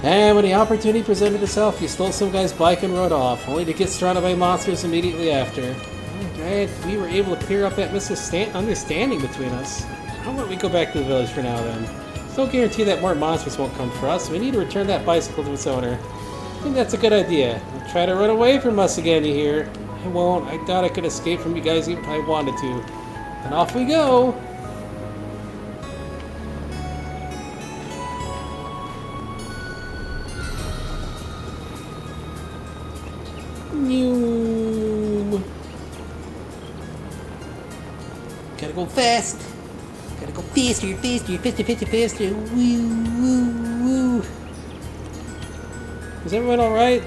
And when the opportunity presented itself, you stole some guy's bike and rode off, only to get surrounded by monsters immediately after. I'm glad we were able to clear up that misunderstanding between us. How about we go back to the village for now, then? There's no guarantee that more monsters won't come for us. We need to return that bicycle to its owner. I think that's a good idea. Don't try to run away from us again, you hear? I won't. I thought I could escape from you guys even if I wanted to. And off we go! New. Gotta go fast. Gotta go faster, faster, faster, faster, faster. Woo, woo, woo. Is everyone alright?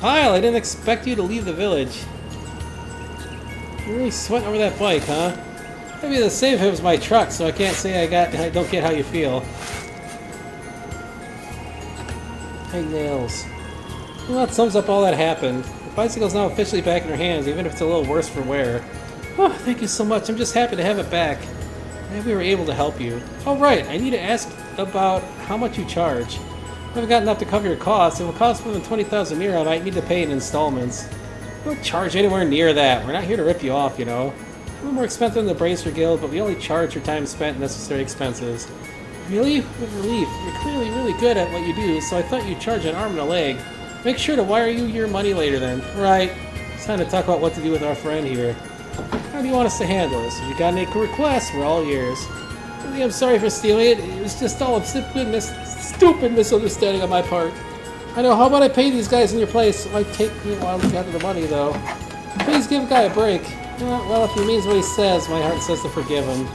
Kyle, I didn't expect you to leave the village. You're really sweating over that bike, huh? Maybe the same if it was my truck, so I can't say I don't get how you feel. Hey, Nails. Well, that sums up all that happened. The bicycle's now officially back in her hands, even if it's a little worse for wear. Oh, thank you so much. I'm just happy to have it back. And we were able to help you. Oh, right. I need to ask about how much you charge. I haven't got enough to cover your costs. If it costs more than 20,000 mira, I might need to pay in installments. We don't charge anywhere near that. We're not here to rip you off, you know. A little more expensive than the Bracer Guild, but we only charge for time spent and necessary expenses. Really? With relief. You're clearly really good at what you do, so I thought you'd charge an arm and a leg. Make sure to wire you your money later then. Right. It's time to talk about what to do with our friend here. How do you want us to handle this? If you got any requests, we're all ears. Really, I'm sorry for stealing it. It was just all a stupid misunderstanding on my part. I know. How about I pay these guys in your place? It might take me a while to gather the money, though. Please give a guy a break. Well, if he means what he says, my heart says to forgive him.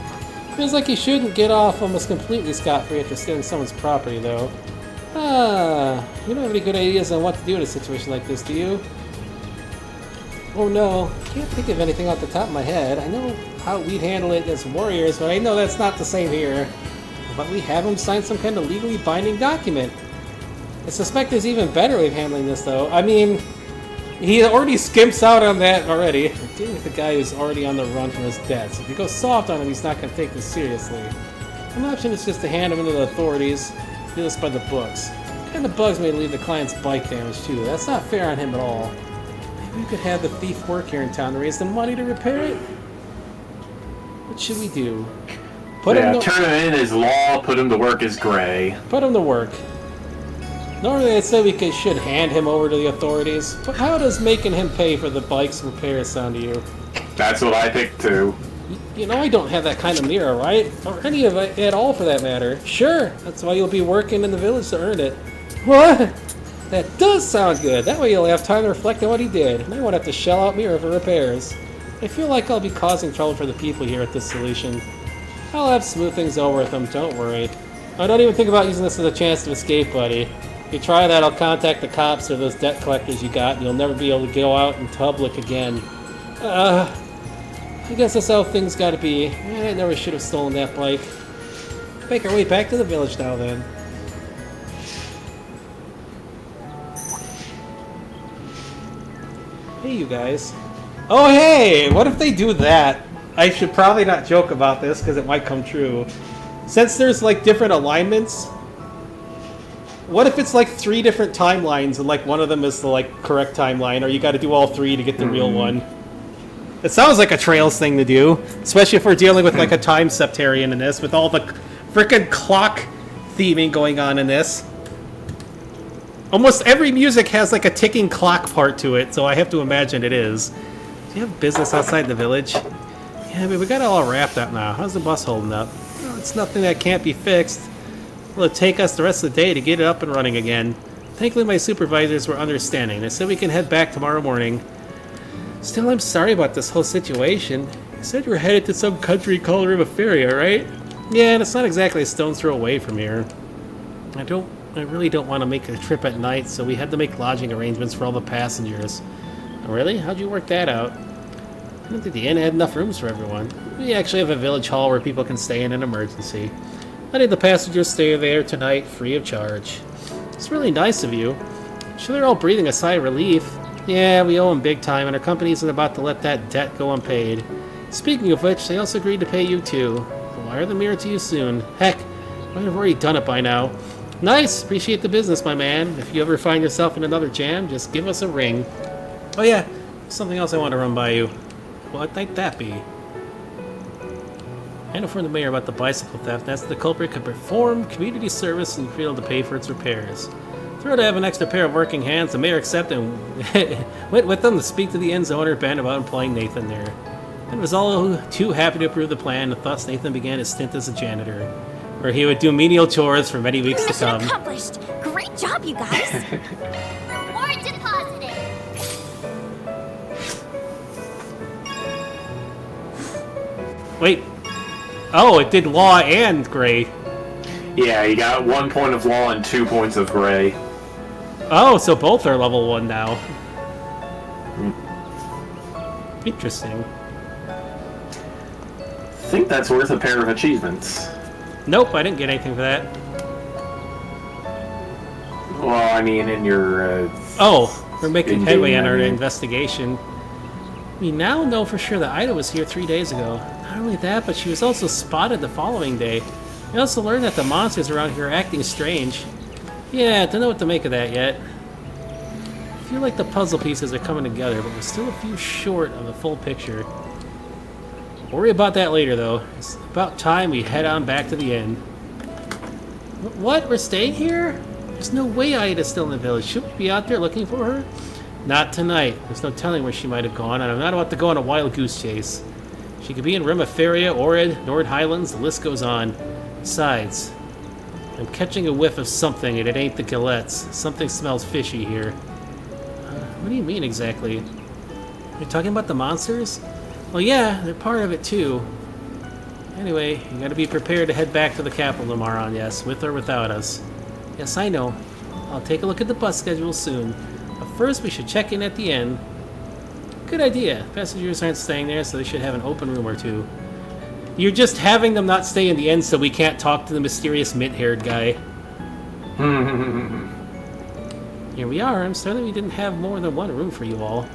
Feels like he shouldn't get off almost completely scot-free after stealing someone's property, though. You don't have any good ideas on what to do in a situation like this, do you? Oh no, can't think of anything off the top of my head. I know how we'd handle it as warriors, but I know that's not the same here. But we have him sign some kind of legally binding document. I suspect there's even better way of handling this, though. I mean, he already skimps out on that already. We're dealing with a guy who's already on the run from his debts. If you go soft on him, he's not going to take this seriously. One option is just to hand him into the authorities, do this by the books. It kind of bugs me to leave the client's bike damaged, too. That's not fair on him at all. Maybe we could have the thief work here in town to raise the money to repair it? What should we do?
Turn him in as law, put him to work as gray.
Put him to work. Normally I'd say we should hand him over to the authorities, but how does making him pay for the bike's repairs sound to you?
That's what I picked too.
You know I don't have that kind of mirror, right? Or any of it at all for that matter. Sure, that's why you'll be working in the village to earn it. What? That does sound good. That way you'll have time to reflect on what he did, and I won't have to shell out mirror for repairs. I feel like I'll be causing trouble for the people here at this solution. I'll have to smooth things over with them, don't worry. I don't even think about using this as a chance to escape, buddy. If you try that, I'll contact the cops or those debt collectors you got, and you'll never be able to go out in public again. I guess that's how things gotta be. I never should have stolen that bike. Make our way back to the village now, then. Hey, you guys. Oh, hey! What if they do that? I should probably not joke about this, because it might come true. Since there's, like, different alignments, what if it's, like, 3 different timelines, and, like, one of them is the, like, correct timeline, or you gotta do all 3 to get the real one? It sounds like a Trails thing to do, especially if we're dealing with, like, a time septarian in this, with all the frickin' clock theming going on in this. Almost every music has, like, a ticking clock part to it, so I have to imagine it is. Do you have business outside the village? Yeah, I mean, we got it all wrapped up now. How's the bus holding up? Well, it's nothing that can't be fixed. It'll take us the rest of the day to get it up and running again. Thankfully, my supervisors were understanding. They said we can head back tomorrow morning. Still, I'm sorry about this whole situation. You said you were headed to some country called Rimaferia, right? Yeah, and it's not exactly a stone's throw away from here. I really don't want to make a trip at night, so we had to make lodging arrangements for all the passengers. Oh, really? How'd you work that out? I don't think the inn had enough rooms for everyone. We actually have a village hall where people can stay in an emergency. Letting the passengers stay there tonight free of charge. It's really nice of you. I'm sure they're all breathing a sigh of relief. Yeah, we owe them big time, and our company isn't about to let that debt go unpaid. Speaking of which, they also agreed to pay you too. I'll wire the mirror to you soon. Heck, I might have already done it by now. Nice! Appreciate the business, my man. If you ever find yourself in another jam, just give us a ring. Oh yeah, something else I want to run by you. What might that be? I informed the mayor about the bicycle theft. That's the culprit could perform community service and fail to pay for its repairs. Thrilled to have an extra pair of working hands, the mayor accepted and went with them to speak to the inn's owner, Ben, about employing Nathan there. Ben was all too happy to approve the plan, and thus Nathan began his stint as a janitor, where he would do menial chores for many weeks to come.
Mission accomplished! Great job, you guys! Reward deposited!
Wait. Oh, it did law and gray.
Yeah, you got 1 point of law and 2 points of gray.
Oh, so both are level 1 now. Interesting.
I think that's worth a pair of achievements.
Nope, I didn't get anything for that.
Well, I mean, in your
Oh, we're making
Didn't
headway
do
on our
anything.
investigation. We now know for sure that Ida was here 3 days ago. Not only that, but she was also spotted the following day. We also learned that the monsters around here are acting strange. Yeah, don't know what to make of that yet. I feel like the puzzle pieces are coming together, but we're still a few short of the full picture. Worry about that later, though. It's about time we head on back to the inn. What? We're staying here? There's no way Ida's still in the village. Should we be out there looking for her? Not tonight. There's no telling where she might have gone, and I'm not about to go on a wild goose chase. She could be in Rimaferia, Orid, Nord Highlands, the list goes on. Besides, I'm catching a whiff of something, and it ain't the gillettes. Something smells fishy here. What do you mean exactly? You're talking about the monsters? Well, yeah, they're part of it too. Anyway, you gotta be prepared to head back to the capital tomorrow, yes, with or without us. Yes, I know. I'll take a look at the bus schedule soon. But first, we should check in at the inn. Good idea. Passengers aren't staying there, so they should have an open room or two. You're just having them not stay in the inn so we can't talk to the mysterious mint-haired guy. Here we are. I'm sorry that we didn't have more than one room for you all.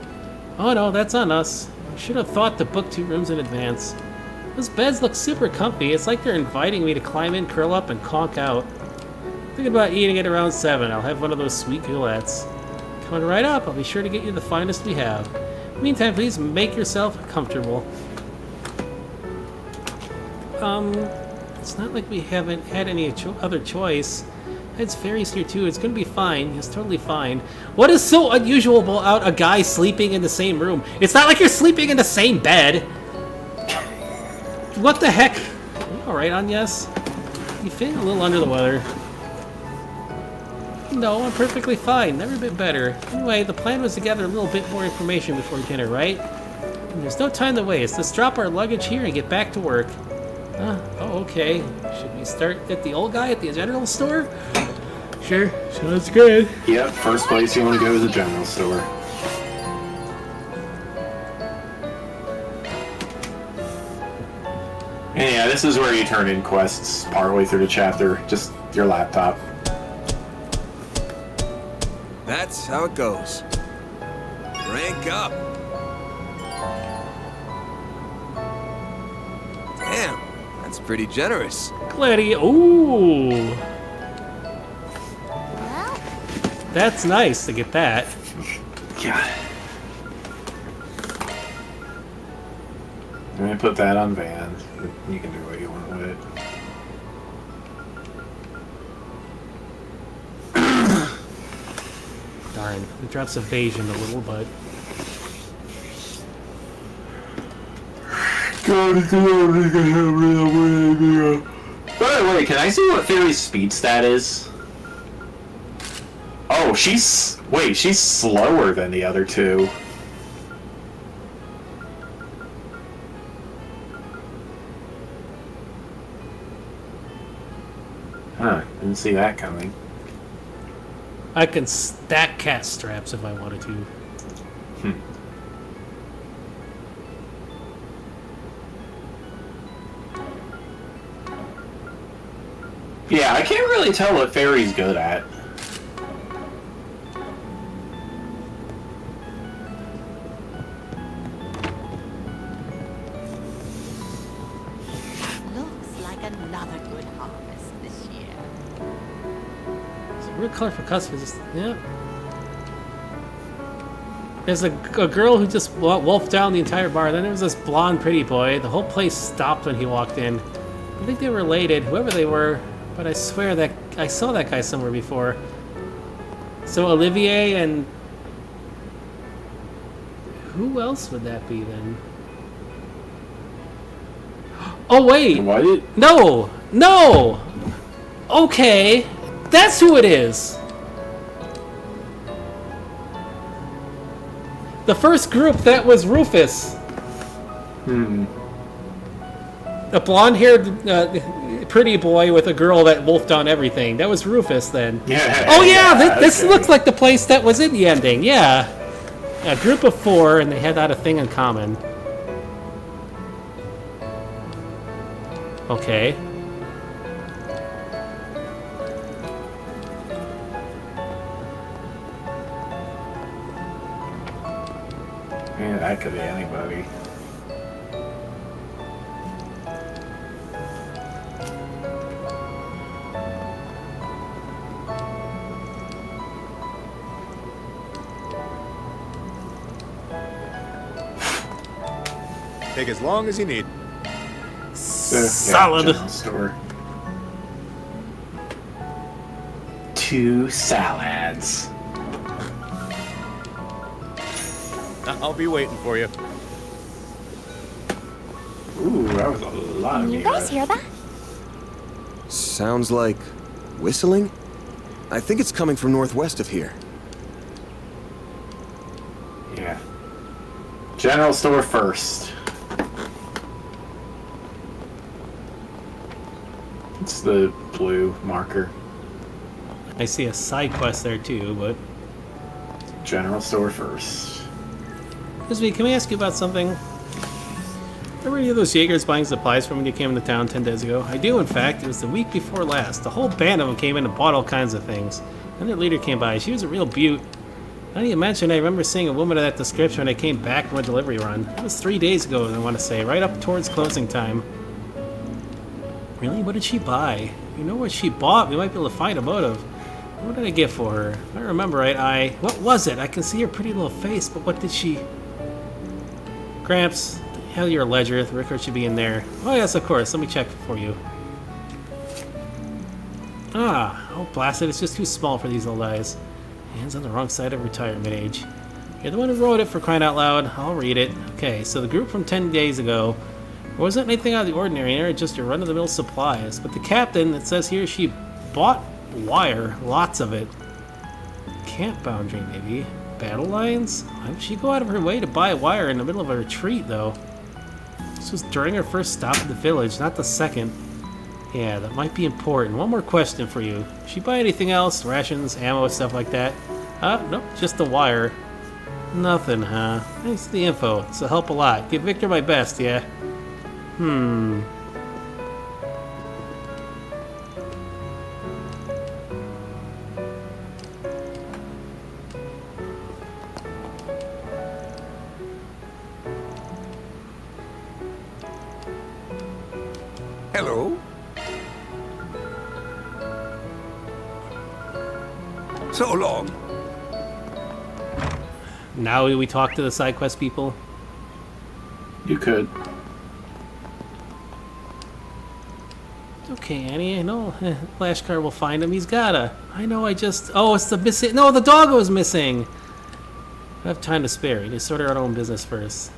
Oh no, that's on us. We should have thought to book 2 rooms in advance. Those beds look super comfy. It's like they're inviting me to climb in, curl up, and conk out. Thinking about eating at around 7. I'll have one of those sweet gillettes. Coming right up. I'll be sure to get you the finest we have. Meantime, please make yourself comfortable. It's not like we haven't had any other choice. It's fairies here too. It's gonna be fine. It's totally fine. What is so unusual about a guy sleeping in the same room? It's not like you're sleeping in the same bed. What the heck? Are you alright, Agnes? You feeling a little under the weather? No, I'm perfectly fine. Never been better. Anyway, the plan was to gather a little bit more information before dinner, right? And there's no time to waste. Let's drop our luggage here and get back to work. Oh, okay. Should we start at the old guy at the general store? Sure, sounds good.
Yep, first place you want to go is the general store. And yeah, this is where you turn in quests partway through the chapter. Just your laptop.
That's how it goes. Rank up. Damn, that's pretty generous.
Glady, ooh. That's nice to get that.
God. I'm gonna put that on Van. You can do what you want with it.
Darn, it drops evasion a little, but...
By the way, can I see what Fairy's speed stat is? Oh, she's slower than the other two. Huh, didn't see that coming.
I can stack cat straps if I wanted to.
Yeah, I can't really tell what Fairy's good at.
Looks like another good harvest this year.
It's a real colorful customers. Yeah. There's a girl who just wolfed down the entire bar. Then there was this blonde pretty boy. The whole place stopped when he walked in. I think they were related, whoever they were, but I swear that I saw that guy somewhere before. So Olivier and... who else would that be then? Oh wait!
What?
No! No! Okay, that's who it is! The first group, that was Rufus. A blonde-haired, pretty boy with a girl that wolfed on everything. That was Rufus then.
Yeah.
Oh yeah, this
okay.
looks like the place that was in the ending. Yeah, a group of 4, and they had that a thing in common. Okay.
That could be anybody.
Take as long as you need.
Solid.
General store. 2 salads.
I'll be waiting for you.
Ooh, that was a lot of
You
meat.
guys hear that?
Sounds like whistling? I think it's coming from northwest of here.
Yeah. General store first. It's the blue marker.
I see a side quest there too, but...
General store first.
Excuse me, can we ask you about something? Remember any of those Jaegers buying supplies from when you came into town 10 days ago? I do, in fact. It was the week before last. The whole band of them came in and bought all kinds of things. Then their leader came by. She was a real beaut. Now that you mentioned, I remember seeing a woman of that description when I came back from a delivery run. It was 3 days ago, I want to say, right up towards closing time. Really? What did she buy? You know what she bought? We might be able to find a motive. What did I get for her? If I remember right, what was it? I can see her pretty little face, but what did she... Gramps, hell your ledger. The record should be in there. Oh yes, of course. Let me check for you. Oh blast it. It's just too small for these old eyes. Hands on the wrong side of retirement age. You're the one who wrote it, for crying out loud. I'll read it. Okay, so the group from 10 days ago... There wasn't anything out of the ordinary in there, just your run-of-the-mill supplies. But the captain, it says here, she bought wire, lots of it. Camp boundary, maybe. Battle lines? Why would she go out of her way to buy wire in the middle of a retreat, though? This was during her first stop at the village, not the second. Yeah, that might be important. One more question for you. Did she buy anything else? Rations, ammo, stuff like that? Nope, just the wire. Nothing, huh? Thanks for the info. This'll help a lot. Give Victor my best, yeah?
Hello? So long.
Now we talk to the side quest people?
You could.
Okay, Annie, I know Flashcard will find him. He's gotta. I know, Oh, it's the missing... No, the doggo's missing! I have time to spare. We need to sort our own business first.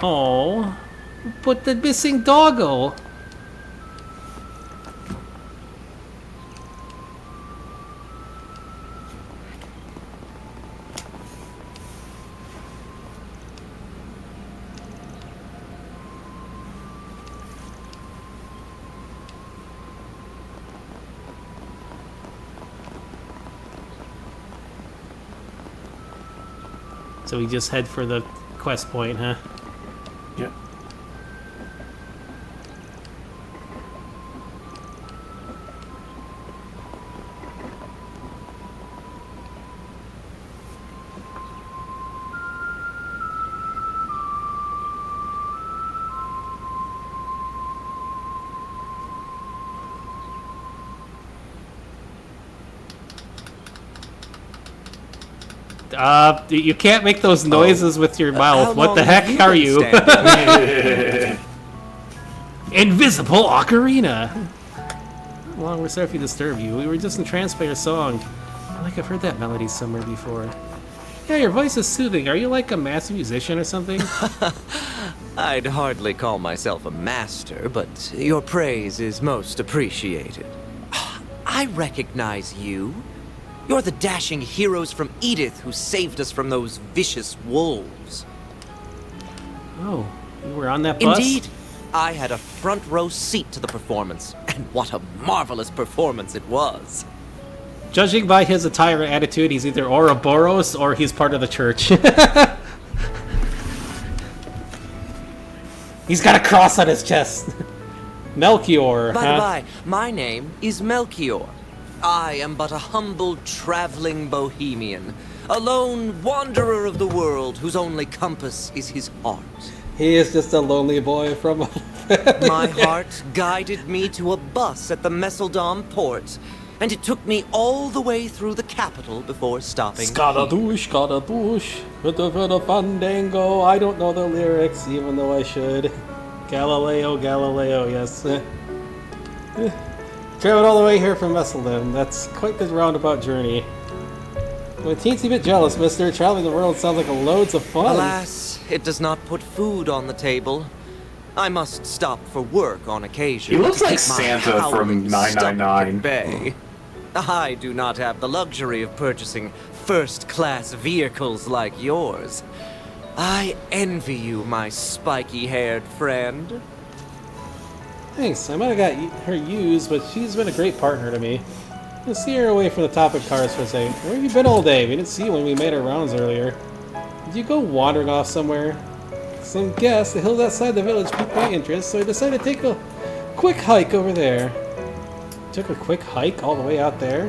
Oh, but the missing doggo! So we just head for the quest point, huh?
Yep.
You can't make those noises with your mouth. What the
long have
heck
you
are
been
you?
standing?
Invisible ocarina! How long we're sorry if we disturb you. We were just entranced by your song. I feel like I've heard that melody somewhere before. Yeah, your voice is soothing. Are you like a master musician or something?
I'd hardly call myself a master, but your praise is most appreciated. I recognize you. You're the dashing heroes from Edith who saved us from those vicious wolves.
Oh, you were on that bus?
Indeed. I had a front row seat to the performance, and what a marvelous performance it was.
Judging by his attire and attitude, he's either Ouroboros or he's part of the church. He's got a cross on his chest. Melchior,
By the by, my name is Melchior. I am but a humble traveling bohemian, A lone wanderer of the world whose only compass is his heart.
He is just a lonely boy from
My heart guided me to a bus at the Messeldom port, and it took me all the way through the capital before stopping.
Scadadoosh, with fandango. I don't know the lyrics, even though I should. Galileo, yes. Traveled all the way here from Messeldom. That's quite the roundabout journey. I'm a teensy bit jealous, mister. Traveling the world sounds like loads of fun.
Alas, it does not put food on the table. I must stop for work on occasion.
He looks
to
like
keep my
Santa from
howling stomach
999.
at bay. I do not have the luxury of purchasing first-class vehicles like yours. I envy you, my spiky-haired friend.
Thanks. I might have got her used, but she's been a great partner to me. Let's steer away from the topic cars for a second. Where have you been all day? We didn't see you when we made our rounds earlier. Did you go wandering off somewhere? Some guess the hills outside the village piqued my interest, so I decided to take a quick hike over there. Took a quick hike all the way out there?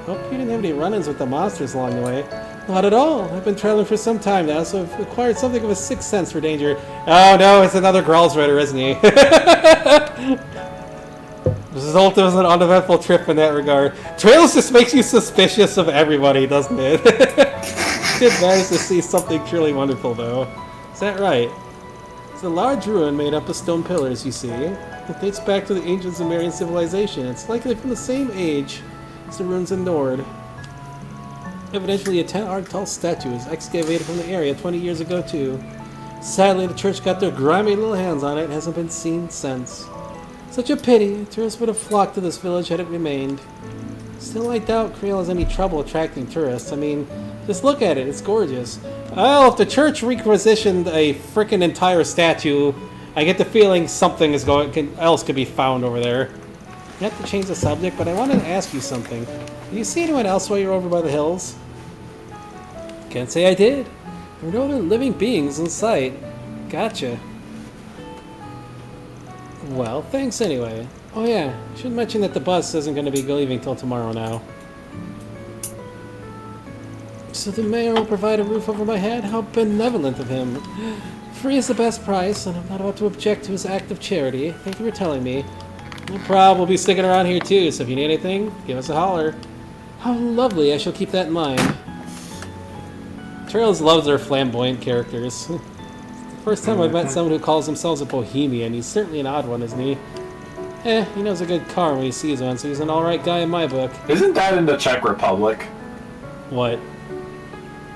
Hope you didn't have any run-ins with the monsters along the way. Not at all. I've been traveling for some time now, so I've acquired something of a sixth sense for danger. Oh no, it's another Growls Rider, isn't he? This result was an uneventful trip in that regard. Trails just makes you suspicious of everybody, doesn't it? Did manage to see something truly wonderful, though. Is that right? It's a large ruin made up of stone pillars, you see. It dates back to the ancient Sumerian civilization. It's likely from the same age as the ruins in Nord. Evidently, a 10-arc-tall statue was excavated from the area 20 years ago, too. Sadly, the church got their grimy little hands on it and hasn't been seen since. Such a pity. Tourists would have flocked to this village had it remained. Still, I doubt Creel has any trouble attracting tourists. I mean, just look at it. It's gorgeous. Well, if the church requisitioned a frickin' entire statue, I get the feeling something is else could be found over there. Not to change the subject, but I wanted to ask you something. Did you see anyone else while you were over by the hills? Can't say I did. There were no other living beings in sight. Gotcha. Well, thanks anyway. Oh yeah, I should mention that the bus isn't going to be leaving till tomorrow now. So the mayor will provide a roof over my head? How benevolent of him. Free is the best price, and I'm not about to object to his act of charity. Thank you for telling me. No problem, we'll be sticking around here too, so if you need anything, give us a holler. How lovely, I shall keep that in mind. Trails loves their flamboyant characters. First time I've met someone who calls themselves a bohemian. He's certainly an odd one, isn't he? He knows a good car when he sees one, so he's an alright guy in my book.
Isn't that in the Czech Republic?
What?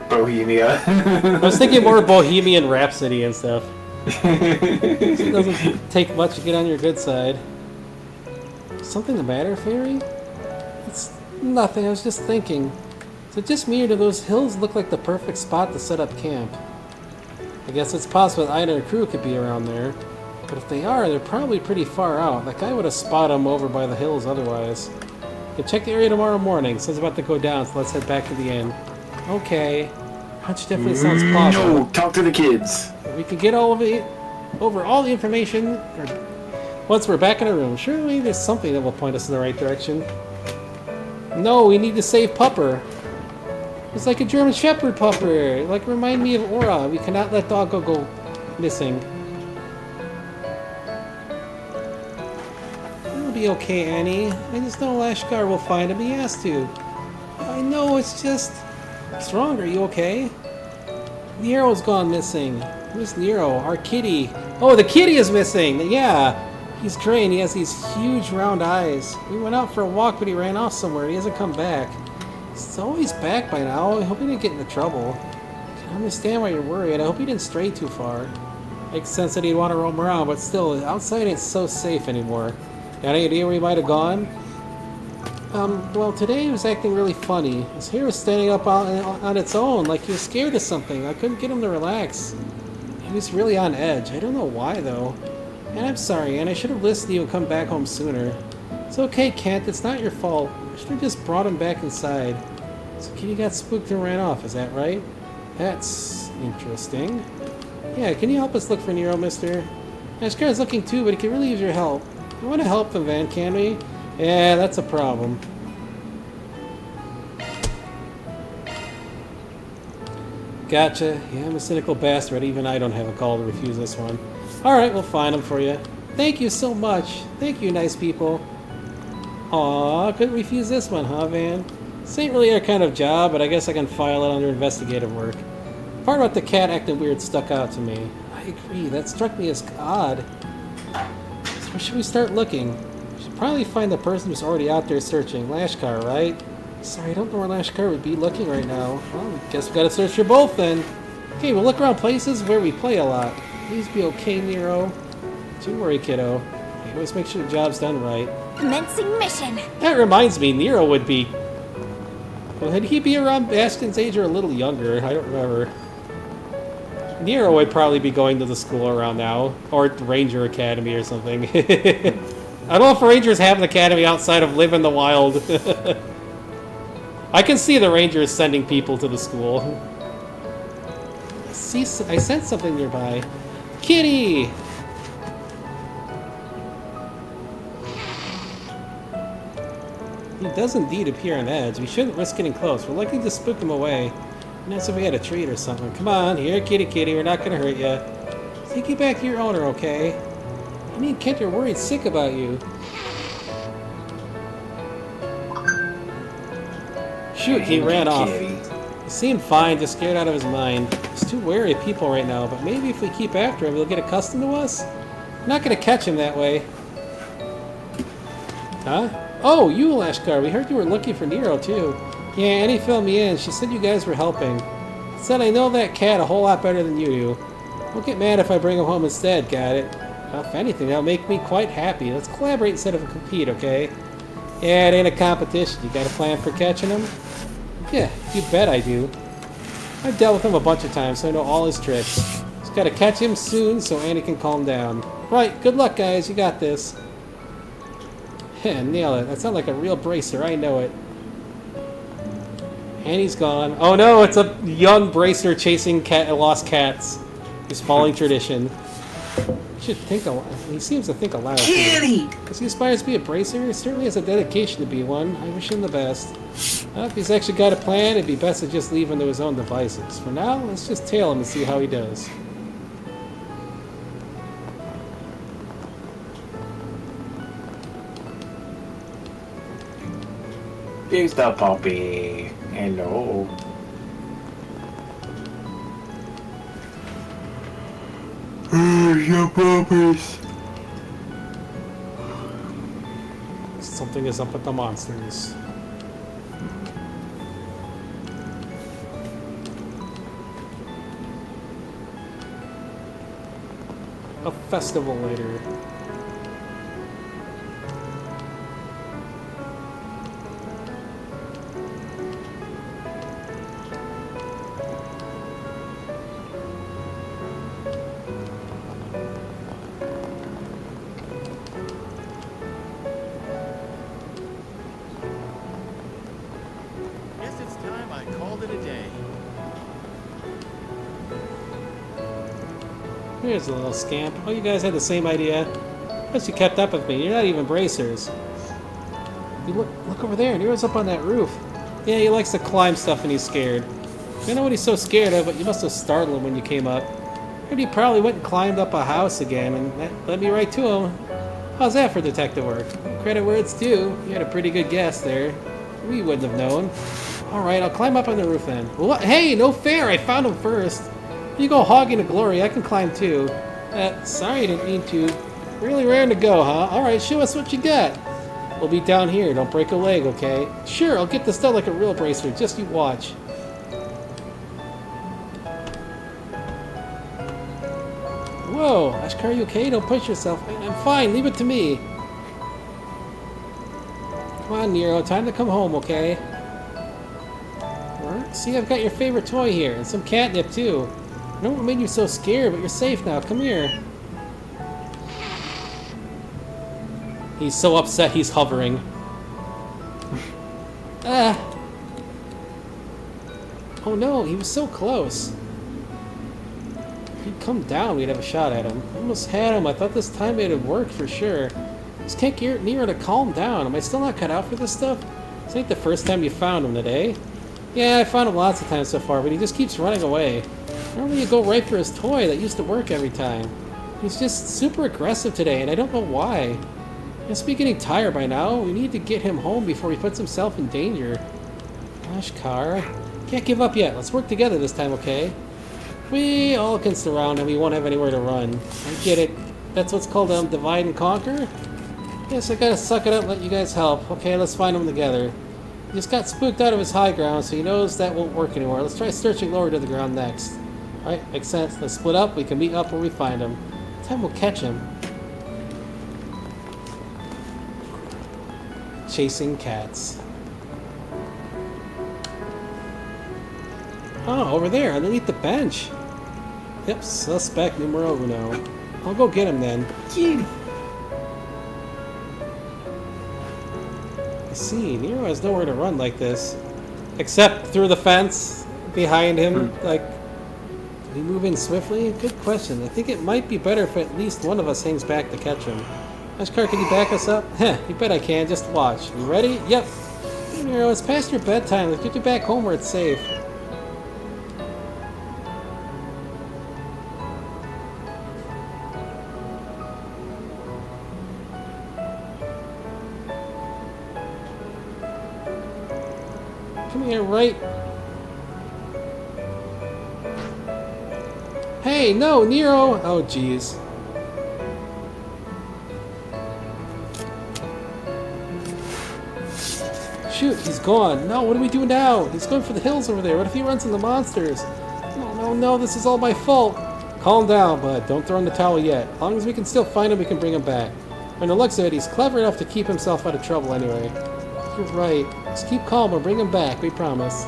Bohemia.
I was thinking more Bohemian Rhapsody and stuff. It doesn't take much to get on your good side. Something the matter, Fairy? It's nothing, I was just thinking. Is it just me or do those hills look like the perfect spot to set up camp? I guess it's possible that Ida and her crew could be around there. But if they are, they're probably pretty far out. Like I would have spotted them over by the hills otherwise. Can check the area tomorrow morning. Sun's about to go down, so let's head back to the inn. Okay. Hunch definitely sounds plausible.
No, talk to the kids.
We can get all of it over all the information once we're back in our room. Surely there's something that will point us in the right direction. No, we need to save Pupper. It's like a German Shepherd Pupper. Like remind me of Aura. We cannot let Doggo go missing. It'll be okay, Annie. I just know Lashkar will find him. He has to. I know, it's just... What's wrong? Are you okay? Nero's gone missing. Who's Nero? Our kitty. Oh, the kitty is missing! Yeah! He's gray and he has these huge round eyes. We went out for a walk, but he ran off somewhere. He hasn't come back. He's always back by now. I hope he didn't get into trouble. I can understand why you're worried. I hope he didn't stray too far. Makes sense that he'd want to roam around, but still, outside ain't so safe anymore. Got any idea where he might have gone? Well, today he was acting really funny. His hair was standing up on its own, like he was scared of something. I couldn't get him to relax. He was really on edge. I don't know why, though. And I'm sorry, and I should have listened to you and come back home sooner. It's okay, Kent. It's not your fault. I should have just brought him back inside. So Kitty got spooked and ran off, is that right? That's interesting. Yeah, can you help us look for Nero, mister? Ashkar's looking too, but he could really use your help. We want to help him, Van, can we? Yeah, that's a problem. Gotcha. Yeah, I'm a cynical bastard. Even I don't have a call to refuse this one. Alright, we'll find them for you. Thank you so much. Thank you, nice people. Aw, couldn't refuse this one, huh, Van? This ain't really our kind of job, but I guess I can file it under investigative work. The part about the cat acting weird stuck out to me. I agree, that struck me as odd. So where should we start looking? We should probably find the person who's already out there searching. Lashkar, right? Sorry, I don't know where Lashkar would be looking right now. Well, I guess we gotta search for both then. Okay, we'll look around places where we play a lot. Please be okay, Nero. Don't worry, kiddo. You always make sure the job's done right.
Commencing mission.
That reminds me, Nero would be... Would he be around Bastion's age or a little younger? I don't remember. Nero would probably be going to the school around now. Or Ranger Academy or something. I don't know if Rangers have an academy outside of Live in the Wild. I can see the Rangers sending people to the school. See, I sense something nearby. Kitty! He does indeed appear on edge. We shouldn't risk getting close. We're likely to spook him away. Not if we had a treat or something. Come on, here, kitty kitty. We're not gonna hurt you. Take you back to your owner, okay? I mean, Kent are worried sick about you. Shoot, he ran off. He seemed fine, just scared out of his mind. He's too wary of people right now, but maybe if we keep after him, he'll get accustomed to us? We're not gonna catch him that way. Huh? Oh, you, Lashkar. We heard you were looking for Nero, too. Yeah, Annie filled me in. She said you guys were helping. Said I know that cat a whole lot better than you do. Don't get mad if I bring him home instead, got it? Well, if anything, that'll make me quite happy. Let's collaborate instead of compete, okay? Yeah, it ain't a competition. You got a plan for catching him? Yeah, you bet I do. I've dealt with him a bunch of times, so I know all his tricks. Just gotta catch him soon so Annie can calm down. Right, good luck, guys. You got this. Yeah, nail it. That sounds like a real bracer. I know it. Annie's gone. Oh no, it's a young bracer chasing lost cats. He's following tradition. He should think a lot. He seems to think aloud.
Kitty!
Because he aspires to be a bracer, he certainly has a dedication to be one. I wish him the best. If he's actually got a plan, it'd be best to just leave him to his own devices. For now, let's just tail him and see how he does.
Here's the puppy. Hello. Your puppies.
Something is up with the monsters. A festival later.
Guess it's time I called it a day.
Here's a little scamp. Oh, you guys had the same idea. Guess you kept up with me. You're not even bracers. You look over there. Nero's up on that roof. Yeah, he likes to climb stuff and he's scared. I don't know what he's so scared of, but you must have startled him when you came up. Maybe he probably went and climbed up a house again, and that led me right to him. How's that for detective work? Credit where it's due. You had a pretty good guess there. We wouldn't have known. Alright, I'll climb up on the roof then. Well, hey, no fair! I found him first. You go hogging to glory, I can climb too. Sorry, I didn't mean to. Really raring to go, huh? Alright, show us what you got. We'll be down here, don't break a leg, okay? Sure, I'll get this done like a real bracer, just you watch. Whoa, Ashkar, you okay? Don't push yourself. I'm fine, leave it to me. Come on, Nero, time to come home, okay? See, I've got your favorite toy here, and some catnip too. I don't know what made you so scared, but you're safe now. Come here. He's so upset he's hovering. Ah. Oh no, he was so close. If he'd come down, we'd have a shot at him. Almost had him. I thought this time it'd work for sure. Just can't get Nero to calm down. Am I still not cut out for this stuff? This ain't the first time you found him today. Yeah, I found him lots of times so far, but he just keeps running away. Normally you go right for his toy that used to work every time. He's just super aggressive today, and I don't know why. He must be getting tired by now. We need to get him home before he puts himself in danger. Gosh, Car. Can't give up yet. Let's work together this time, okay? We all can surround him. We won't have anywhere to run. I get it. That's what's called divide and conquer? Guess I gotta suck it up and let you guys help. Okay, let's find him together. He just got spooked out of his high ground, so he knows that won't work anymore. Let's try searching lower to the ground next. Alright, makes sense. Let's split up. We can meet up where we find him. This time we'll catch him. Chasing cats. Oh, over there, underneath the bench. Yep, suspect numero uno. I'll go get him then. I see, Nero has nowhere to run like this. Except through the fence behind him. Like, did he move in swiftly? Good question. I think it might be better if at least one of us hangs back to catch him. Ashkar, can you back us up? Heh, you bet I can. Just watch. You ready? Yep. Hey, Nero, it's past your bedtime. Let's get you back home where it's safe. Come here, right? Hey, no, Nero! Oh, jeez. Shoot, he's gone. No, what do we do now? He's going for the hills over there. What if he runs into monsters? No, no, no, this is all my fault. Calm down, bud. Don't throw in the towel yet. As long as we can still find him, we can bring him back. From the looks of it, he's clever enough to keep himself out of trouble anyway. You're right. Just keep calm. We'll bring him back. We promise.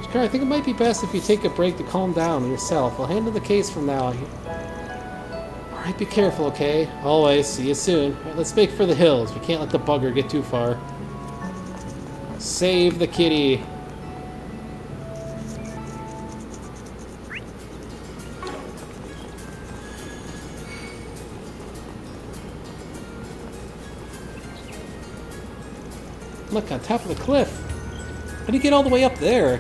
Shakar, I think it might be best if you take a break to calm down yourself. I'll handle the case from now on. Alright, be careful, okay? Always. See you soon. Right, let's make for the hills. We can't let the bugger get too far. Save the kitty. Look, on top of the cliff. How do you get all the way up there?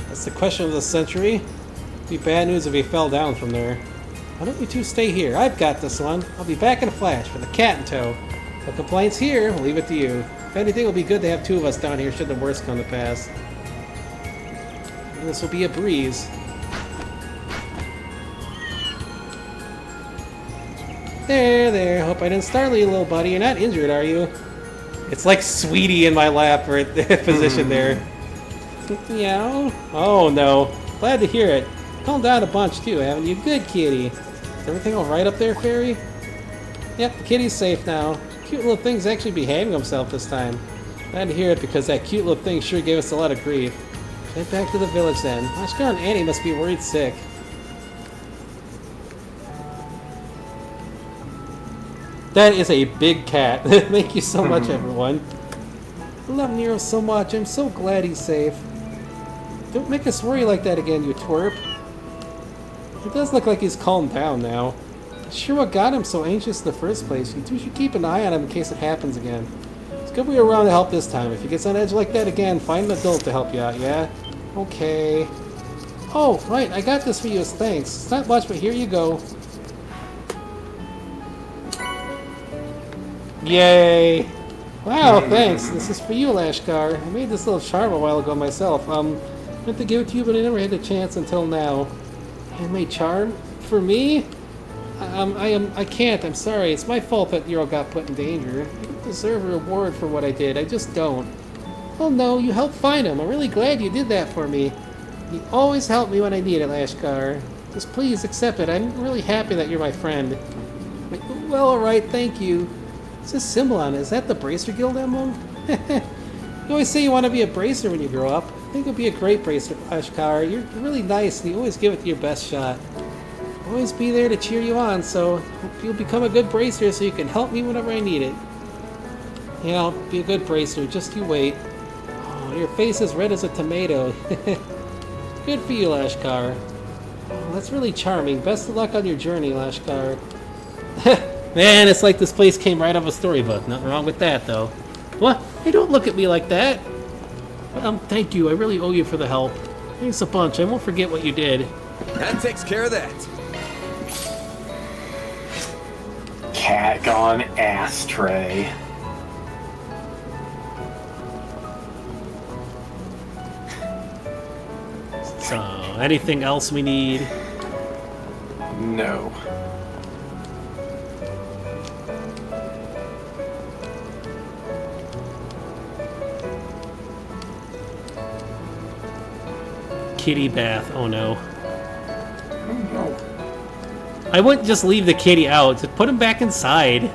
That's the question of the century. It'd be bad news if he fell down from there. Why don't you two stay here? I've got this one. I'll be back in a flash with a cat in tow. No complaints here. We'll leave it to you. If anything, it'll be good to have two of us down here should the worst come to pass. And this will be a breeze. There, there. Hope I didn't startle you, little buddy. You're not injured, are you? It's like Sweetie in my lap right there, position there. Meow. Oh no. Glad to hear it. Calmed down a bunch too, haven't you? Good kitty. Is everything alright up there, Fairy? Yep, the kitty's safe now. Cute little thing's actually behaving himself this time. Glad to hear it because that cute little thing sure gave us a lot of grief. Head back to the village then. Ashkar and Annie must be worried sick. That is a big cat. Thank you so much, everyone. I love Nero so much. I'm so glad he's safe. Don't make us worry like that again, you twerp. It does look like he's calmed down now. Sure what got him so anxious in the first place. You two should keep an eye on him in case it happens again. It's good we were around to help this time. If he gets on edge like that again, find an adult to help you out, yeah? Okay. Oh, right, I got this for you as thanks. It's not much, but here you go. Yay! Wow, thanks. This is for you, Lashkar. I made this little charm a while ago myself. Meant to give it to you, but I never had the chance until now. Handmade charm? For me? I can't. I'm sorry. It's my fault that Nero got put in danger. I don't deserve a reward for what I did. I just don't. Oh no, you helped find him. I'm really glad you did that for me. You always help me when I need it, Lashkar. Just please accept it. I'm really happy that you're my friend. Well, alright, thank you. What's this symbol on it? Is that the Bracer Guild emblem? You always say you want to be a bracer when you grow up. I think you'll be a great bracer, Ashkar. You're really nice and you always give it your best shot. I'll always be there to cheer you on, so hope you'll become a good bracer so you can help me whenever I need it. Yeah, I'll be a good bracer. Just you wait. Oh, your face is red as a tomato. Good for you, Lashkar. Oh, that's really charming. Best of luck on your journey, Lashkar. Man, it's like this place came right off a storybook. Nothing wrong with that, though. What? Hey, don't look at me like that. Thank you. I really owe you for the help. Thanks a bunch. I won't forget what you did.
That takes care of that.
Cat gone ashtray.
So, anything else we need?
No.
Kitty bath. Oh no. I wouldn't just leave the kitty out. Just put him back inside.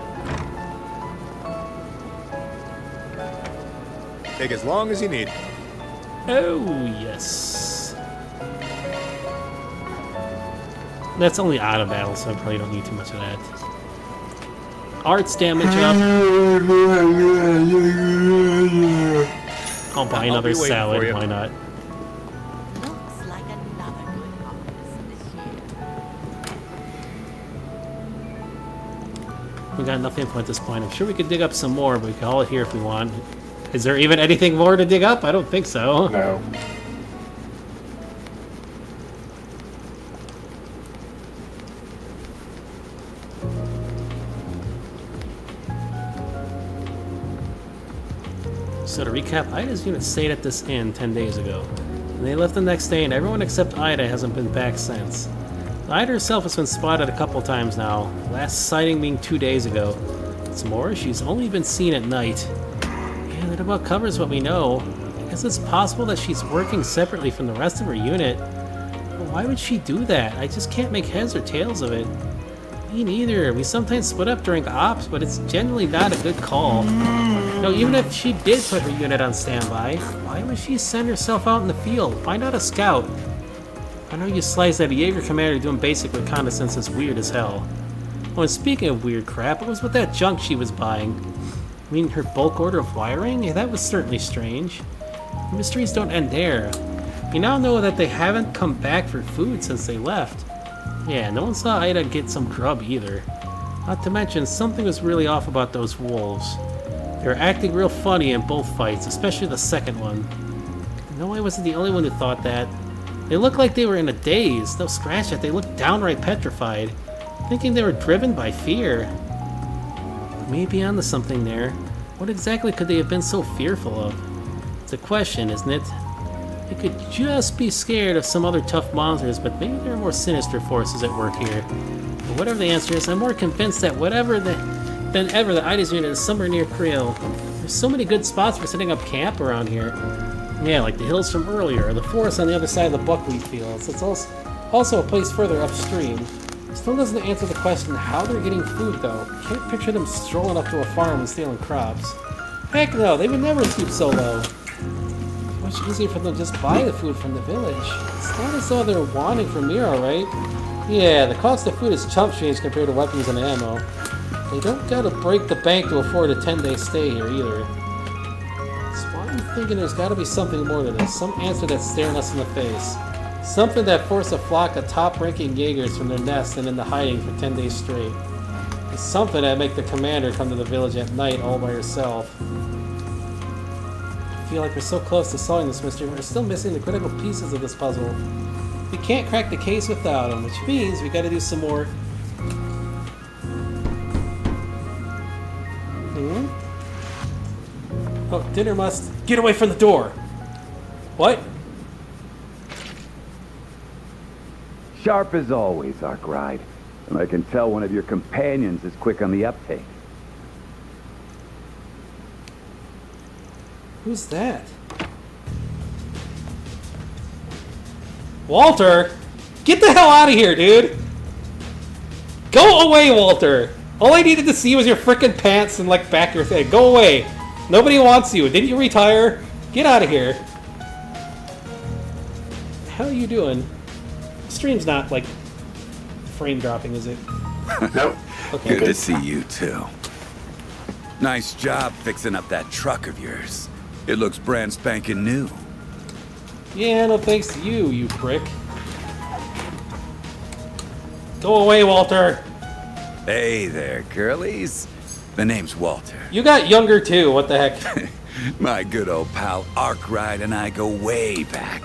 Take as long as you need.
Oh, yes. That's only out of battle, so I probably don't need too much of that. Arts damage up. I'll buy another salad. Why not?
Looks like another good harvest this year.
We got nothing at this point. I'm sure we could dig up some more, but we can haul it here if we want. Is there even anything more to dig up? I don't think so.
No.
So to recap, Ida's unit stayed at this inn 10 days ago. And they left the next day, and everyone except Ida hasn't been back since. Ida herself has been spotted a couple times now, last sighting being 2 days ago. What's more, she's only been seen at night. Yeah, that about covers what we know. I guess it's possible that she's working separately from the rest of her unit. But why would she do that? I just can't make heads or tails of it. Me neither. We sometimes split up during ops, but it's generally not a good call. No, even if she did put her unit on standby, why would she send herself out in the field? Why not a scout? I know you sliced that a Jaeger commander doing basic reconnaissance is weird as hell. Oh, and speaking of weird crap, what was with that junk she was buying? I mean, her bulk order of wiring? Yeah, that was certainly strange. Mysteries don't end there. We now know that they haven't come back for food since they left. Yeah, no one saw Ida get some grub either. Not to mention, something was really off about those wolves. They were acting real funny in both fights, especially the second one. No, I wasn't the only one who thought that. They looked like they were in a daze. They'll scratch it. They looked downright petrified, thinking they were driven by fear. Maybe onto something there. What exactly could they have been so fearful of? It's a question, isn't it? They could just be scared of some other tough monsters, but maybe there are more sinister forces at work here. But whatever the answer is, I'm more convinced that than ever that Ida's unit is somewhere near Creel. There's so many good spots for setting up camp around here. Yeah, like the hills from earlier, or the forest on the other side of the buckwheat fields. It's also a place further upstream. Still doesn't answer the question how they're getting food, though. Can't picture them strolling up to a farm and stealing crops. Heck no, they would never stoop so low. Much easier for them to just buy the food from the village. It's not as though they're wanting for Miro, right? Yeah, the cost of food is chump change compared to weapons and ammo. They don't gotta break the bank to afford a 10-day stay here either. That's why I'm thinking there's gotta be something more to this. Some answer that's staring us in the face. Something that forced a flock of top-ranking Jaegers from their nest and into hiding for 10 days straight. It's something that make the commander come to the village at night all by herself. I feel like we're so close to solving this mystery, but we're still missing the critical pieces of this puzzle. We can't crack the case without them, which means we gotta do some more... Oh, dinner must... Get away from the door! What?
Sharp as always, Arkwright. And I can tell one of your companions is quick on the uptake.
Who's that? Walter! Get the hell out of here, dude! Go away, Walter! All I needed to see was your frickin' pants and, like, back your thing. Go away! Nobody wants you. Didn't you retire? Get out of here. How are you doing? Stream's not, like, frame dropping, is it?
Nope.
Okay.
Good to see you, too. Nice job fixing up that truck of yours. It looks brand spanking new.
Yeah, no thanks to you, you prick. Go away, Walter!
Hey there, girlies. The name's Walter.
You got younger, too. What the heck?
My good old pal Arkwright and I go way back.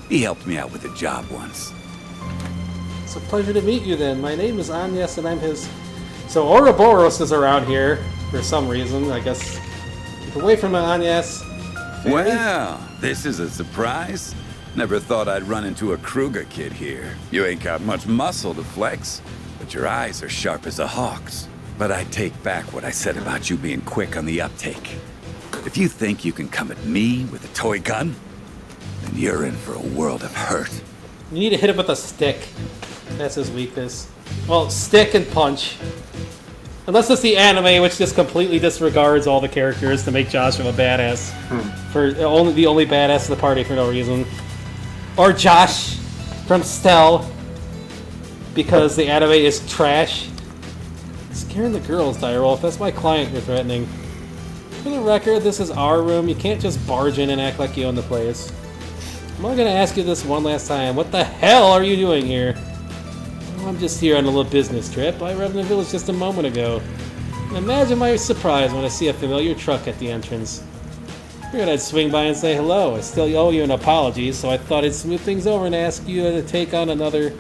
He helped me out with a job once.
It's a pleasure to meet you then. My name is Agnes and I'm his... So Ouroboros is around here for some reason. I guess keep away from Agnes.
Well, this is a surprise. Never thought I'd run into a Kruger kid here. You ain't got much muscle to flex, but your eyes are sharp as a hawk's. But I take back what I said about you being quick on the uptake. If you think you can come at me with a toy gun, then you're in for a world of hurt.
You need to hit him with a stick. That's his weakness. Well, stick and punch. Unless it's the anime, which just completely disregards all the characters to make Josh a badass. For the only badass in the party for no reason. Or Josh from Stell, because the anime is trash. Scaring the girls, Direwolf. That's my client you're threatening. For the record, this is our room. You can't just barge in and act like you own the place. I'm only going to ask you this one last time. What the hell are you doing here? Well, I'm just here on a little business trip. I arrived in the village just a moment ago. Imagine my surprise when I see a familiar truck at the entrance. Figured I'd swing by and say hello. I still owe you an apology, so I thought I'd smooth things over and ask you to take on another...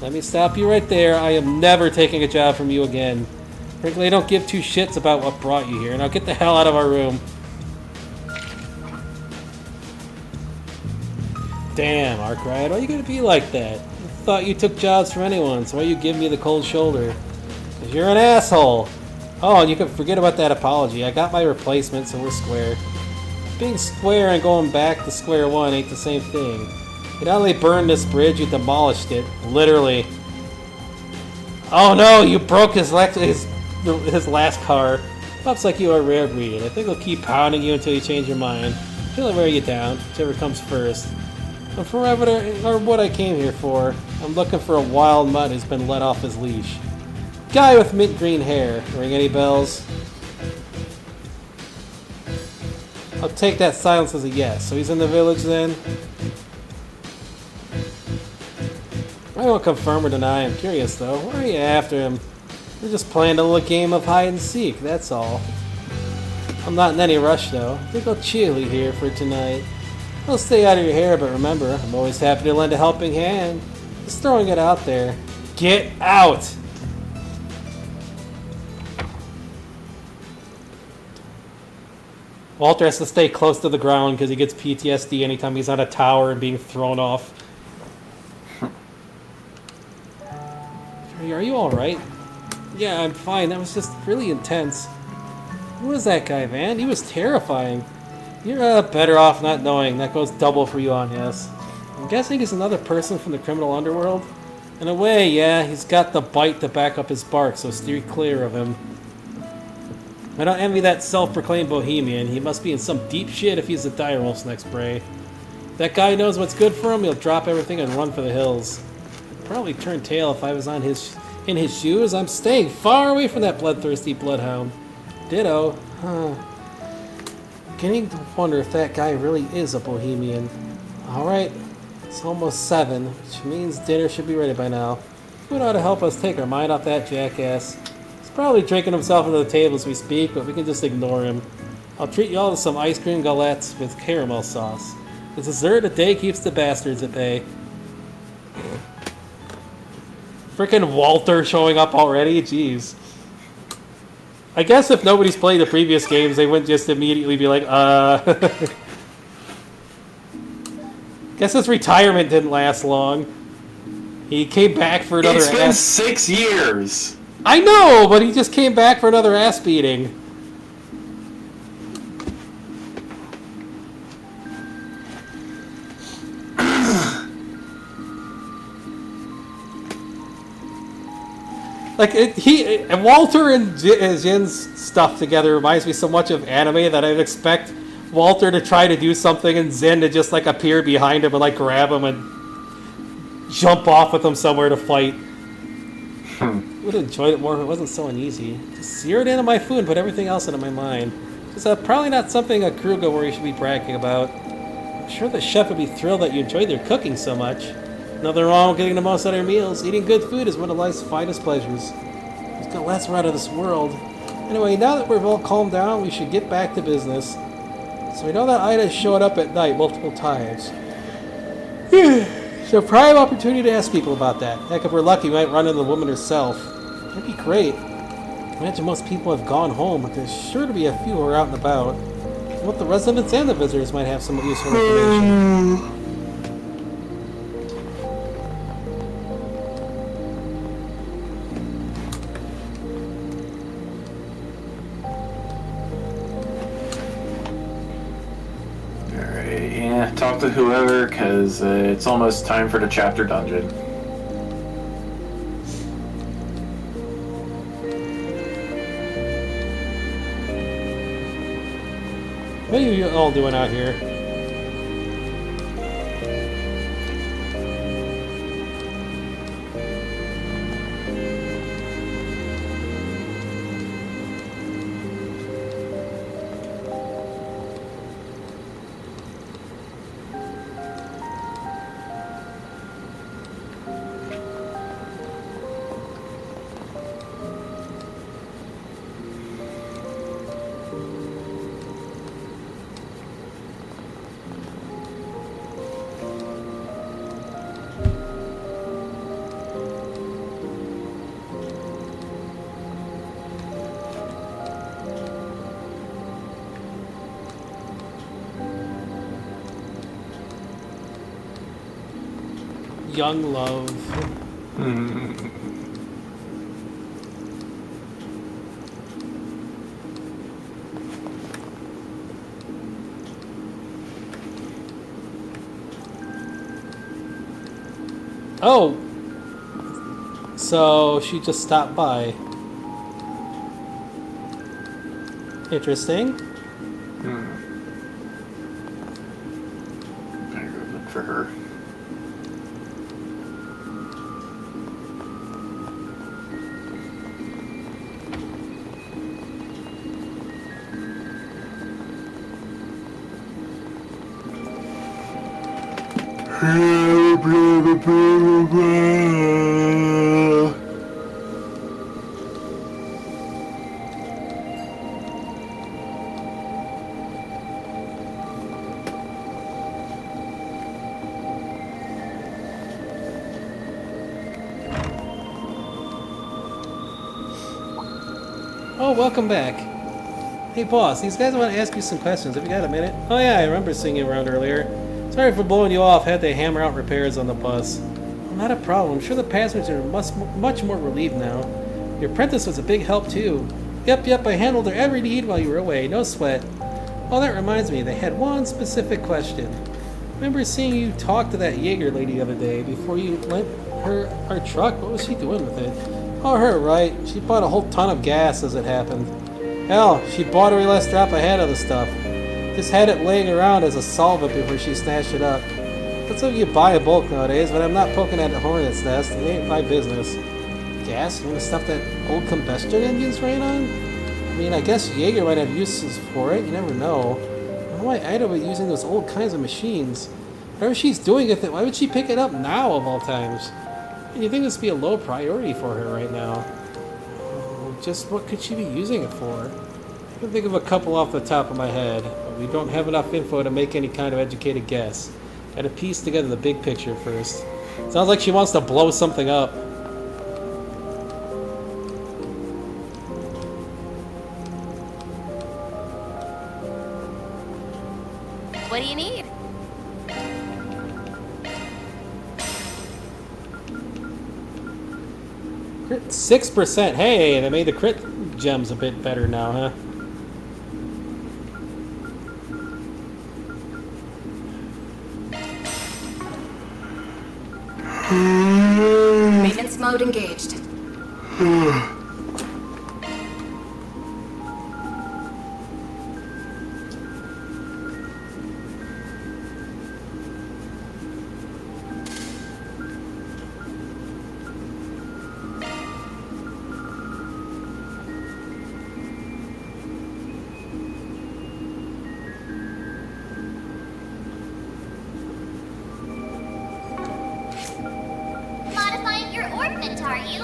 Let me stop you right there. I am never taking a job from you again. Frankly, I don't give two shits about what brought you here. Now get the hell out of our room. Damn, Arkwright, why are you gonna be like that? I thought you took jobs from anyone, so why you give me the cold shoulder? 'Cause you're an asshole. Oh, and you can forget about that apology. I got my replacement, so we're square. Being square and going back to square one ain't the same thing. You not only burned this bridge, you demolished it. Literally. Oh no, you broke his last car. Pops like you are rare breed. I think I'll keep pounding you until you change your mind. Till I wear you down, whichever comes first. And for what I came here for, I'm looking for a wild mutt who's been let off his leash. Guy with mint green hair. Ring any bells? I'll take that silence as a yes. So he's in the village then? I won't confirm or deny. I'm curious though. Why are you after him? We're just playing a little game of hide and seek, that's all. I'm not in any rush though. I think I'll chill you here for tonight. I'll stay out of your hair, but remember, I'm always happy to lend a helping hand. Just throwing it out there. Get out! Walter has to stay close to the ground because he gets PTSD anytime he's on a tower and being thrown off. Are you alright? Yeah, I'm fine. That was just really intense. Who was that guy, Van? He was terrifying. You're better off not knowing. That goes double for you, Agnes. I'm guessing he's another person from the criminal underworld? In a way, yeah. He's got the bite to back up his bark, so steer clear of him. I don't envy that self-proclaimed bohemian. He must be in some deep shit if he's the Direwolf's next prey. If that guy knows what's good for him, he'll drop everything and run for the hills. I'd probably turn tail if I was in his shoes. I'm staying far away from that bloodthirsty bloodhound. Ditto. Beginning to wonder if that guy really is a bohemian. Alright, it's almost 7, which means dinner should be ready by now. Food ought to help us take our mind off that jackass. He's probably drinking himself into the table as we speak, but we can just ignore him. I'll treat you all to some ice cream galettes with caramel sauce. The dessert a day keeps the bastards at bay. Frickin' Walter showing up already? Jeez. I guess if nobody's played the previous games, they wouldn't just immediately be like, Guess his retirement didn't last long. He came back for another
It's been 6 years!
I know, but he just came back for another ass beating. Like, Walter and Jin's stuff together reminds me so much of anime that I'd expect Walter to try to do something and Zin to just, like, appear behind him and, like, grab him and jump off with him somewhere to fight. Would have enjoyed it more if it wasn't so uneasy. Just sear it into my food and put everything else into my mind. It's probably not something a Kruger warrior should be bragging about. I'm sure the chef would be thrilled that you enjoyed their cooking so much. Nothing wrong with getting the most out of your meals. Eating good food is one of life's finest pleasures. It's got less out of this world. Anyway, now that we've all calmed down, we should get back to business. So we know that Ida showed up at night multiple times. So prime opportunity to ask people about that. Heck, if we're lucky, we might run into the woman herself. That'd be great. I imagine most people have gone home, but there's sure to be a few who are out and about. Both the residents and the visitors might have some useful information.
Alright, yeah, talk to whoever, because it's almost time for the chapter dungeon.
What are you all doing out here? Young love. Oh! So she just stopped by. Interesting.
Better go look for her.
Oh, welcome back. Hey, boss, these guys want to ask you some questions. Have you got a minute? Oh, yeah, I remember seeing you around earlier. Sorry for blowing you off. Had to hammer out repairs on the bus. Well, not a problem. I'm sure the passengers are much more relieved now. Your apprentice was a big help, too. Yep, I handled their every need while you were away. No sweat. Oh, that reminds me. They had one specific question. Remember seeing you talk to that Jaeger lady the other day before you lent her our truck? What was she doing with it? Oh, her, right. She bought a whole ton of gas as it happened. Hell, she bought every last drop I had of the stuff. Just had it laying around as a solvent before she snatched it up. That's how you buy a bulk nowadays, but I'm not poking at the hornet's nest. It ain't my business. Gas? You mean the stuff that old combustion engines ran on? I mean, I guess Jaeger might have uses for it. You never know. I don't know why Ida would be using those old kinds of machines. Whatever she's doing with it, why would she pick it up now of all times? You think this would be a low priority for her right now? Just what could she be using it for? I can think of a couple off the top of my head, but we don't have enough info to make any kind of educated guess. Gotta piece together the big picture first. Sounds like she wants to blow something up.
What do you need?
Crit 6%. Hey, they made the crit gems a bit better now, huh?
Maintenance mode engaged.
Modifying your ordnance, are you?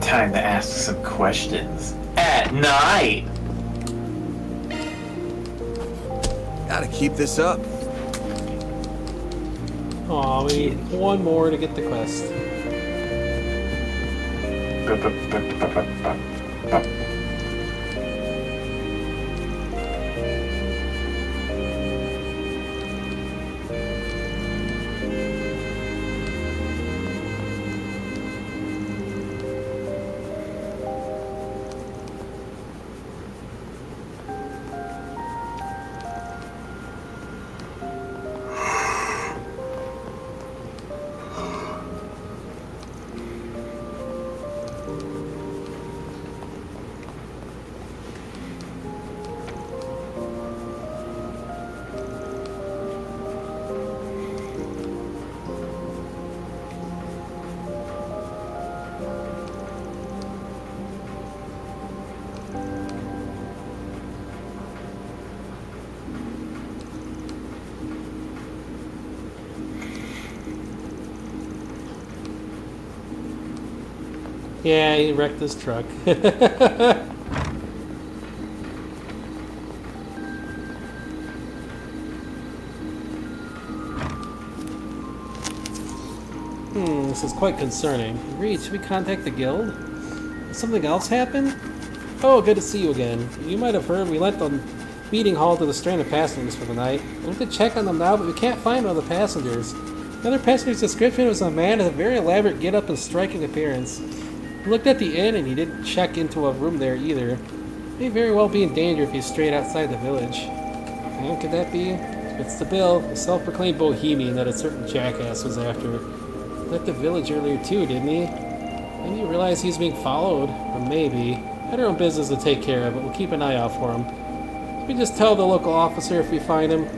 Time to ask some questions. At night!
Gotta keep this up.
Aw, we need one more to get the quest. Yeah, he wrecked his truck. This is quite concerning. Reed, should we contact the guild? Did something else happen? Oh, good to see you again. You might have heard we lent the meeting hall to the stranded passengers for the night. We went to check on them now, but we can't find one of the passengers. The other passenger's description was a man with a very elaborate get-up and striking appearance. He looked at the inn and he didn't check into a room there either. May very well be in danger if he's straight outside the village. And could that be? It's the Bill, the self-proclaimed bohemian that a certain jackass was after. Left the village earlier too, didn't he? Maybe you realize he's being followed, or maybe. Had our own business to take care of, but we'll keep an eye out for him. We just tell the local officer if we find him.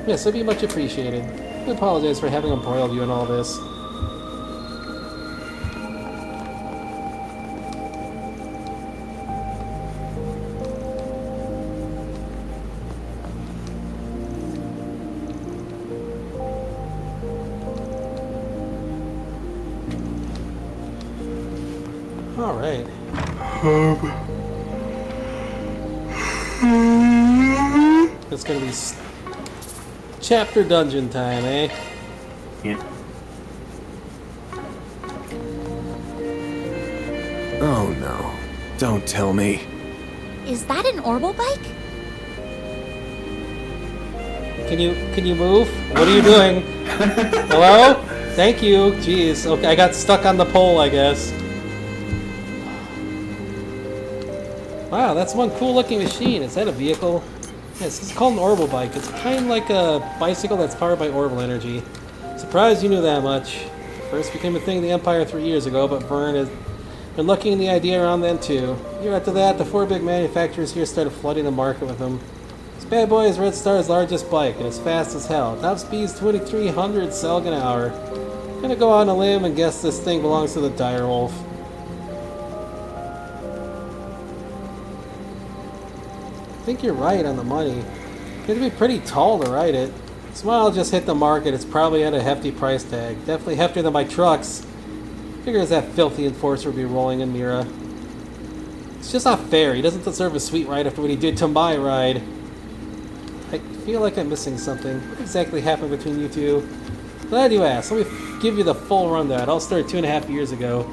Yes, it'd be much appreciated. I apologize for having embroiled you in all this. All right. It's gonna be chapter dungeon time, eh?
Yeah.
Oh no. Don't tell me.
Is that an Orbital bike?
Can you move? What are you doing? Hello? Thank you. Jeez. Okay, I got stuck on the pole, I guess. Wow, that's one cool looking machine. Is that a vehicle? Yes, it's called an Orbital bike. It's kind of like a bicycle that's powered by Orbital energy. Surprised you knew that much. First became a thing in the Empire 3 years ago, but Vern has been looking in the idea around then too. A year after that, the 4 big manufacturers here started flooding the market with them. This bad boy is Red Star's largest bike, and it's fast as hell. Top speed's 2,300 Selg an hour. Gonna go on a limb and guess this thing belongs to the Direwolf. I think you're right on the money. You have to be pretty tall to ride it. Smile just hit the market. It's probably at a hefty price tag. Definitely heftier than my trucks. Figures that filthy enforcer would be rolling in Mira. It's just not fair. He doesn't deserve a sweet ride after what he did to my ride. I feel like I'm missing something. What exactly happened between you two? Glad you asked. Let me give you the full rundown. It all started 2.5 years ago.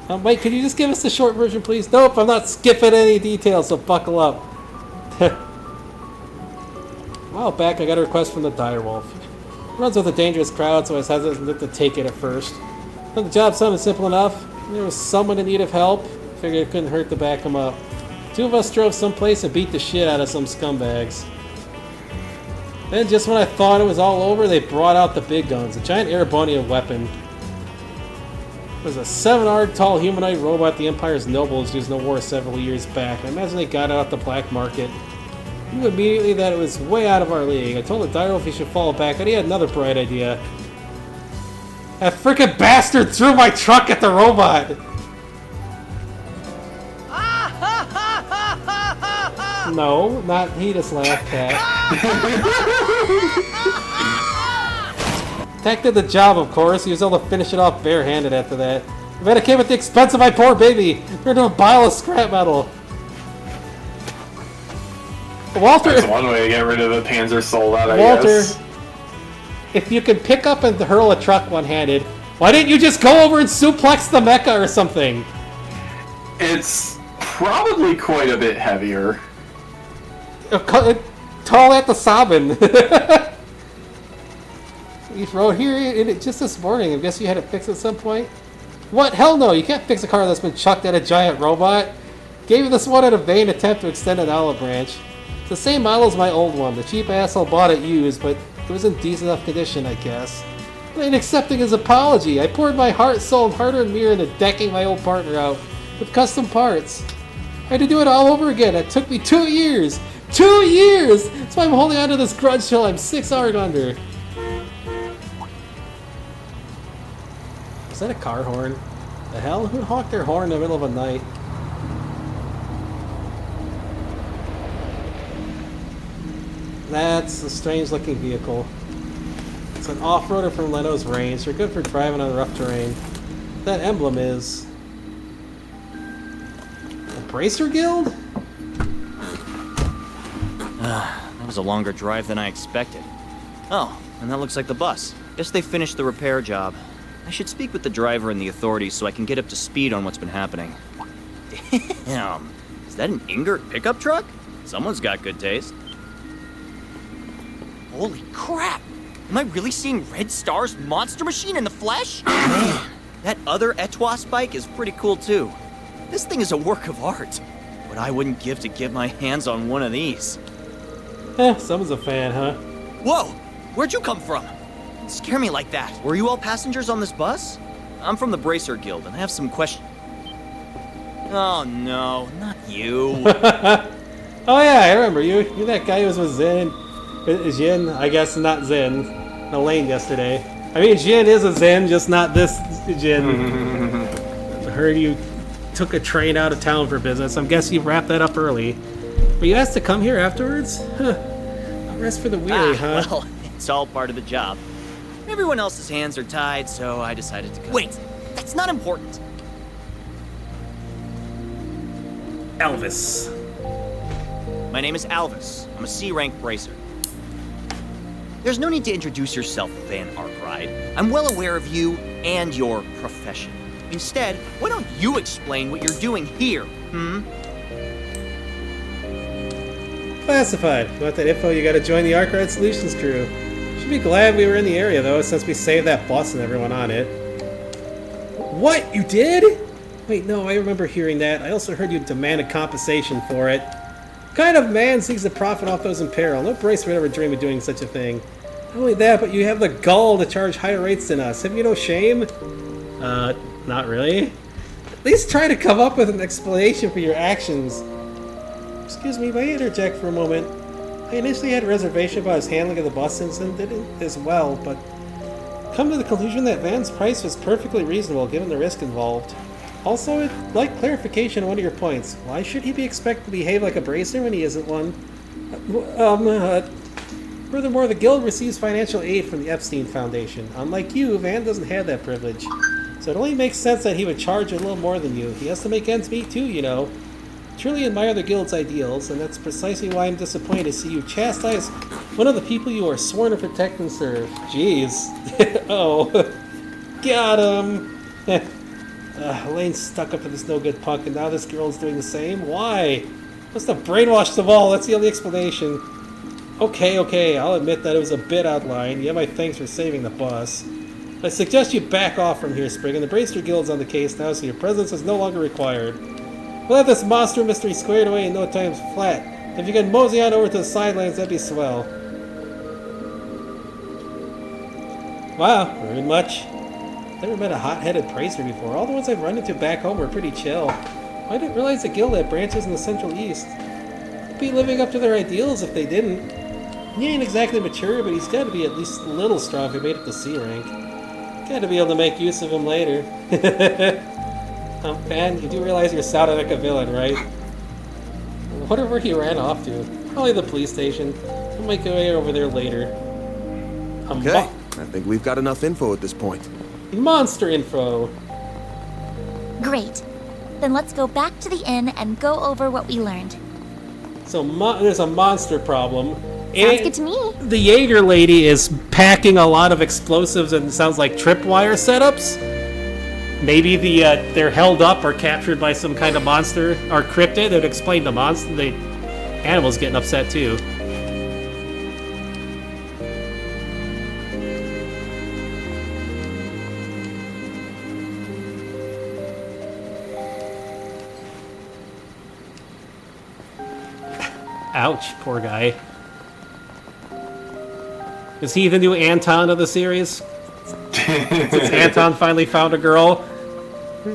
Wait, could you just give us the short version, please? Nope, I'm not skipping any details, so buckle up. A while back, I got a request from the Direwolf. He runs with a dangerous crowd, so I was hesitant to take it at first. But the job sounded simple enough. There was someone in need of help. Figured it couldn't hurt to back him up. 2 of us drove someplace and beat the shit out of some scumbags. Then, just when I thought it was all over, they brought out the big guns, a giant Erebonian weapon. It was a 7-armed tall humanoid robot the Empire's nobles used in the war several years back. I imagine they got it out the black market. I knew immediately that it was way out of our league. I told the Direwolf he should fall back, but he had another bright idea. That frickin' bastard threw my truck at the robot! No, not he just laughed at. Tech did the job, of course. He was able to finish it off barehanded after that. Man, it came at the expense of my poor baby. You're into a pile of scrap metal. Walter.
That's one way to get rid of a Panzer Soldat, I
Walter,
guess.
if you can pick up and hurl a truck one-handed, why didn't you just go over and suplex the mecha or something?
It's probably quite a bit heavier.
Tall at the Sabin. You rode here in it just this morning. I guess you had it fixed at some point. What? Hell no! You can't fix a car that's been chucked at a giant robot. Gave you this one in a vain attempt to extend an olive branch. It's the same model as my old one. The cheap asshole bought it used, but it was in decent enough condition, I guess. I ain't accepting his apology. I poured my heart, soul, and hard-earned mirror into decking my old partner out with custom parts. I had to do it all over again. It took me 2 years. 2 years! That's why I'm holding on to this grudge till I'm 6 hours under. Is that a car horn? The hell? Who'd honk their horn in the middle of a night? That's a strange looking vehicle. It's an off-roader from Leno's range. They're good for driving on rough terrain. That emblem is... a Bracer Guild?
That was a longer drive than I expected. Oh, and that looks like the bus. Guess they finished the repair job. I should speak with the driver and the authorities so I can get up to speed on what's been happening. Damn, is that an Ingert pickup truck? Someone's got good taste. Holy crap! Am I really seeing Red Star's monster machine in the flesh? Man, that other Etwas bike is pretty cool too. This thing is a work of art. What I wouldn't give to get my hands on one of these.
Someone's a fan, huh?
Whoa! Where'd you come from? Don't scare me like that. Were you all passengers on this bus? I'm from the Bracer Guild, and I have some questions. Oh no, not you.
Oh yeah, I remember you. You're that guy who was with Jin, I guess not Zen. Elaine yesterday. I mean, Jin is a Zen, just not this Jin. I heard you took a train out of town for business. I'm guessing you wrapped that up early. Were you asked to come here afterwards? A rest for the weary, huh?
Well, it's all part of the job. Everyone else's hands are tied, so I decided to come. Wait, that's not important.
Elvis.
My name is Alvis. I'm a C-rank bracer. There's no need to introduce yourself, Van Arkride. I'm well aware of you and your profession. Instead, why don't you explain what you're doing here,
Classified. You want that info, you gotta join the Arkride Solutions crew. Should be glad we were in the area, though, since we saved that bus and everyone on it. What? You did? Wait, no, I remember hearing that. I also heard you demanded compensation for it. What kind of man seeks to profit off those in peril? No bracer would ever dream of doing such a thing. Not only that, but you have the gall to charge higher rates than us. Have you no shame? Not really. At least try to come up with an explanation for your actions. Excuse me, may I interject for a moment? I initially had a reservation about his handling of the bus incident as well, but come to the conclusion that Van's price was perfectly reasonable given the risk involved. Also, I'd like clarification on one of your points. Why should he be expected to behave like a bracer when he isn't one? Furthermore, the guild receives financial aid from the Epstein Foundation. Unlike you, Van doesn't have that privilege. So it only makes sense that he would charge a little more than you. He has to make ends meet too, you know. Truly admire the guild's ideals, and that's precisely why I'm disappointed to see you chastise one of the people you are sworn to protect and serve. Jeez. Oh. Got him. Elaine's stuck up for this no-good punk, and now this girl's doing the same? Why? Must have brainwashed them all, that's the only explanation. Okay, I'll admit that it was a bit out of line. You have my thanks for saving the bus. I suggest you back off from here, Spring, and the Bracer Guild's on the case now, so your presence is no longer required. We'll have this monster mystery squared away in no time flat. If you can mosey on over to the sidelines, that'd be swell. Wow, very much. Never met a hot-headed bracer before. All the ones I've run into back home were pretty chill. I didn't realize the guild had branches in the Central East. They'd be living up to their ideals if they didn't. He ain't exactly mature, but he's got to be at least a little strong if he made it to C rank. Got to be able to make use of him later. Man, you do realize you're sounding like a villain, right? I wonder where he ran off to. Probably the police station. We'll make our way over there later.
Okay, I think we've got enough info at this point.
Monster info.
Great. Then let's go back to the inn and go over what we learned.
So there's a monster problem.
Sounds good to me.
The Jaeger lady is packing a lot of explosives and sounds like tripwire setups. Maybe they're held up or captured by some kind of monster or cryptid. It would explain the monster. The animals getting upset too. Ouch, poor guy. Is he the new Anton of the series? Since Anton finally found a girl. He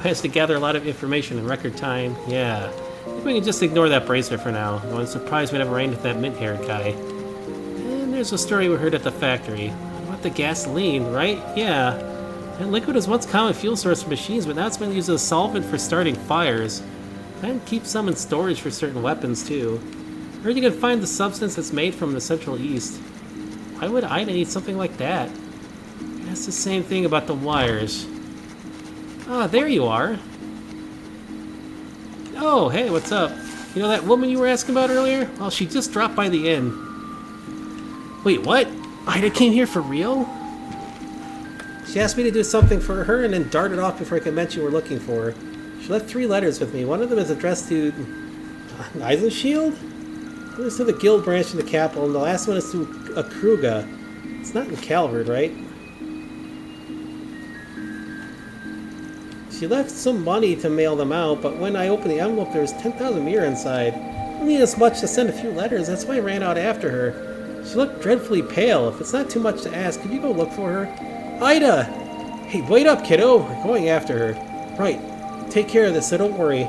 managed to gather a lot of information in record time. Yeah. I think we can just ignore that bracelet for now. I was surprised we never ran into that mint-haired guy. And there's a story we heard at the factory. About the gasoline, right? Yeah. That liquid was once a common fuel source for machines, but now it's been used as a solvent for starting fires. And keep some in storage for certain weapons, too. I heard you can find the substance that's made from the Central East. Why would Ida need something like that? That's the same thing about the wires. Ah, there you are. Oh, hey, what's up? You know that woman you were asking about earlier? Well, she just dropped by the inn. Wait, what? Ida came here for real? She asked me to do something for her and then darted off before I could mention what we're looking for. She left 3 letters with me. One of them is addressed to Eisenshield? One is to the guild branch in the capital, and the last one is to Kruga. It's not in Calvard, right? She left some money to mail them out, but when I opened the envelope, there was 10,000 mirror inside. I don't need as much to send a few letters, that's why I ran out after her. She looked dreadfully pale. If it's not too much to ask, could you go look for her? Ida! Hey, wait up, kiddo! We're going after her. Right. Take care of this, so don't worry.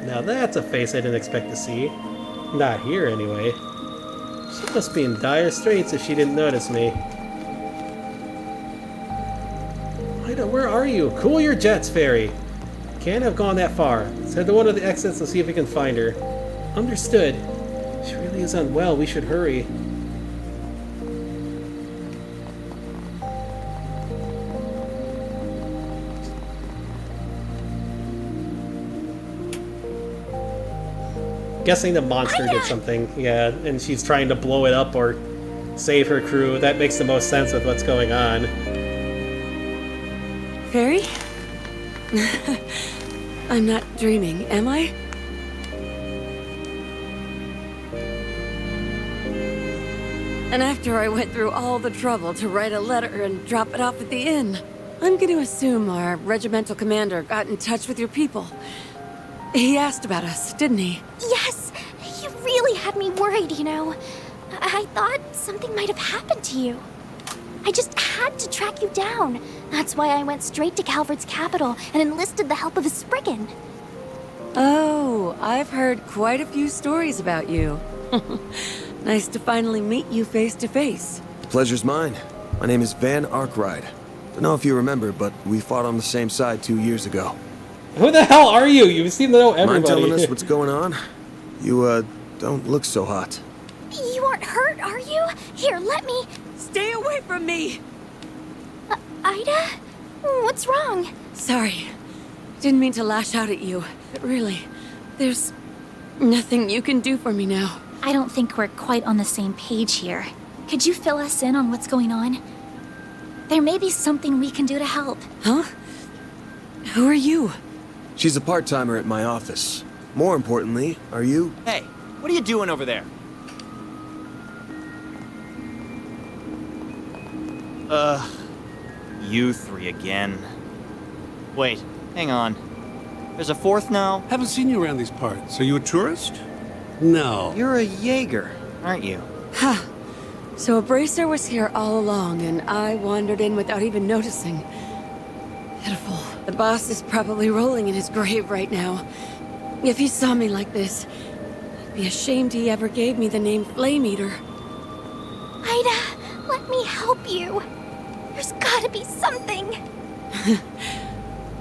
Now that's a face I didn't expect to see. Not here, anyway. She must be in dire straits if she didn't notice me. Ida, where are you? Cool your jets, Fairy. Can't have gone that far. Let's head to one of the exits and see if we can find her. Understood. She really is unwell. We should hurry. Guessing the monster did something, yeah, and she's trying to blow it up or save her crew. That makes the most sense with what's going on.
Fairy? I'm not dreaming, am I? And after I went through all the trouble to write a letter and drop it off at the inn, I'm going to assume our regimental commander got in touch with your people. He asked about us, didn't he?
Yes! You really had me worried, you know. I thought something might have happened to you. I just had to track you down. That's why I went straight to Calvard's capital and enlisted the help of a Spriggan.
Oh, I've heard quite a few stories about you. Nice to finally meet you face to face.
The pleasure's mine. My name is Van Arkwright. Don't know if you remember, but we fought on the same side 2 years ago.
Who the hell are you? You seem to know everybody.
Mind telling us what's going on? You, don't look so hot.
You aren't hurt, are you? Here, let me...
Stay away from me!
Ida? What's wrong?
Sorry. Didn't mean to lash out at you. But really, there's nothing you can do for me now.
I don't think we're quite on the same page here. Could you fill us in on what's going on? There may be something we can do to help.
Huh? Who are you?
She's a part-timer at my office. More importantly, are you?
Hey, what are you doing over there? You 3 again. Wait, hang on. There's a 4th now?
Haven't seen you around these parts. Are you a tourist? No.
You're a Jaeger, aren't you?
Ha! So a bracer was here all along, and I wandered in without even noticing. Pitiful. The boss is probably rolling in his grave right now. If he saw me like this, I'd be ashamed he ever gave me the name Flame Eater.
Ida, let me help you. There's gotta be something.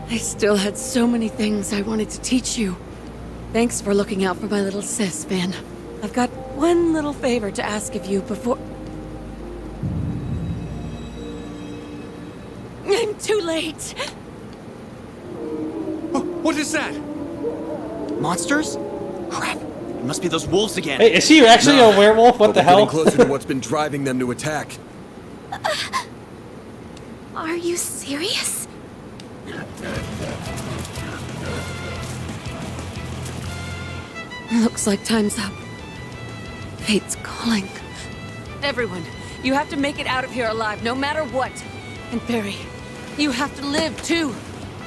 I still had so many things I wanted to teach you. Thanks for looking out for my little sis, Van. I've got one little favor to ask of you before... too late.
What is that?
Monsters? Crap. It must be those wolves again.
Hey, is she actually a werewolf? What the hell?
Getting closer to what's been driving them to attack.
Are you serious?
Looks like time's up. Fate's calling. Everyone, you have to make it out of here alive, no matter what. And Barry, you have to live too.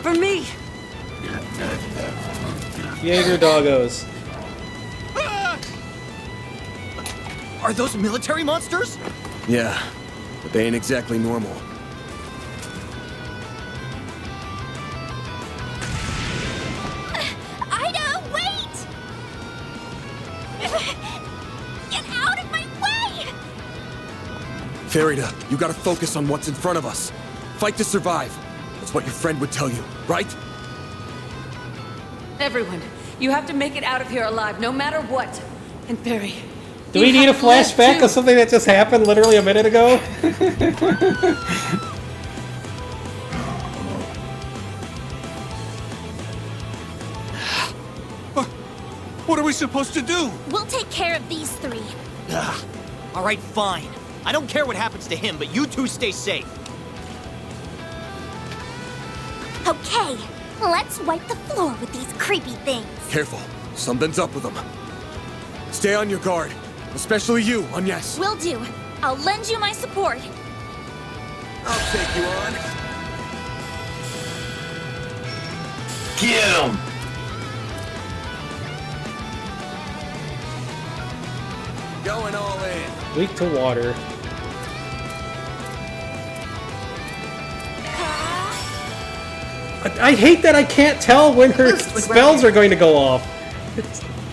For me.
Jaeger doggos.
Are those military monsters?
Yeah, but they ain't exactly normal.
Ida, wait! Get out of my way!
Farida, you gotta focus on what's in front of us. Fight to survive. That's what your friend would tell you, right?
Everyone, you have to make it out of here alive, no matter what. And Barry,
Do we need a flashback of something that just happened literally a minute ago?
What are we supposed to do?
We'll take care of these three.
Ugh. All right, fine. I don't care what happens to him, but you two stay safe.
Okay, let's wipe the floor with these creepy things.
Careful, something's up with them. Stay on your guard, especially you, Agnes.
Will do. I'll lend you my support.
I'll take you on.
Get him!
Going all in.
Weak to water. I hate that I can't tell when her spells are going to go off.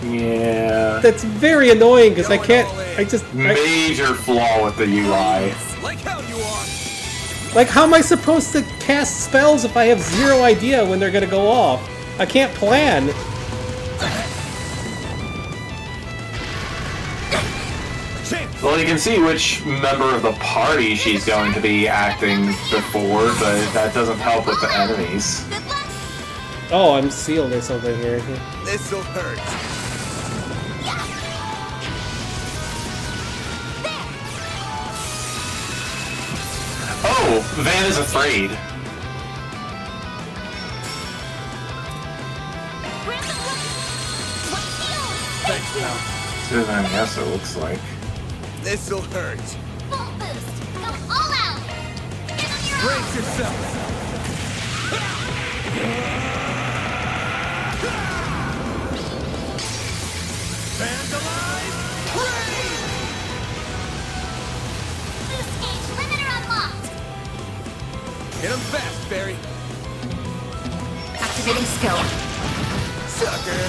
Yeah.
That's very annoying because I can't. I just.
Major flaw with the UI.
Like how you are.
Like, how am I supposed to cast spells if I have zero idea when they're going to go off? I can't plan.
Well, you can see which member of the party she's going to be acting before, but that doesn't help with the enemies.
Oh, I'm sealed or something here.
This'll hurt.
Oh, Van is afraid.
Thanks, pal.
So then, yes, it looks like.
This'll hurt.
Full boost. Go all out.
Brace yourself. Fans alive! Hooray!
Boost gauge limiter unlocked.
Hit him fast, Barry.
Activating skill.
Sucker.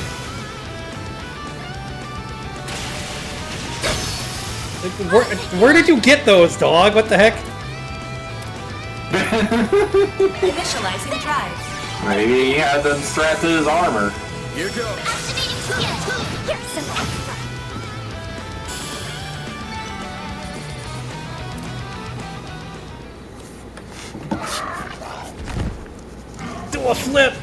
Where did you get those, dog? What the heck?
Initializing drive.
Maybe he had them strapped to his armor.
Here goes.
Activating skill. Here's some extra.
Do a flip!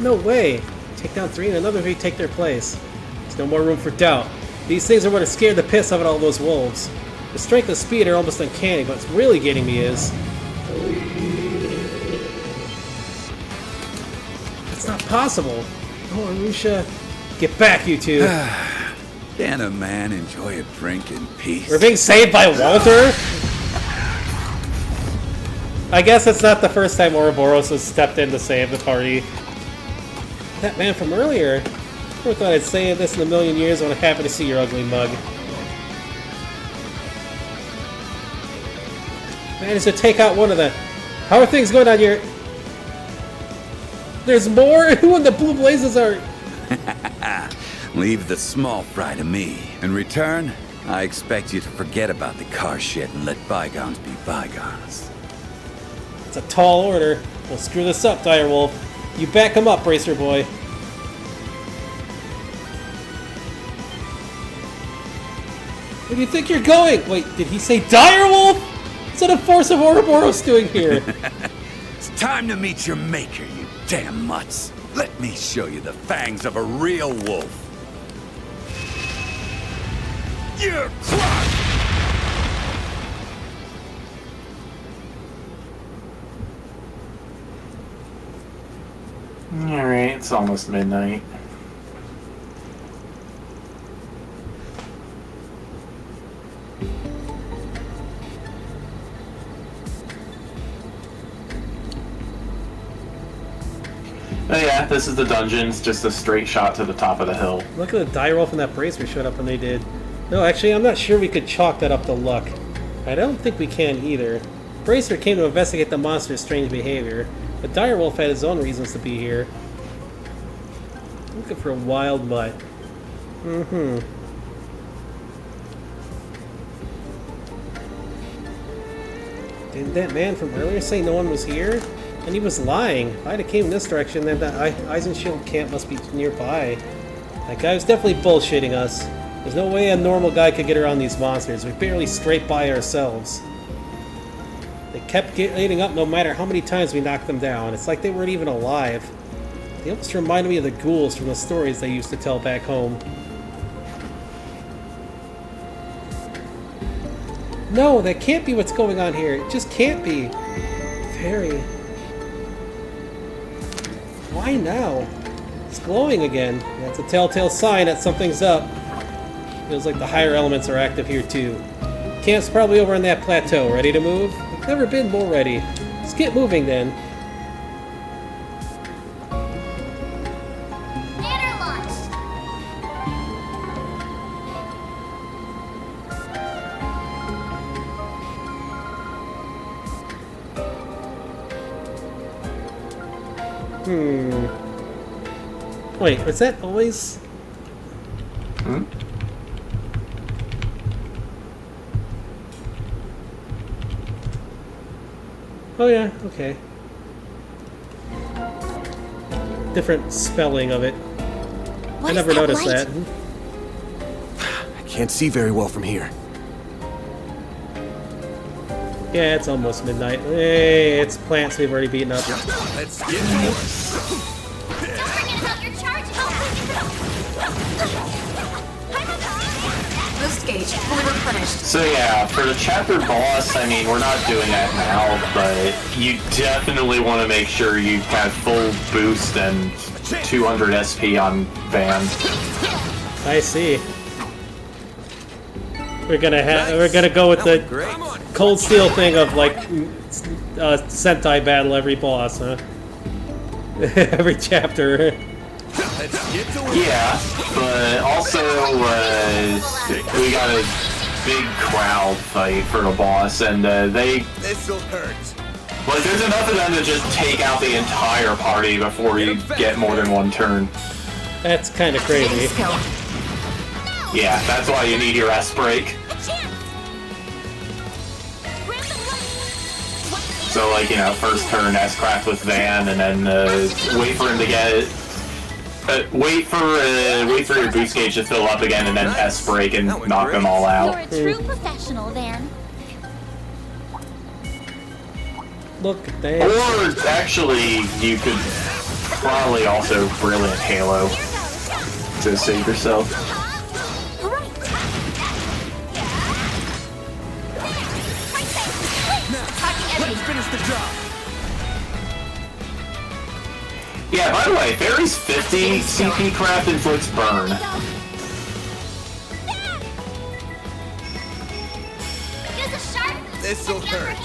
No way. Take down three and another three take their place. There's no more room for doubt. These things are what have scared the piss out of all those wolves. The strength and speed are almost uncanny, but what's really getting me is... It's not possible. Oh, Arusha. Get back, you two.
Can a man enjoy a drink in peace?
We're being saved by Walter? I guess it's not the first time Ouroboros has stepped in to save the party. That man from earlier. Never thought I'd say this in a million years when I happen to see your ugly mug. Managed to take out one of the... How are things going on here? There's more? Who in the blue blazes are...
Leave the small fry to me. In return, I expect you to forget about the car shit and let bygones be bygones.
It's a tall order. We'll screw this up, Direwolf. You back him up, Bracer Boy. Where do you think you're going? Wait, did he say Direwolf? What's the force of Ouroboros doing here?
Time to meet your maker, you damn mutts. Let me show you the fangs of a real wolf. You're crushed!
Alright, it's almost midnight. Oh yeah, this is the dungeons, just a straight shot to the top of the hill.
Look at the die roll from that bracer showed up when they did. No, actually, I'm not sure we could chalk that up to luck. I don't think we can either. Bracer came to investigate the monster's strange behavior, but Direwolf had his own reasons to be here. Looking for a wild mutt. Mm-hmm. Didn't that man from earlier say no one was here? And he was lying. If I'd have came in this direction, then the Eisenshield camp must be nearby. That guy was definitely bullshitting us. There's no way a normal guy could get around these monsters. We barely scraped by ourselves. They kept getting up no matter how many times we knocked them down. It's like they weren't even alive. They almost reminded me of the ghouls from the stories they used to tell back home. No, that can't be what's going on here. It just can't be. Fairy. Why now? It's glowing again. That's a telltale sign that something's up. Feels like the higher elements are active here too. Camp's probably over on that plateau. Ready to move? We've never been more ready. Let's get moving then. Wait, was that always...
Hmm?
Oh yeah, okay. Different spelling of it. I never noticed that.
I can't see very well from here.
Yeah, it's almost midnight. Hey, it's plants we've already beaten up.
Let's get to it.
Boost gauge fully replenished.
So yeah, for the chapter boss, I mean, we're not doing that now, but you definitely want to make sure you have full boost and 200 SP on Van.
I see. We're gonna go with the cold steel thing of like Sentai battle every boss, huh? Every chapter.
Yeah, but also we got a big crowd fight for the boss, and
This'll hurt.
like there's enough of them to just take out the entire party before you get more than one turn.
That's kind of crazy.
Yeah, that's why you need your S break. So like, you know, first turn S-craft with Van, and then wait for him to get wait for your boost gauge to fill up again, and then S break and knock them all out.
You're a true professional, Van.
Look at that.
Or actually, you could probably also brilliant Halo to save yourself.
Let's finish the job.
Yeah, by the way, Fairy's 50, CP craft inflicts burn.
This'll hurt.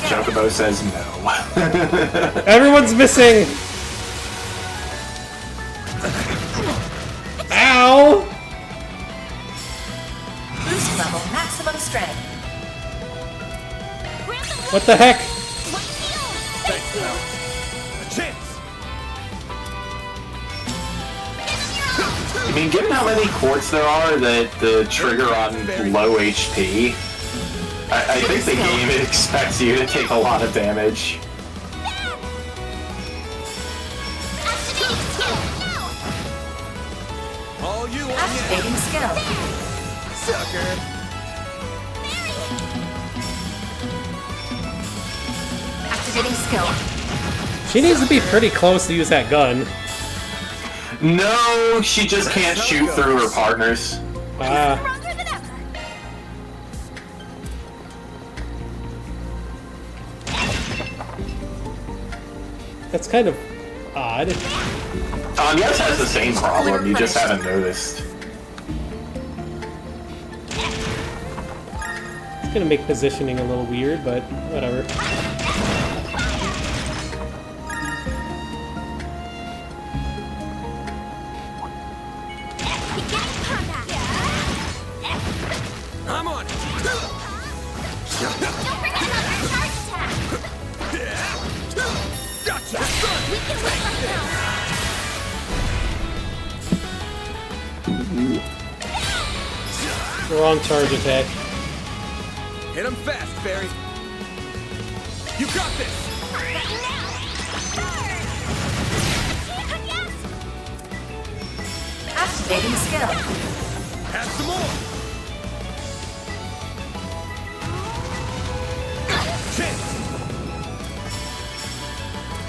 Chocobo says no.
Everyone's missing! Ow!
Boost level maximum strength.
What the heck?
Thanks, pal. A chance.
I mean, given how many quartz there are that the trigger on low HP, I think the game expects you to take a lot of damage.
skill.
Sucker.
Activating skill.
She needs to be pretty close to use that gun.
No, she just can't shoot through her partners.
Ah. That's kind of odd.
Yes has the same problem, you just haven't noticed.
It's gonna make positioning a little weird, but whatever.
I'm on it. Gotcha.
Wrong charge attack.
Hit him fast, Barry. You got this.
Activating skill.
Have some more.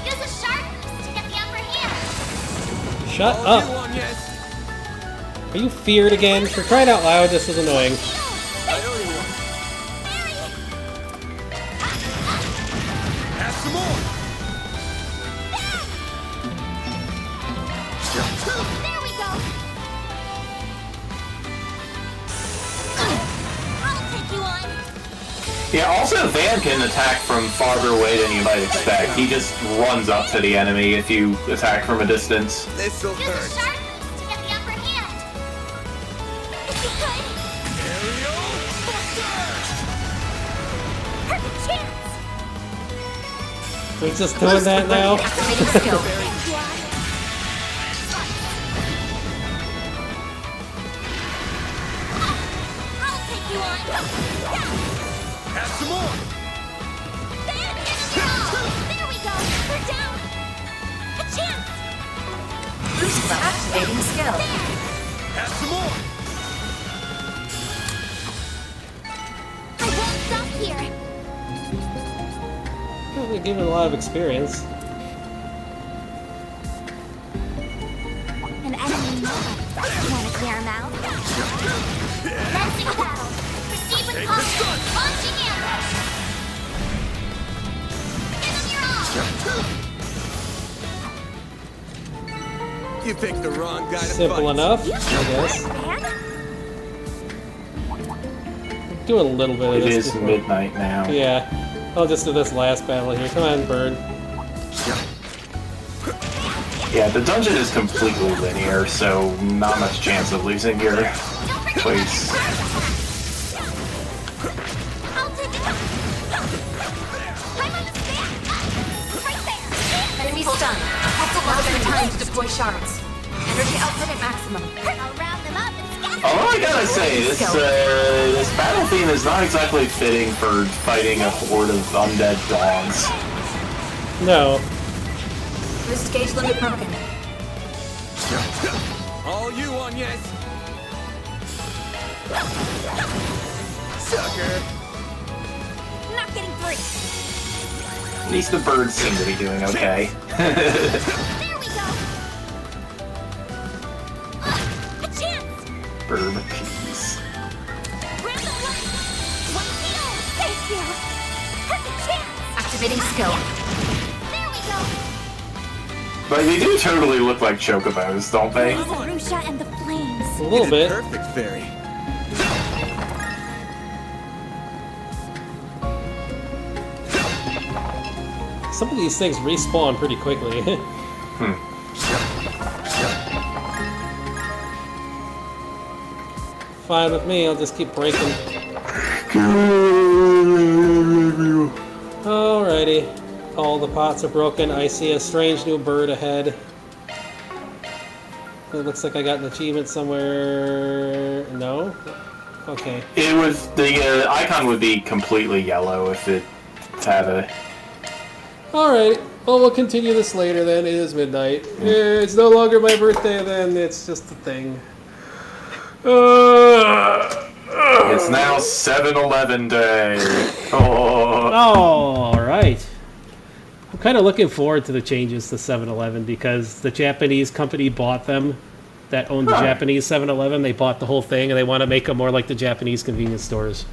Use a sharp boost to get the upper hand.
Shut up. Are you feared again? For crying out loud, this is annoying.
Have some more.
There we go. I'll take you on.
Yeah, also Van can attack from farther away than you might expect. He just runs up to the enemy if you attack from a distance.
This'll hurt.
We're just doing that now.
Have some more.
There we go. We're down. A chance.
Boost activating skill.
Have some more.
I won't stop here.
Well, we give it a lot of experience.
An enemy mob. Want to clear him out? Lancing battle. Proceed with caution. Launching ambush. Give him your all.
You picked the wrong guy to fight.
Simple enough, I guess. Do a little bit of
It
this.
is
before.
midnight now.
Yeah. I'll just do this last battle here. Come on, bird.
Yeah, the dungeon is completely linear, so not much chance of losing your place.
Enemy stunned. That's a lot of time to deploy shards. Energy output at maximum.
I'll round them up and scatter.
Although I gotta say, this battle theme is not exactly fitting for fighting a horde of undead dogs.
No.
Boost gauge limit broken.
All you on, yes. Sucker.
Not getting through.
At least the birds seem to be doing okay.
There we go. A chance.
Bird peas.
Grab the light. One heal. Thank you. Perfect chance.
Activating skill.
There we go.
But they do totally look like chocobos, don't they?
Rusha and the flames.
A little bit.
Perfect, Fairy.
Some of these things respawn pretty quickly. Fine with me, I'll just keep breaking. Alrighty. All the pots are broken. I see a strange new bird ahead. It looks like I got an achievement somewhere. No? Okay.
It was the icon would be completely yellow if it had a.
Alright. Well, we'll continue this later then. It is midnight. It's no longer my birthday then. It's just a thing.
It's now 7-Eleven day. Oh.
All right. I'm kind of looking forward to the changes to 7-Eleven because the Japanese company bought them that owned the Japanese 7-Eleven. They bought the whole thing and they want to make them more like the Japanese convenience stores.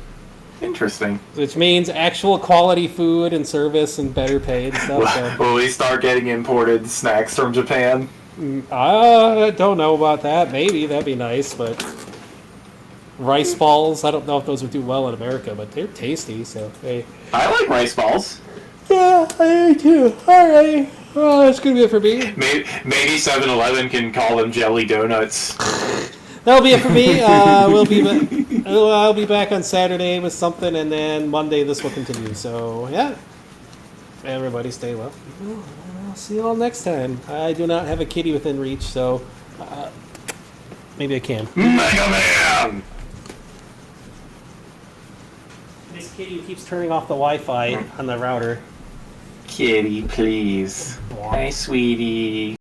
Interesting.
Which means actual quality food and service and better pay and stuff.
Will we start getting imported snacks from Japan?
I don't know about that. Maybe that'd be nice, but rice balls. I don't know if those would do well in America, but they're tasty. So hey,
I like rice balls.
Yeah, I do too. All right. Well, that's gonna be it for me.
Maybe 7-Eleven can call them jelly donuts.
That'll be it for me. I'll be back on Saturday with something, and then Monday this will continue. So yeah, everybody stay well. I'll see you all next time. I do not have a kitty within reach, so maybe I can.
Mega Man!
This kitty keeps turning off the Wi-Fi on the router.
Kitty, please. Hi, sweetie.